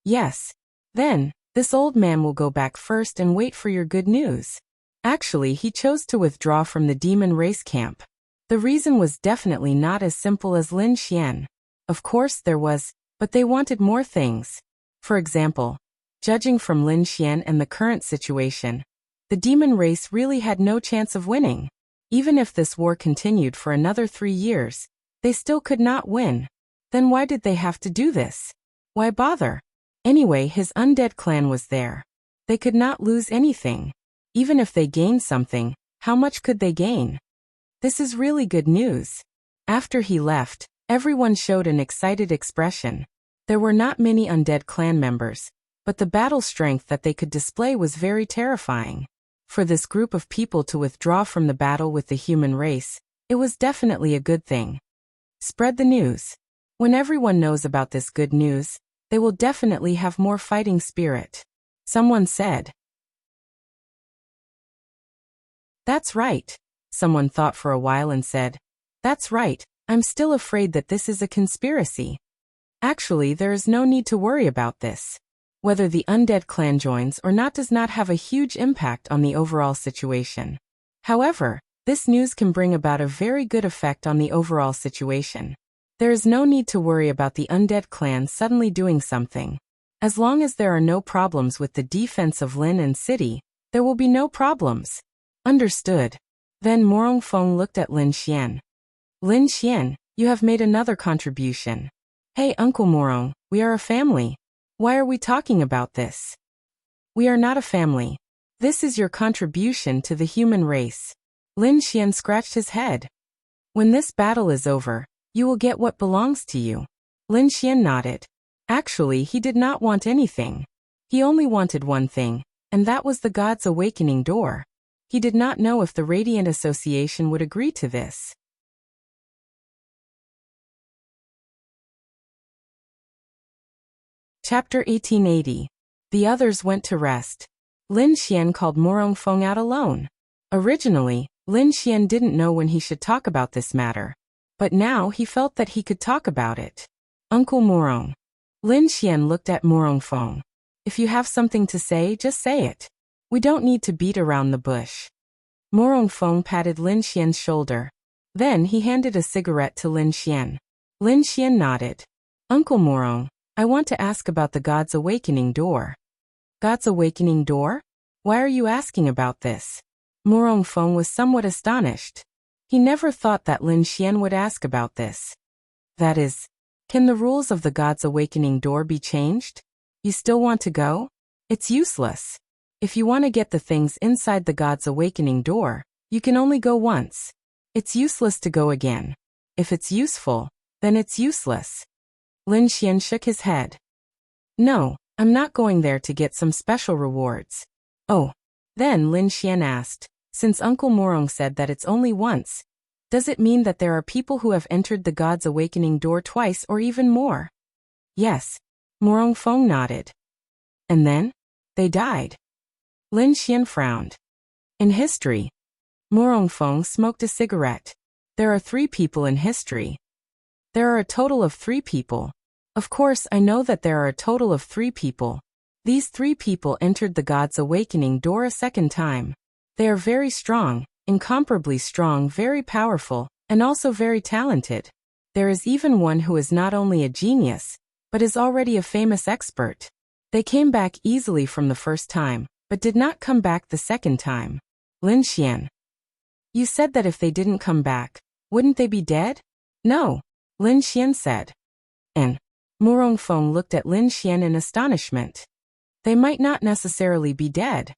Yes. Then, this old man will go back first and wait for your good news. Actually, he chose to withdraw from the demon race camp. The reason was definitely not as simple as Lin Xian. Of course there was, but they wanted more things. For example, judging from Lin Xian and the current situation, the demon race really had no chance of winning. Even if this war continued for another 3 years, they still could not win. Then why did they have to do this? Why bother? Anyway, his undead clan was there. They could not lose anything. Even if they gained something, how much could they gain? This is really good news. After he left, everyone showed an excited expression. There were not many undead clan members, but the battle strength that they could display was very terrifying. For this group of people to withdraw from the battle with the human race, it was definitely a good thing. Spread the news. When everyone knows about this good news, they will definitely have more fighting spirit. Someone said. That's right. Someone thought for a while and said, That's right, I'm still afraid that this is a conspiracy. Actually, there is no need to worry about this. Whether the undead clan joins or not does not have a huge impact on the overall situation. However, this news can bring about a very good effect on the overall situation. There is no need to worry about the undead clan suddenly doing something. As long as there are no problems with the defense of Lin and City, there will be no problems. Understood. Then Morong Fong looked at Lin Xian. Lin Xian, you have made another contribution. Hey, Uncle Morong, we are a family. Why are we talking about this? We are not a family. This is your contribution to the human race. Lin Xian scratched his head. When this battle is over, you will get what belongs to you. Lin Xian nodded. Actually, he did not want anything. He only wanted one thing, and that was the God's Awakening Door. He did not know if the Radiant Association would agree to this. Chapter 1880. The others went to rest. Lin Xian called Morong Feng out alone. Originally, Lin Xian didn't know when he should talk about this matter. But now he felt that he could talk about it. Uncle Morong. Lin Xian looked at Morong Feng. If you have something to say, just say it. We don't need to beat around the bush. Morong Feng patted Lin Xian's shoulder. Then he handed a cigarette to Lin Xian. Lin Xian nodded. Uncle Morong, I want to ask about the God's Awakening Door. God's Awakening Door? Why are you asking about this? Morong Feng was somewhat astonished. He never thought that Lin Xian would ask about this. That is, can the rules of the God's Awakening Door be changed? You still want to go? It's useless. If you want to get the things inside the God's Awakening Door, you can only go once. It's useless to go again. If it's useful, then it's useless. Lin Xian shook his head. No, I'm not going there to get some special rewards. Oh. Then Lin Xian asked, since Uncle Morong said that it's only once, does it mean that there are people who have entered the God's Awakening Door twice or even more? Yes. Morong Feng nodded. And then? They died. Lin Xian frowned. In history. Morong Feng smoked a cigarette. There are 3 people in history. There are a total of 3 people. Of course, I know that there are a total of 3 people. These 3 people entered the God's Awakening Door a second time. They are very strong, incomparably strong, very powerful, and also very talented. There is even one who is not only a genius, but is already a famous expert. They came back easily from the first time, but did not come back the second time. Lin Xian. You said that if they didn't come back, wouldn't they be dead? No, Lin Xian said. And Morong Feng looked at Lin Xian in astonishment. They might not necessarily be dead.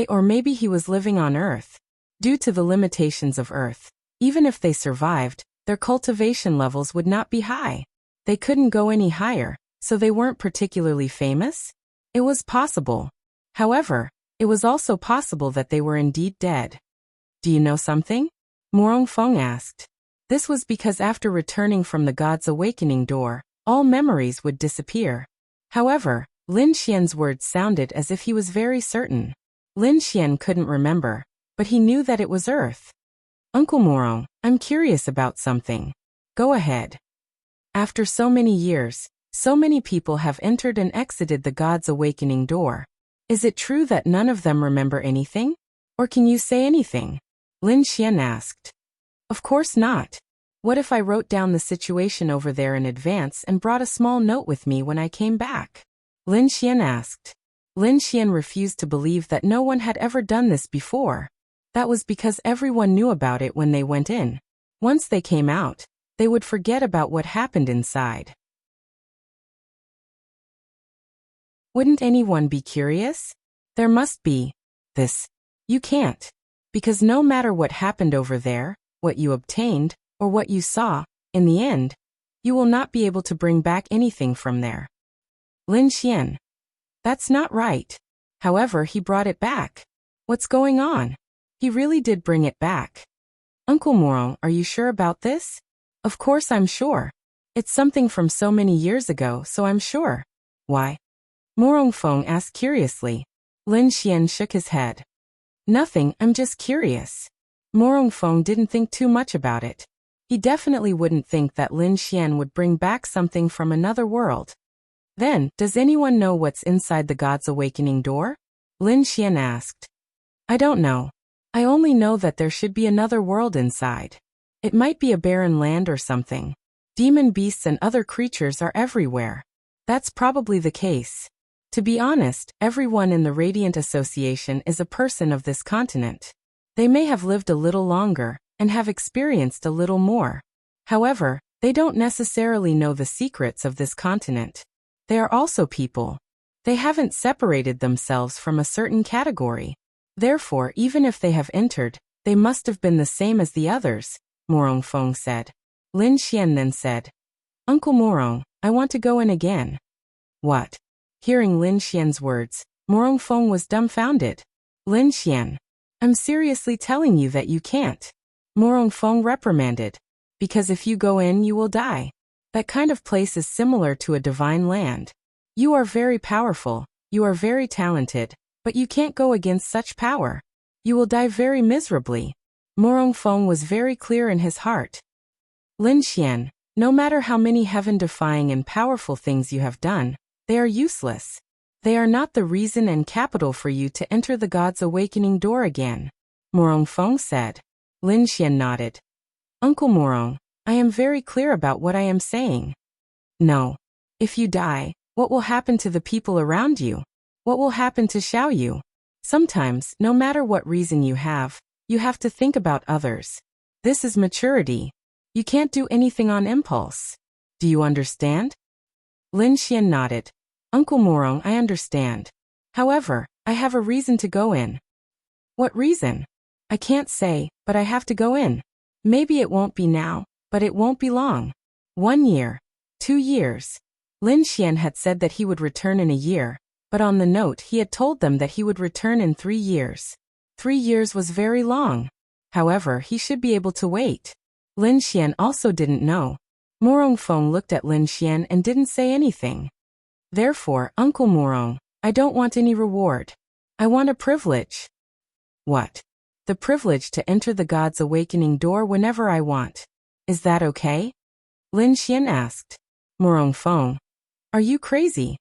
Or maybe he was living on Earth. Due to the limitations of Earth, even if they survived, their cultivation levels would not be high. They couldn't go any higher, so they weren't particularly famous? It was possible. However, it was also possible that they were indeed dead. Do you know something? Morong Feng asked. This was because after returning from the God's Awakening Door, all memories would disappear. However, Lin Xian's words sounded as if he was very certain. Lin Xian couldn't remember, but he knew that it was Earth. Uncle Morong, I'm curious about something. Go ahead. After so many years, so many people have entered and exited the God's Awakening Door. Is it true that none of them remember anything? Or can you say anything? Lin Xian asked. Of course not. What if I wrote down the situation over there in advance and brought a small note with me when I came back? Lin Xian asked. Lin Xian refused to believe that no one had ever done this before. That was because everyone knew about it when they went in. Once they came out, they would forget about what happened inside. Wouldn't anyone be curious? There must be. This. You can't. Because no matter what happened over there, what you obtained, or what you saw, in the end, you will not be able to bring back anything from there. Lin Xian. That's not right. However, he brought it back. What's going on? He really did bring it back. Uncle Morong, are you sure about this? Of course I'm sure. It's something from so many years ago, so I'm sure. Why? Morong Feng asked curiously. Lin Xian shook his head. Nothing, I'm just curious. Morong Feng didn't think too much about it. He definitely wouldn't think that Lin Xian would bring back something from another world. Then, does anyone know what's inside the God's Awakening Door? Lin Xian asked. I don't know. I only know that there should be another world inside. It might be a barren land or something. Demon beasts and other creatures are everywhere. That's probably the case. To be honest, everyone in the Radiant Association is a person of this continent. They may have lived a little longer, and have experienced a little more. However, They don't necessarily know the secrets of this continent. They are also people. They haven't separated themselves from a certain category. Therefore, even if they have entered, they must have been the same as the others, Morong Fong said. Lin Xian then said, Uncle Morong, I want to go in again. What? Hearing Lin Xian's words, Morong Fong was dumbfounded. Lin Xian, I'm seriously telling you that you can't. Morong Fong reprimanded. Because if you go in, you will die. That kind of place is similar to a divine land. You are very powerful, you are very talented, but you can't go against such power. You will die very miserably. Morong Fong was very clear in his heart. Lin Xian, no matter how many heaven-defying and powerful things you have done, they are useless. They are not the reason and capital for you to enter the God's awakening door again, Morong Fong said. Lin Xian nodded. Uncle Morong, I am very clear about what I am saying. No. If you die, what will happen to the people around you? What will happen to Xiaoyu? Sometimes, no matter what reason you have to think about others. This is maturity. You can't do anything on impulse. Do you understand? Lin Xian nodded. Uncle Morong, I understand. However, I have a reason to go in. What reason? I can't say, but I have to go in. Maybe it won't be now, but it won't be long. 1 year. 2 years. Lin Xian had said that he would return in a year, but on the note he had told them that he would return in 3 years. 3 years was very long. However, he should be able to wait. Lin Xian also didn't know. Morong Fong looked at Lin Xian and didn't say anything. Therefore, Uncle Morong, I don't want any reward. I want a privilege. What? The privilege to enter the God's awakening door whenever I want. Is that okay? Lin Xian asked. Morong Fong, are you crazy?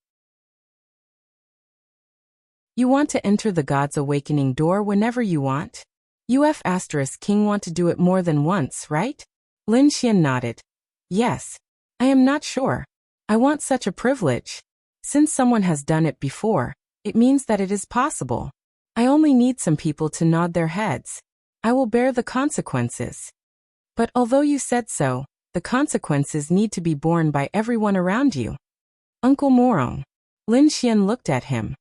You want to enter the God's awakening door whenever you want? King want to do it more than once, right? Lin Xian nodded. Yes. I am not sure. I want such a privilege. Since someone has done it before, it means that it is possible. I only need some people to nod their heads. I will bear the consequences. But although you said so, the consequences need to be borne by everyone around you. Uncle Morong. Lin Xian looked at him.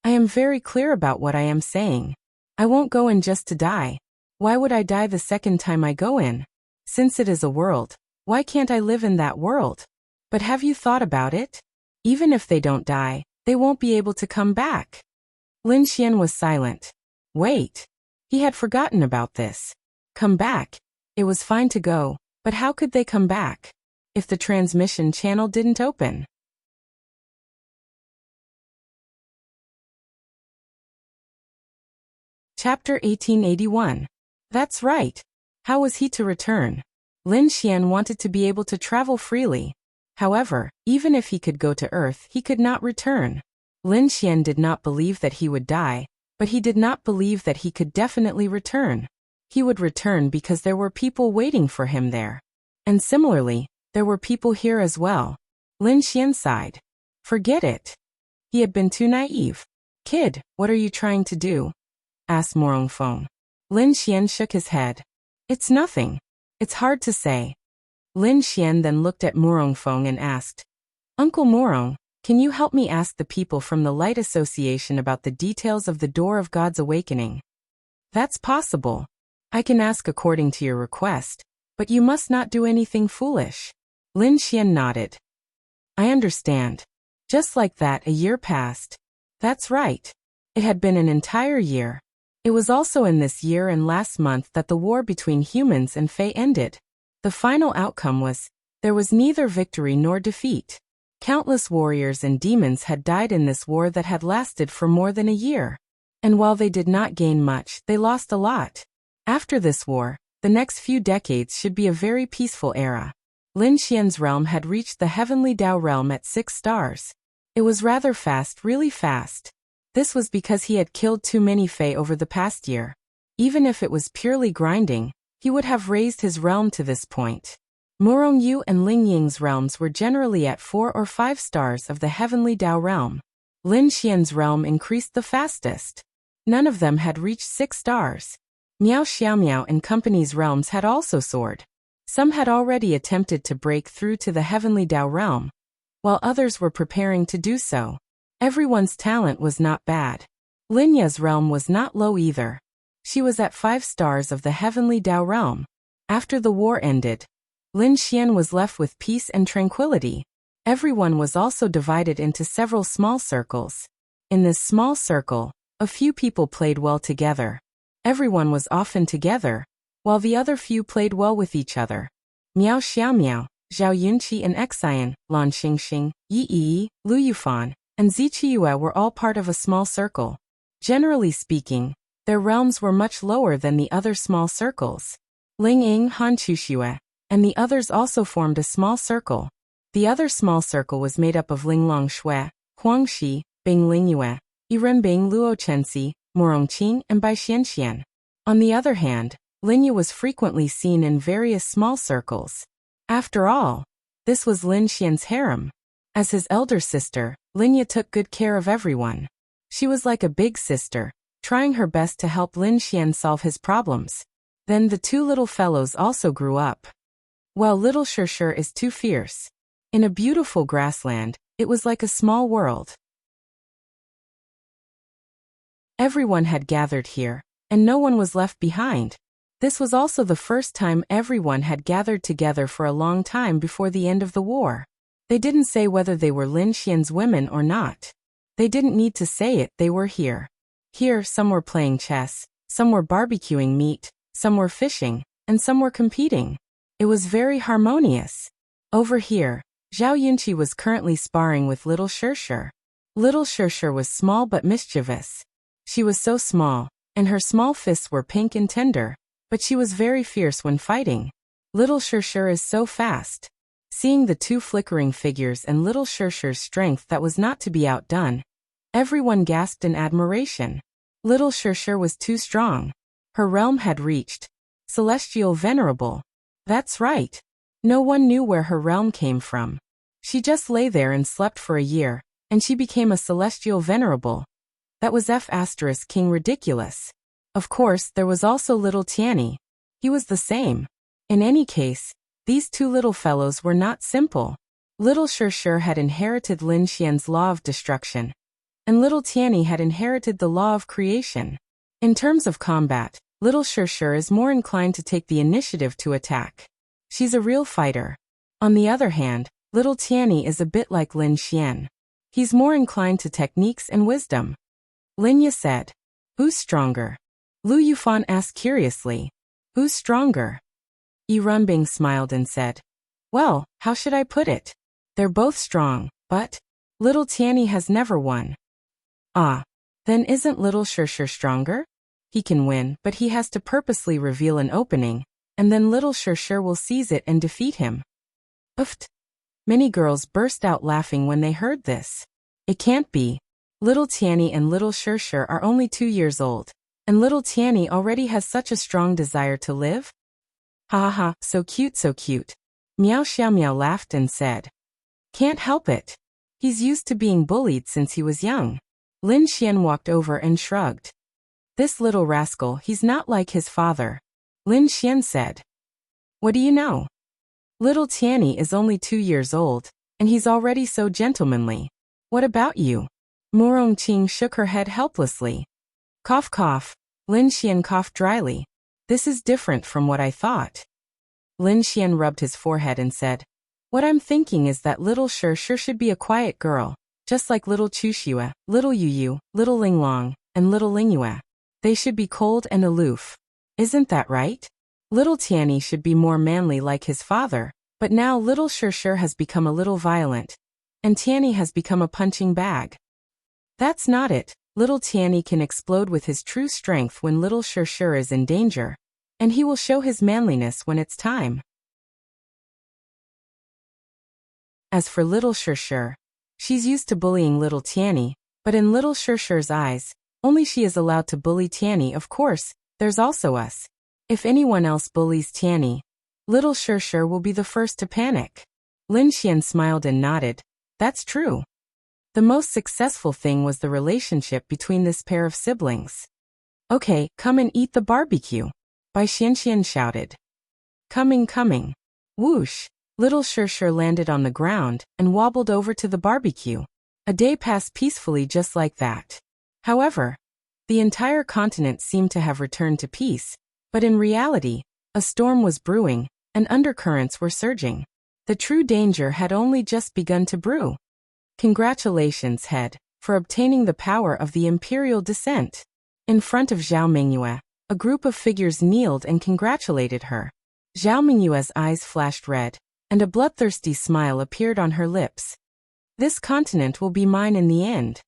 I am very clear about what I am saying. I won't go in just to die. Why would I die the second time I go in? Since it is a world, why can't I live in that world? But have you thought about it? Even if they don't die, they won't be able to come back. Lin Xian was silent. Wait. He had forgotten about this. Come back. It was fine to go, but how could they come back? If the transmission channel didn't open. Chapter 1881. That's right. How was he to return? Lin Xian wanted to be able to travel freely. However, even if he could go to Earth, he could not return. Lin Xian did not believe that he would die, but he did not believe that he could definitely return. He would return because there were people waiting for him there. And similarly, there were people here as well. Lin Xian sighed. Forget it. He had been too naive. Kid, what are you trying to do? Asked Morong Fong. Lin Xian shook his head. It's nothing. It's hard to say. Lin Xian then looked at Morong Fong and asked, Uncle Morong, can you help me ask the people from the Light Association about the details of the Door of God's Awakening? That's possible. I can ask according to your request, but you must not do anything foolish. Lin Xian nodded. I understand. Just like that, a year passed. That's right. It had been an entire year. It was also in this year and last month that the war between humans and Fae ended. The final outcome was, there was neither victory nor defeat. Countless warriors and demons had died in this war that had lasted for more than a year. And while they did not gain much, they lost a lot. After this war, the next few decades should be a very peaceful era. Lin Xian's realm had reached the heavenly Dao realm at 6 stars. It was rather fast, really fast. This was because he had killed too many Fae over the past year. Even if it was purely grinding, he would have raised his realm to this point. Morong Yu and Ling Ying's realms were generally at 4 or 5 stars of the heavenly Dao realm. Lin Xian's realm increased the fastest. None of them had reached 6 stars. Miao Xiaomiao and company's realms had also soared. Some had already attempted to break through to the heavenly Tao realm, while others were preparing to do so. Everyone's talent was not bad. Linya's realm was not low either. She was at 5 stars of the heavenly Tao realm. After the war ended, Lin Xian was left with peace and tranquility. Everyone was also divided into several small circles. In this small circle, a few people played well together. Everyone was often together, while the other few played well with each other. Miao Xiaomiao, Zhao Yunqi and Xian, Lan Xingxing, Yi Yi, Lu Yufan, and Ziqiyue were all part of a small circle. Generally speaking, their realms were much lower than the other small circles. Ling Ying, Han Chuxue, and the others also formed a small circle. The other small circle was made up of Ling Long Shui, Huang Shi, Bing Lingyue, Yiren Bing Luo Chenxi, Morong Qing, and Bai Xianxian. On the other hand, Linyu was frequently seen in various small circles. After all, this was Lin Xian's harem. As his elder sister, Linya took good care of everyone. She was like a big sister, trying her best to help Lin Xian solve his problems. Then the 2 little fellows also grew up. Well, little Shirshir is too fierce. In a beautiful grassland, it was like a small world. Everyone had gathered here, and no one was left behind. This was also the first time everyone had gathered together for a long time before the end of the war. They didn't say whether they were Lin Xian's women or not. They didn't need to say it, they were here. Here, some were playing chess, some were barbecuing meat, some were fishing, and some were competing. It was very harmonious. Over here, Zhao Yunqi was currently sparring with little Shirshir. Little Shirshir was small but mischievous. She was so small, and her small fists were pink and tender, but she was very fierce when fighting. Little Shirshir is so fast. Seeing the 2 flickering figures and little Shirshir's strength that was not to be outdone, everyone gasped in admiration. Little Shirshir was too strong. Her realm had reached Celestial Venerable. That's right. No one knew where her realm came from. She just lay there and slept for a year, and she became a Celestial Venerable. That was King ridiculous. Of course, there was also little Tianny. He was the same. In any case, these 2 little fellows were not simple. Little Shirshir had inherited Lin Xian's law of destruction, and little Tianny had inherited the law of creation. In terms of combat, little Shirshir is more inclined to take the initiative to attack. She's a real fighter. On the other hand, little Tianny is a bit like Lin Xian. He's more inclined to techniques and wisdom. Linya said, "Who's stronger?" Lu Yufan asked curiously, "Who's stronger?" Yi Runbing smiled and said, "Well, how should I put it? They're both strong, but little Tianny has never won." "Ah, then isn't little Shirshir stronger? He can win, but he has to purposely reveal an opening, and then little Shirshir will seize it and defeat him." Uft! Many girls burst out laughing when they heard this. It can't be. Little Tianny and little Shirshir are only 2 years old, and little Tianny already has such a strong desire to live? Ha ha ha, so cute, so cute. Miao Xiaomiao laughed and said, "Can't help it. He's used to being bullied since he was young." Lin Xian walked over and shrugged. "This little rascal, he's not like his father." Lin Xian said, "What do you know? Little Tianny is only 2 years old, and he's already so gentlemanly. What about you?" Morong Qing shook her head helplessly. Cough cough. Lin Xian coughed dryly. "This is different from what I thought." Lin Xian rubbed his forehead and said, "What I'm thinking is that little Shirshir should be a quiet girl, just like little Chuxue, little Yuyu, little Linglong, and little Lingyue. They should be cold and aloof. Isn't that right? Little Tianny should be more manly like his father, but now little Shirshir has become a little violent, and Tianny has become a punching bag. That's not it. Little Tianny can explode with his true strength when little Shirshir is in danger, and he will show his manliness when it's time." As for little Shirshir, she's used to bullying little Tianny, but in little Shirshir's eyes, only she is allowed to bully Tianny. Of course, there's also us. If anyone else bullies Tianny, little Shirshir will be the first to panic. Lin Xian smiled and nodded. That's true. The most successful thing was the relationship between this pair of siblings. "Okay, come and eat the barbecue," Bai Xianxian shouted. Coming. Whoosh! Little Shirshir landed on the ground and wobbled over to the barbecue. A day passed peacefully just like that. However, the entire continent seemed to have returned to peace, but in reality, a storm was brewing, and undercurrents were surging. The true danger had only just begun to brew. Congratulations, Head, for obtaining the power of the imperial descent. In front of Zhao Mingyue, a group of figures kneeled and congratulated her. Zhao Mingyue's eyes flashed red, and a bloodthirsty smile appeared on her lips. This continent will be mine in the end.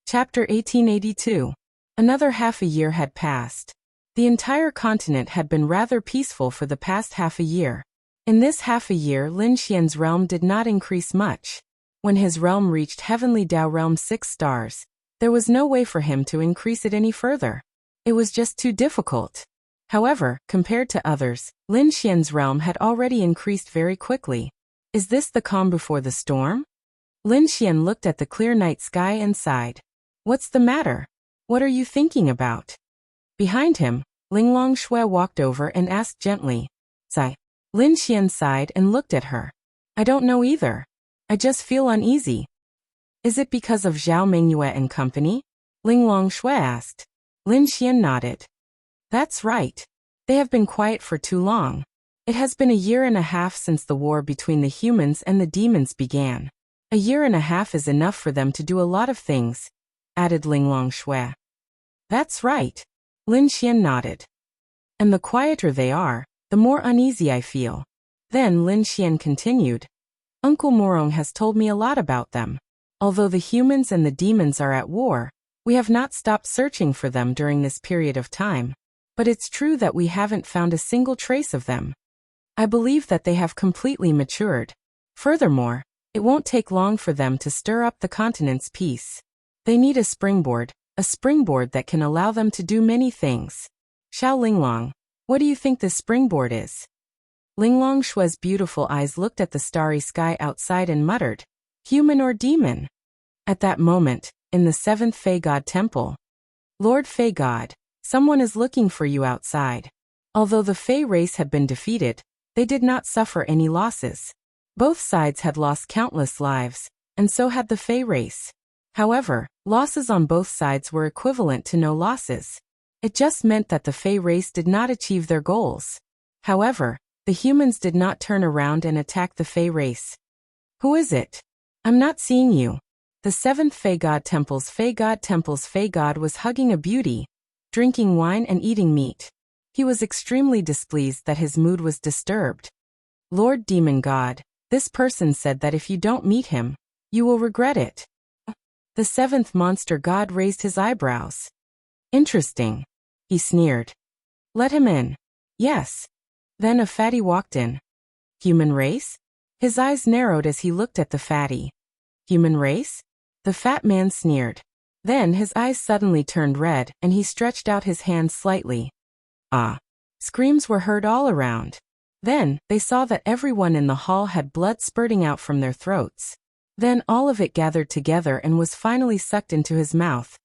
Chapter 1882. Another half a year had passed. The entire continent had been rather peaceful for the past half a year. In this half a year, Lin Xian's realm did not increase much. When his realm reached Heavenly Dao Realm 6 stars, there was no way for him to increase it any further. It was just too difficult. However, compared to others, Lin Xian's realm had already increased very quickly. Is this the calm before the storm? Lin Xian looked at the clear night sky and sighed. What's the matter? What are you thinking about? Behind him, Linglong Shui walked over and asked gently. Sigh. Lin Xian sighed and looked at her. I don't know either. I just feel uneasy. Is it because of Zhao Mingyue and company? Linglong Shui asked. Lin Xian nodded. That's right. They have been quiet for too long. It has been a year and a half since the war between the humans and the demons began. A year and a half is enough for them to do a lot of things, added Linglong Shui. That's right. Lin Xian nodded. And the quieter they are, the more uneasy I feel. Then Lin Xian continued. Uncle Morong has told me a lot about them. Although the humans and the demons are at war, we have not stopped searching for them during this period of time. But it's true that we haven't found a single trace of them. I believe that they have completely matured. Furthermore, it won't take long for them to stir up the continent's peace. They need a springboard that can allow them to do many things. Xiao Linglong, what do you think this springboard is? Linglong Shui's beautiful eyes looked at the starry sky outside and muttered, human or demon? At that moment, in the 7th Fei God Temple. Lord Fei God, someone is looking for you outside. Although the Fei race had been defeated, they did not suffer any losses. Both sides had lost countless lives, and so had the Fei race. However, losses on both sides were equivalent to no losses. It just meant that the Fei race did not achieve their goals. However, the humans did not turn around and attack the Fei race. Who is it? I'm not seeing you. The 7th Fei God Temple's Fei God was hugging a beauty, drinking wine and eating meat. He was extremely displeased that his mood was disturbed. Lord Demon God, this person said that if you don't meet him, you will regret it. The 7th monster god raised his eyebrows. Interesting. He sneered. Let him in. Yes. Then a fatty walked in. Human race? His eyes narrowed as he looked at the fatty. Human race? The fat man sneered. Then his eyes suddenly turned red and he stretched out his hand slightly. Ah! Screams were heard all around. Then, they saw that everyone in the hall had blood spurting out from their throats. Then all of it gathered together and was finally sucked into his mouth.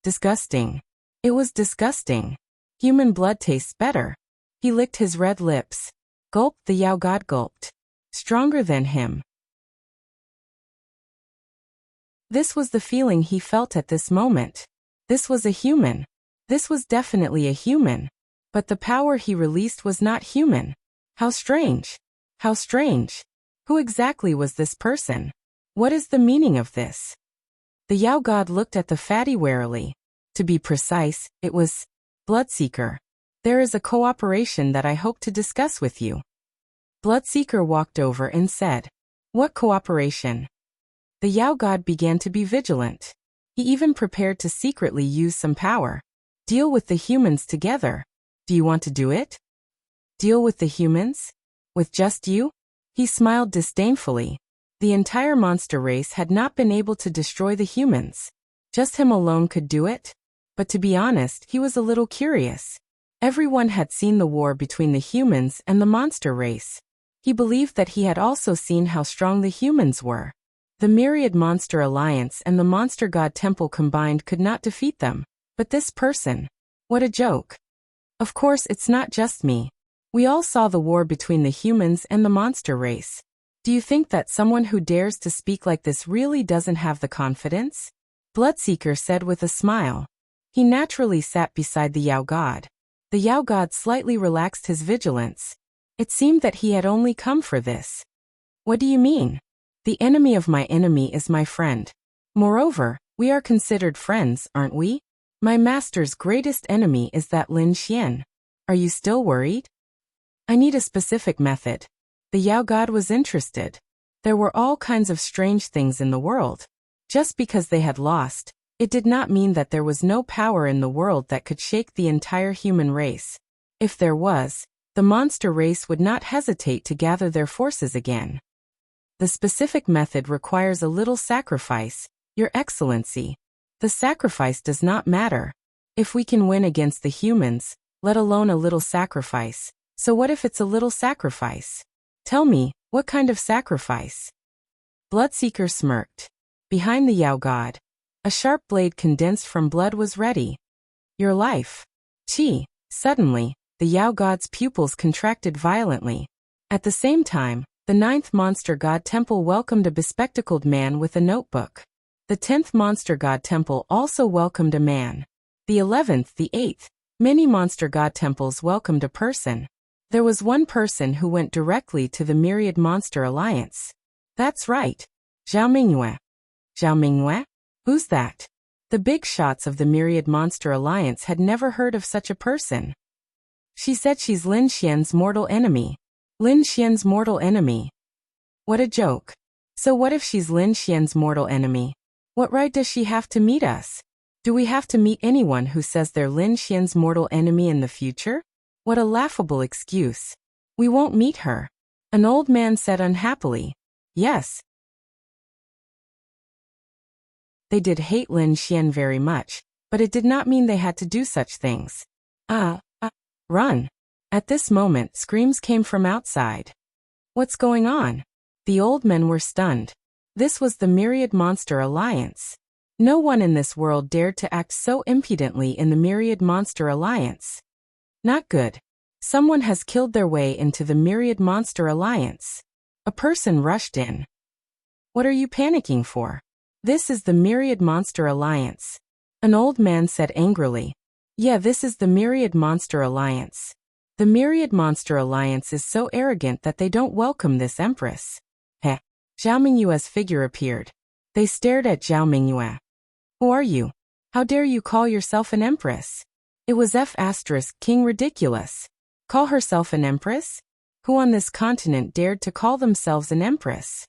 Disgusting. It was disgusting. Human blood tastes better. He licked his red lips. Gulp, the Yao God gulped. Stronger than him. This was the feeling he felt at this moment. This was a human. This was definitely a human. But the power he released was not human. How strange. How strange. Who exactly was this person? What is the meaning of this? The Yao God looked at the fatty warily. To be precise, it was Bloodseeker. There is a cooperation that I hope to discuss with you. Bloodseeker walked over and said, What cooperation? The Yao God began to be vigilant. He even prepared to secretly use some power. Deal with the humans together. Do you want to do it? Deal with the humans? With just you? He smiled disdainfully. The entire monster race had not been able to destroy the humans. Just him alone could do it? But to be honest, he was a little curious. Everyone had seen the war between the humans and the monster race. He believed that he had also seen how strong the humans were. The Myriad Monster Alliance and the Monster God Temple combined could not defeat them. But this person, What a joke. Of course, it's not just me. We all saw the war between the humans and the monster race. Do you think that someone who dares to speak like this really doesn't have the confidence? Bloodseeker said with a smile. He naturally sat beside the Yao God. The Yao God slightly relaxed his vigilance. It seemed that he had only come for this. What do you mean? The enemy of my enemy is my friend. Moreover, we are considered friends, aren't we? My master's greatest enemy is that Lin Xian. Are you still worried? I need a specific method. The Yao God was interested. There were all kinds of strange things in the world. Just because they had lost, it did not mean that there was no power in the world that could shake the entire human race. If there was, the monster race would not hesitate to gather their forces again. The specific method requires a little sacrifice, Your Excellency. The sacrifice does not matter. If we can win against the humans, let alone a little sacrifice. So what if it's a little sacrifice? Tell me, what kind of sacrifice? Bloodseeker smirked. Behind the Yao God, a sharp blade condensed from blood was ready. Your life. Chi. Suddenly, the Yao God's pupils contracted violently. At the same time, the 9th Monster God Temple welcomed a bespectacled man with a notebook. The 10th Monster God Temple also welcomed a man. The 11th, the 8th, many Monster God Temples welcomed a person. There was one person who went directly to the Myriad Monster Alliance. That's right. Zhao Mingyue. Zhao Mingyue? Who's that? The big shots of the Myriad Monster Alliance had never heard of such a person. She said she's Lin Xian's mortal enemy. Lin Xian's mortal enemy. What a joke. So what if she's Lin Xian's mortal enemy? What right does she have to meet us? Do we have to meet anyone who says they're Lin Xian's mortal enemy in the future? What a laughable excuse. We won't meet her. An old man said unhappily. Yes. They did hate Lin Xian very much, but it did not mean they had to do such things. Run. At this moment, screams came from outside. What's going on? The old men were stunned. This was the Myriad Monster Alliance. No one in this world dared to act so impudently in the Myriad Monster Alliance. Not good. Someone has killed their way into the Myriad Monster Alliance. A person rushed in. What are you panicking for? This is the Myriad Monster Alliance. An old man said angrily. Yeah, this is the Myriad Monster Alliance. The Myriad Monster Alliance is so arrogant that they don't welcome this empress. Heh. Zhao Mingyue's figure appeared. They stared at Zhao Mingyue. Who are you? How dare you call yourself an empress? It was King ridiculous. Call herself an empress? Who on this continent dared to call themselves an empress?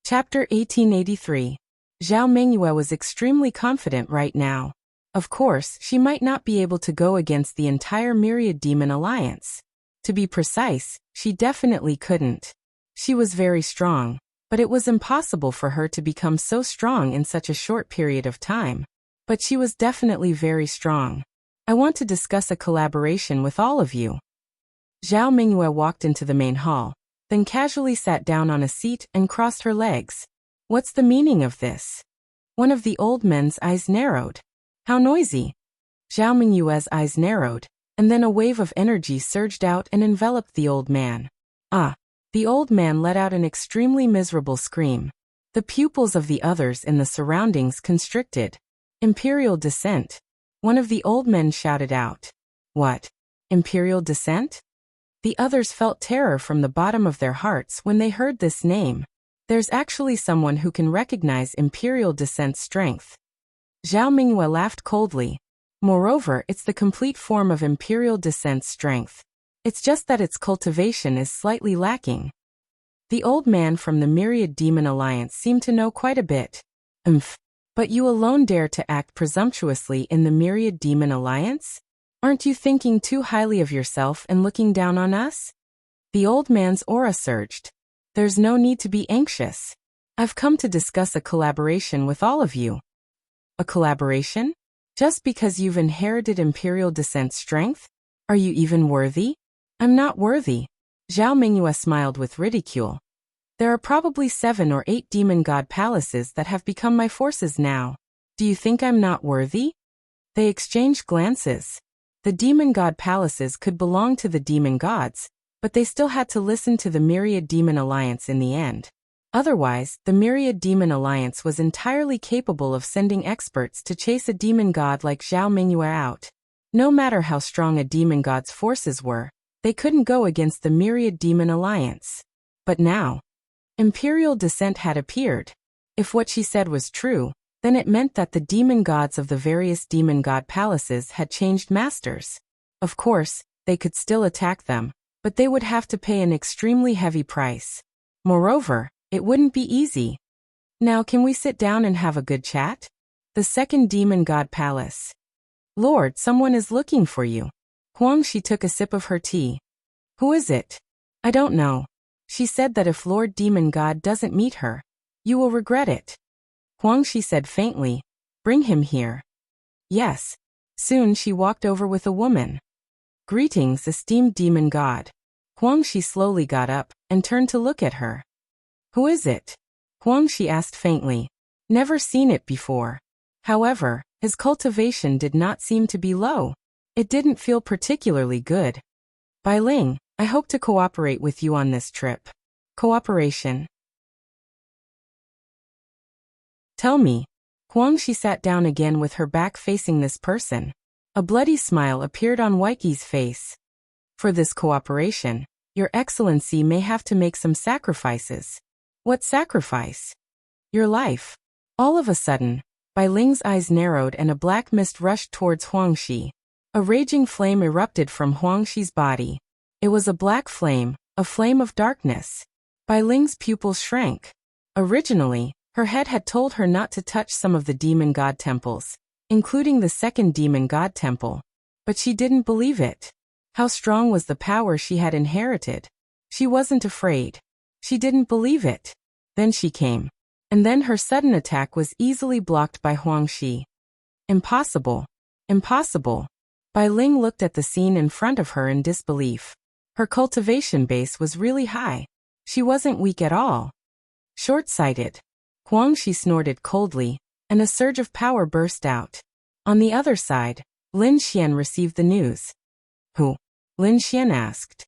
Chapter 1883. Zhao Mingyue was extremely confident right now. Of course, she might not be able to go against the entire Myriad Demon Alliance. To be precise, she definitely couldn't. She was very strong, but it was impossible for her to become so strong in such a short period of time. But she was definitely very strong. I want to discuss a collaboration with all of you. Zhao Mingyue walked into the main hall, then casually sat down on a seat and crossed her legs. What's the meaning of this? One of the old men's eyes narrowed. How noisy. Zhao Mingyue's eyes narrowed, and then a wave of energy surged out and enveloped the old man. The old man let out an extremely miserable scream. The pupils of the others in the surroundings constricted. Imperial descent. One of the old men shouted out. What? Imperial descent? The others felt terror from the bottom of their hearts when they heard this name. There's actually someone who can recognize Imperial descent's strength. Zhao Mingyue laughed coldly. Moreover, it's the complete form of Imperial descent's strength. It's just that its cultivation is slightly lacking. The old man from the Myriad Demon Alliance seemed to know quite a bit. But you alone dare to act presumptuously in the Myriad Demon Alliance? Aren't you thinking too highly of yourself and looking down on us? The old man's aura surged. There's no need to be anxious. I've come to discuss a collaboration with all of you. A collaboration? Just because you've inherited Imperial descent strength? Are you even worthy? I'm not worthy. Zhao Mingyue smiled with ridicule. There are probably 7 or 8 demon god palaces that have become my forces now. Do you think I'm not worthy? They exchanged glances. The demon god palaces could belong to the demon gods, but they still had to listen to the Myriad Demon Alliance in the end. Otherwise, the Myriad Demon Alliance was entirely capable of sending experts to chase a demon god like Zhao Mingyue out. No matter how strong a demon god's forces were, they couldn't go against the Myriad Demon Alliance. But now, Imperial Descent had appeared. If what she said was true, then it meant that the demon gods of the various demon god palaces had changed masters. Of course, they could still attack them, but they would have to pay an extremely heavy price. Moreover, it wouldn't be easy. Now can we sit down and have a good chat? The second demon god palace. Lord, someone is looking for you. Huangshi took a sip of her tea. Who is it? I don't know. She said that if Lord Demon God doesn't meet her, you will regret it. Huangshi said faintly, bring him here. Yes. Soon she walked over with a woman. Greetings, esteemed demon god. Huangshi slowly got up and turned to look at her. Who is it? Huangshi asked faintly. Never seen it before. However, his cultivation did not seem to be low. It didn't feel particularly good. Bai Ling, I hope to cooperate with you on this trip. Cooperation. Tell me. Huangshi sat down again with her back facing this person. A bloody smile appeared on Weiqi's face. For this cooperation, Your Excellency may have to make some sacrifices. What sacrifice? Your life. All of a sudden, Bai Ling's eyes narrowed and a black mist rushed towards Huangshi. A raging flame erupted from Huangshi's body. It was a black flame, a flame of darkness. Bai Ling's pupils shrank. Originally, her head had told her not to touch some of the demon god temples, including the second demon god temple. But she didn't believe it. How strong was the power she had inherited? She wasn't afraid. She didn't believe it. Then she came. And then her sudden attack was easily blocked by Huangshi. Impossible. Impossible. Bai Ling looked at the scene in front of her in disbelief. Her cultivation base was really high. She wasn't weak at all. Short-sighted. Huangshi snorted coldly, and a surge of power burst out. On the other side, Lin Xian received the news. Who? Lin Xian asked.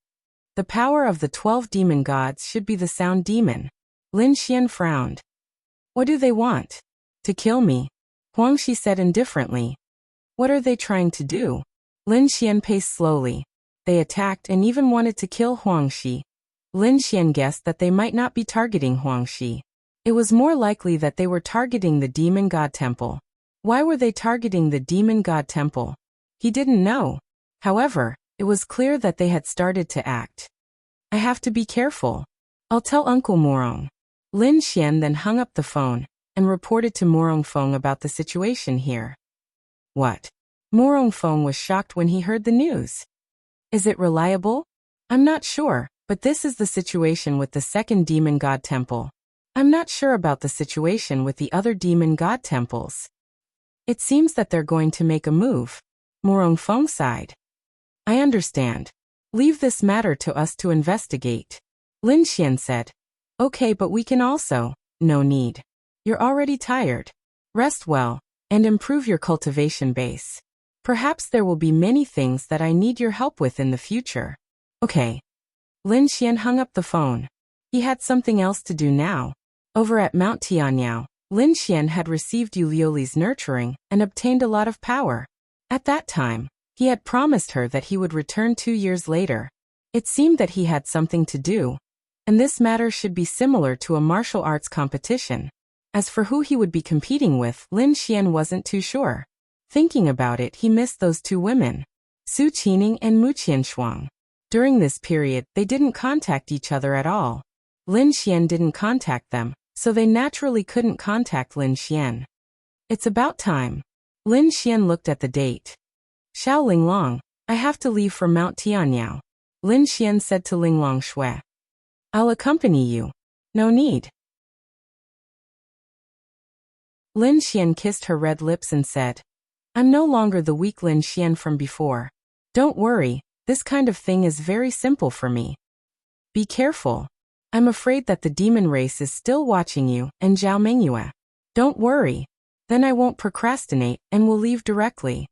The power of the 12 demon gods should be the sound demon. Lin Xian frowned. What do they want? To kill me? Huangshi said indifferently. What are they trying to do? Lin Xian paced slowly. They attacked and even wanted to kill Huangshi. Lin Xian guessed that they might not be targeting Huangshi. It was more likely that they were targeting the demon god temple. Why were they targeting the demon god temple? He didn't know. However, it was clear that they had started to act. I have to be careful. I'll tell Uncle Morong. Lin Xian then hung up the phone and reported to Morong Feng about the situation here. What? Morong Feng was shocked when he heard the news. Is it reliable? I'm not sure, but this is the situation with the second demon god temple. I'm not sure about the situation with the other demon god temples. It seems that they're going to make a move. Morong Feng sighed. I understand. Leave this matter to us to investigate. Lin Xian said. Okay, but we can also. No need. You're already tired. Rest well, and improve your cultivation base. Perhaps there will be many things that I need your help with in the future. Okay. Lin Xian hung up the phone. He had something else to do now. Over at Mount Tianyao, Lin Xian had received Yu Liuli's nurturing and obtained a lot of power. At that time, he had promised her that he would return 2 years later. It seemed that he had something to do, and this matter should be similar to a martial arts competition. As for who he would be competing with, Lin Xian wasn't too sure. Thinking about it, he missed those 2 women, Su Qining and Mu Qianshuang. During this period, they didn't contact each other at all. Lin Xian didn't contact them, so they naturally couldn't contact Lin Xian. It's about time. Lin Xian looked at the date. Xiao Linglong, I have to leave for Mount Tianyao. Lin Xian said to Linglong Shui. I'll accompany you. No need. Lin Xian kissed her red lips and said, I'm no longer the weak Lin Xian from before. Don't worry, this kind of thing is very simple for me. Be careful. I'm afraid that the demon race is still watching you, and Zhao Mengyue. Don't worry. Then I won't procrastinate and will leave directly.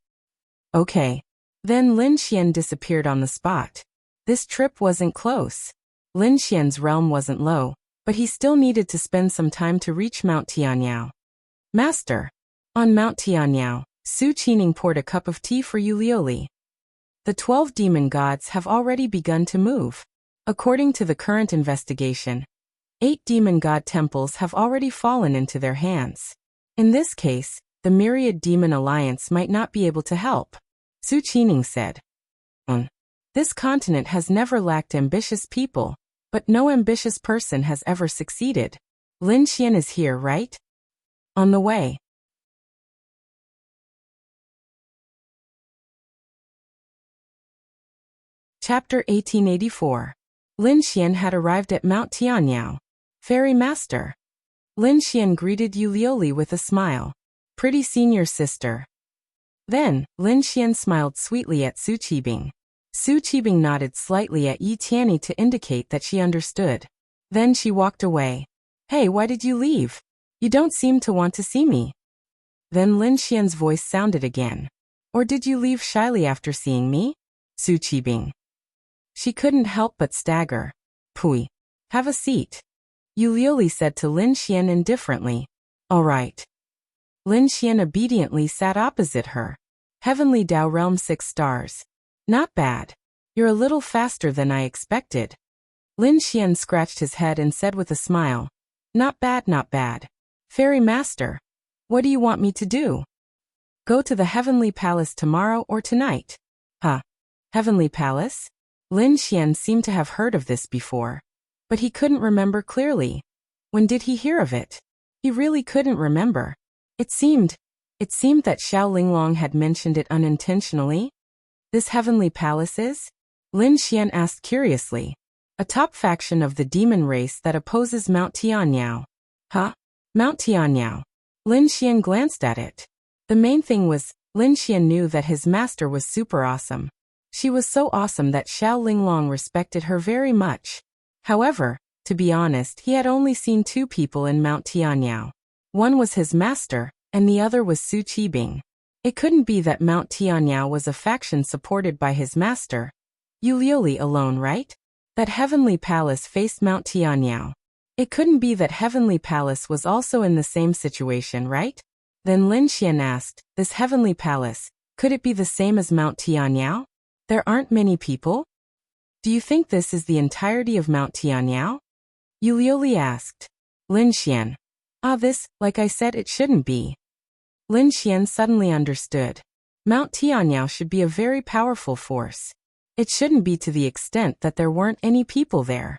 Okay. Then Lin Xian disappeared on the spot. This trip wasn't close. Lin Xian's realm wasn't low, but he still needed to spend some time to reach Mount Tianyao. Master. On Mount Tianyao, Su Qining poured a cup of tea for Yu Liuli. The 12 demon gods have already begun to move. According to the current investigation, 8 demon god temples have already fallen into their hands. In this case, the myriad demon alliance might not be able to help. Su Qining said. This continent has never lacked ambitious people, but no ambitious person has ever succeeded. Lin Xian is here, right? On the way. Chapter 1884. Lin Xian had arrived at Mount Tianyao. Fairy Master. Lin Xian greeted Yu Liuli with a smile. Pretty senior sister. Then, Lin Xian smiled sweetly at Su Qibing. Su Qibing nodded slightly at Yi Tianyi to indicate that she understood. Then she walked away. Hey, why did you leave? You don't seem to want to see me. Then Lin Xian's voice sounded again. Or did you leave shyly after seeing me? Su Qibing. She couldn't help but stagger. Pui. Have a seat. Yu Liuli said to Lin Xian indifferently. All right. Lin Xian obediently sat opposite her. Heavenly Dao Realm 6 stars. Not bad. You're a little faster than I expected. Lin Xian scratched his head and said with a smile. Not bad, not bad. Fairy Master. What do you want me to do? Go to the Heavenly Palace tomorrow or tonight. Huh? Heavenly Palace? Lin Xian seemed to have heard of this before. But he couldn't remember clearly. When did he hear of it? He really couldn't remember. It seemed that Xiao Linglong had mentioned it unintentionally. This Heavenly Palace is? Lin Xian asked curiously. A top faction of the demon race that opposes Mount Tianyao. Huh? Mount Tianyao. Lin Xian glanced at it. The main thing was, Lin Xian knew that his master was super awesome. She was so awesome that Xiao Linglong respected her very much. However, to be honest, he had only seen 2 people in Mount Tianyao. One was his master, and the other was Su Qibing. It couldn't be that Mount Tianyao was a faction supported by his master. Yu Liuli alone, right? That Heavenly Palace faced Mount Tianyao. It couldn't be that Heavenly Palace was also in the same situation, right? Then Lin Xian asked, this Heavenly Palace, could it be the same as Mount Tianyao? There aren't many people? Do you think this is the entirety of Mount Tianyao? Yu Liuli asked. Lin Xian. This, like I said, it shouldn't be. Lin Xian suddenly understood. Mount Tianyao should be a very powerful force. It shouldn't be to the extent that there weren't any people there.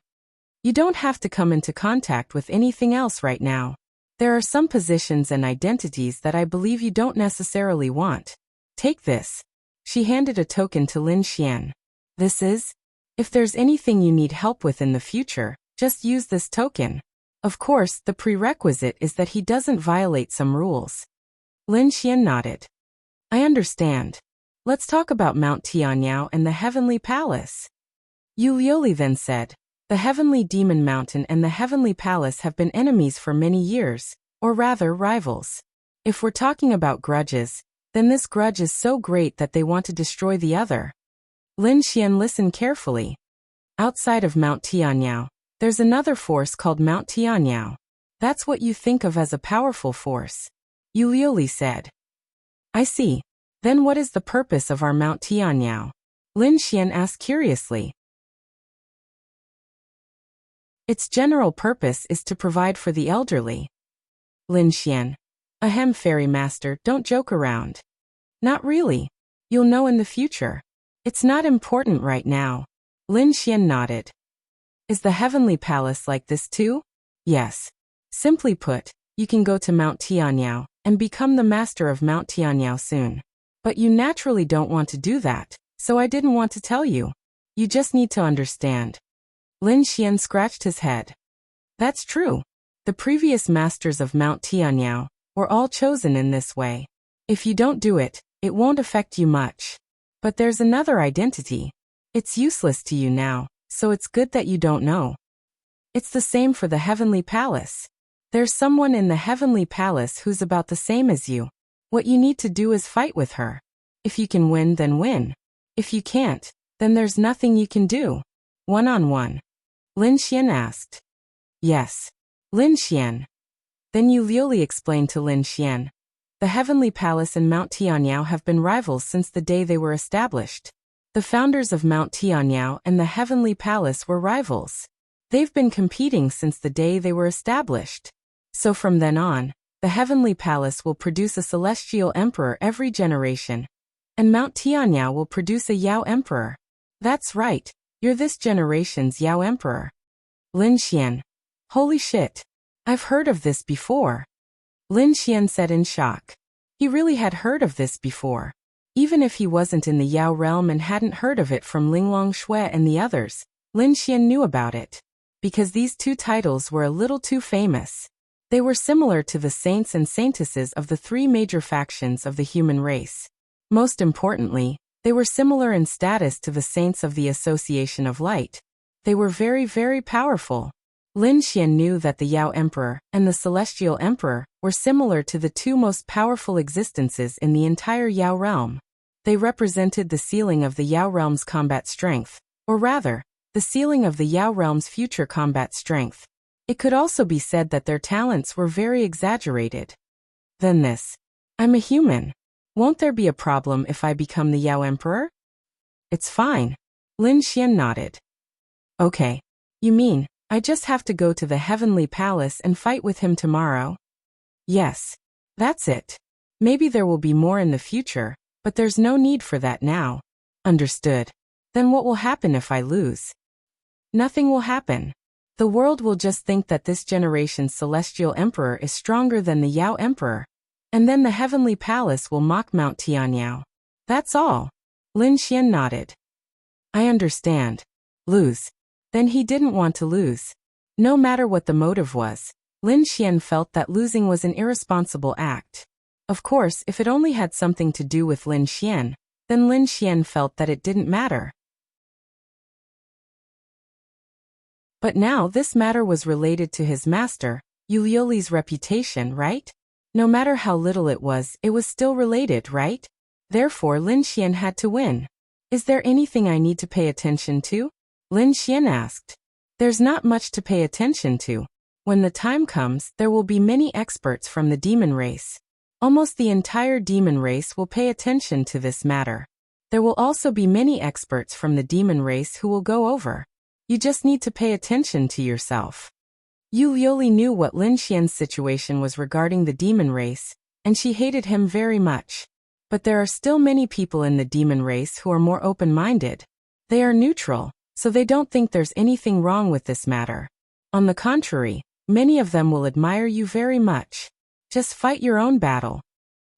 You don't have to come into contact with anything else right now. There are some positions and identities that I believe you don't necessarily want. Take this. She handed a token to Lin Xian. This is? If there's anything you need help with in the future, just use this token. Of course, the prerequisite is that he doesn't violate some rules. Lin Xian nodded. I understand. Let's talk about Mount Tianyao and the Heavenly Palace. Yu Liuli then said, the Heavenly Demon Mountain and the Heavenly Palace have been enemies for many years, or rather rivals. If we're talking about grudges, then this grudge is so great that they want to destroy the other. Lin Xian listened carefully. Outside of Mount Tianyao, there's another force called Mount Tianyao. That's what you think of as a powerful force. Yu Liuli said. I see. Then what is the purpose of our Mount Tianyao? Lin Xian asked curiously. Its general purpose is to provide for the elderly. Lin Xian. Ahem, Fairy Master, don't joke around. Not really. You'll know in the future. It's not important right now. Lin Xian nodded. Is the Heavenly Palace like this too? Yes. Simply put, you can go to Mount Tianyao and become the master of Mount Tianyao soon. But you naturally don't want to do that, so I didn't want to tell you. You just need to understand. Lin Xian scratched his head. That's true. The previous masters of Mount Tianyao were all chosen in this way. If you don't do it, it won't affect you much. But there's another identity. It's useless to you now, so it's good that you don't know. It's the same for the Heavenly Palace. There's someone in the Heavenly Palace who's about the same as you. What you need to do is fight with her. If you can win, then win. If you can't, then there's nothing you can do. One-on-one. Lin Xian asked. Yes. Lin Xian. Then Yu Liuli explained to Lin Xian. The Heavenly Palace and Mount Tianyao have been rivals since the day they were established. The founders of Mount Tianyao and the Heavenly Palace were rivals. They've been competing since the day they were established. So from then on, the Heavenly Palace will produce a celestial emperor every generation. And Mount Tianyao will produce a Yao emperor. That's right, you're this generation's Yao emperor. Lin Xian. Holy shit. I've heard of this before. Lin Xian said in shock. He really had heard of this before. Even if he wasn't in the Yao realm and hadn't heard of it from Linglong Shui and the others, Lin Xian knew about it. Because these two titles were a little too famous. They were similar to the saints and saintesses of the three major factions of the human race. Most importantly, they were similar in status to the saints of the Association of Light. They were very, very powerful. Lin Xian knew that the Yao Emperor and the Celestial Emperor were similar to the two most powerful existences in the entire Yao realm. They represented the ceiling of the Yao realm's combat strength, or rather, the ceiling of the Yao realm's future combat strength. It could also be said that their talents were very exaggerated. Then this. I'm a human. Won't there be a problem if I become the Yao Emperor? It's fine. Lin Xian nodded. Okay. You mean, I just have to go to the Heavenly Palace and fight with him tomorrow? Yes. That's it. Maybe there will be more in the future, but there's no need for that now. Understood. Then what will happen if I lose? Nothing will happen. The world will just think that this generation's Celestial Emperor is stronger than the Yao Emperor. And then the Heavenly Palace will mock Mount Tianyao. That's all. Lin Xian nodded. I understand. Lose. Then he didn't want to lose. No matter what the motive was, Lin Xian felt that losing was an irresponsible act. Of course, if it only had something to do with Lin Xian, then Lin Xian felt that it didn't matter. But now this matter was related to his master, Yu Liuli's reputation, right? No matter how little it was still related, right? Therefore Lin Xian had to win. Is there anything I need to pay attention to? Lin Xian asked. There's not much to pay attention to. When the time comes, there will be many experts from the demon race. Almost the entire demon race will pay attention to this matter. There will also be many experts from the demon race who will go over. You just need to pay attention to yourself. Yu Liuli knew what Lin Xian's situation was regarding the demon race, and she hated him very much. But there are still many people in the demon race who are more open-minded. They are neutral, so they don't think there's anything wrong with this matter. On the contrary, many of them will admire you very much. Just fight your own battle.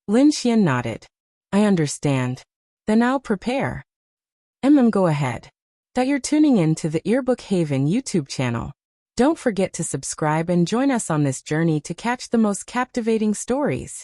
Lin Xian nodded. I understand. Then I'll prepare. Go ahead. That you're tuning in to the Earbook Haven YouTube channel. Don't forget to subscribe and join us on this journey to catch the most captivating stories.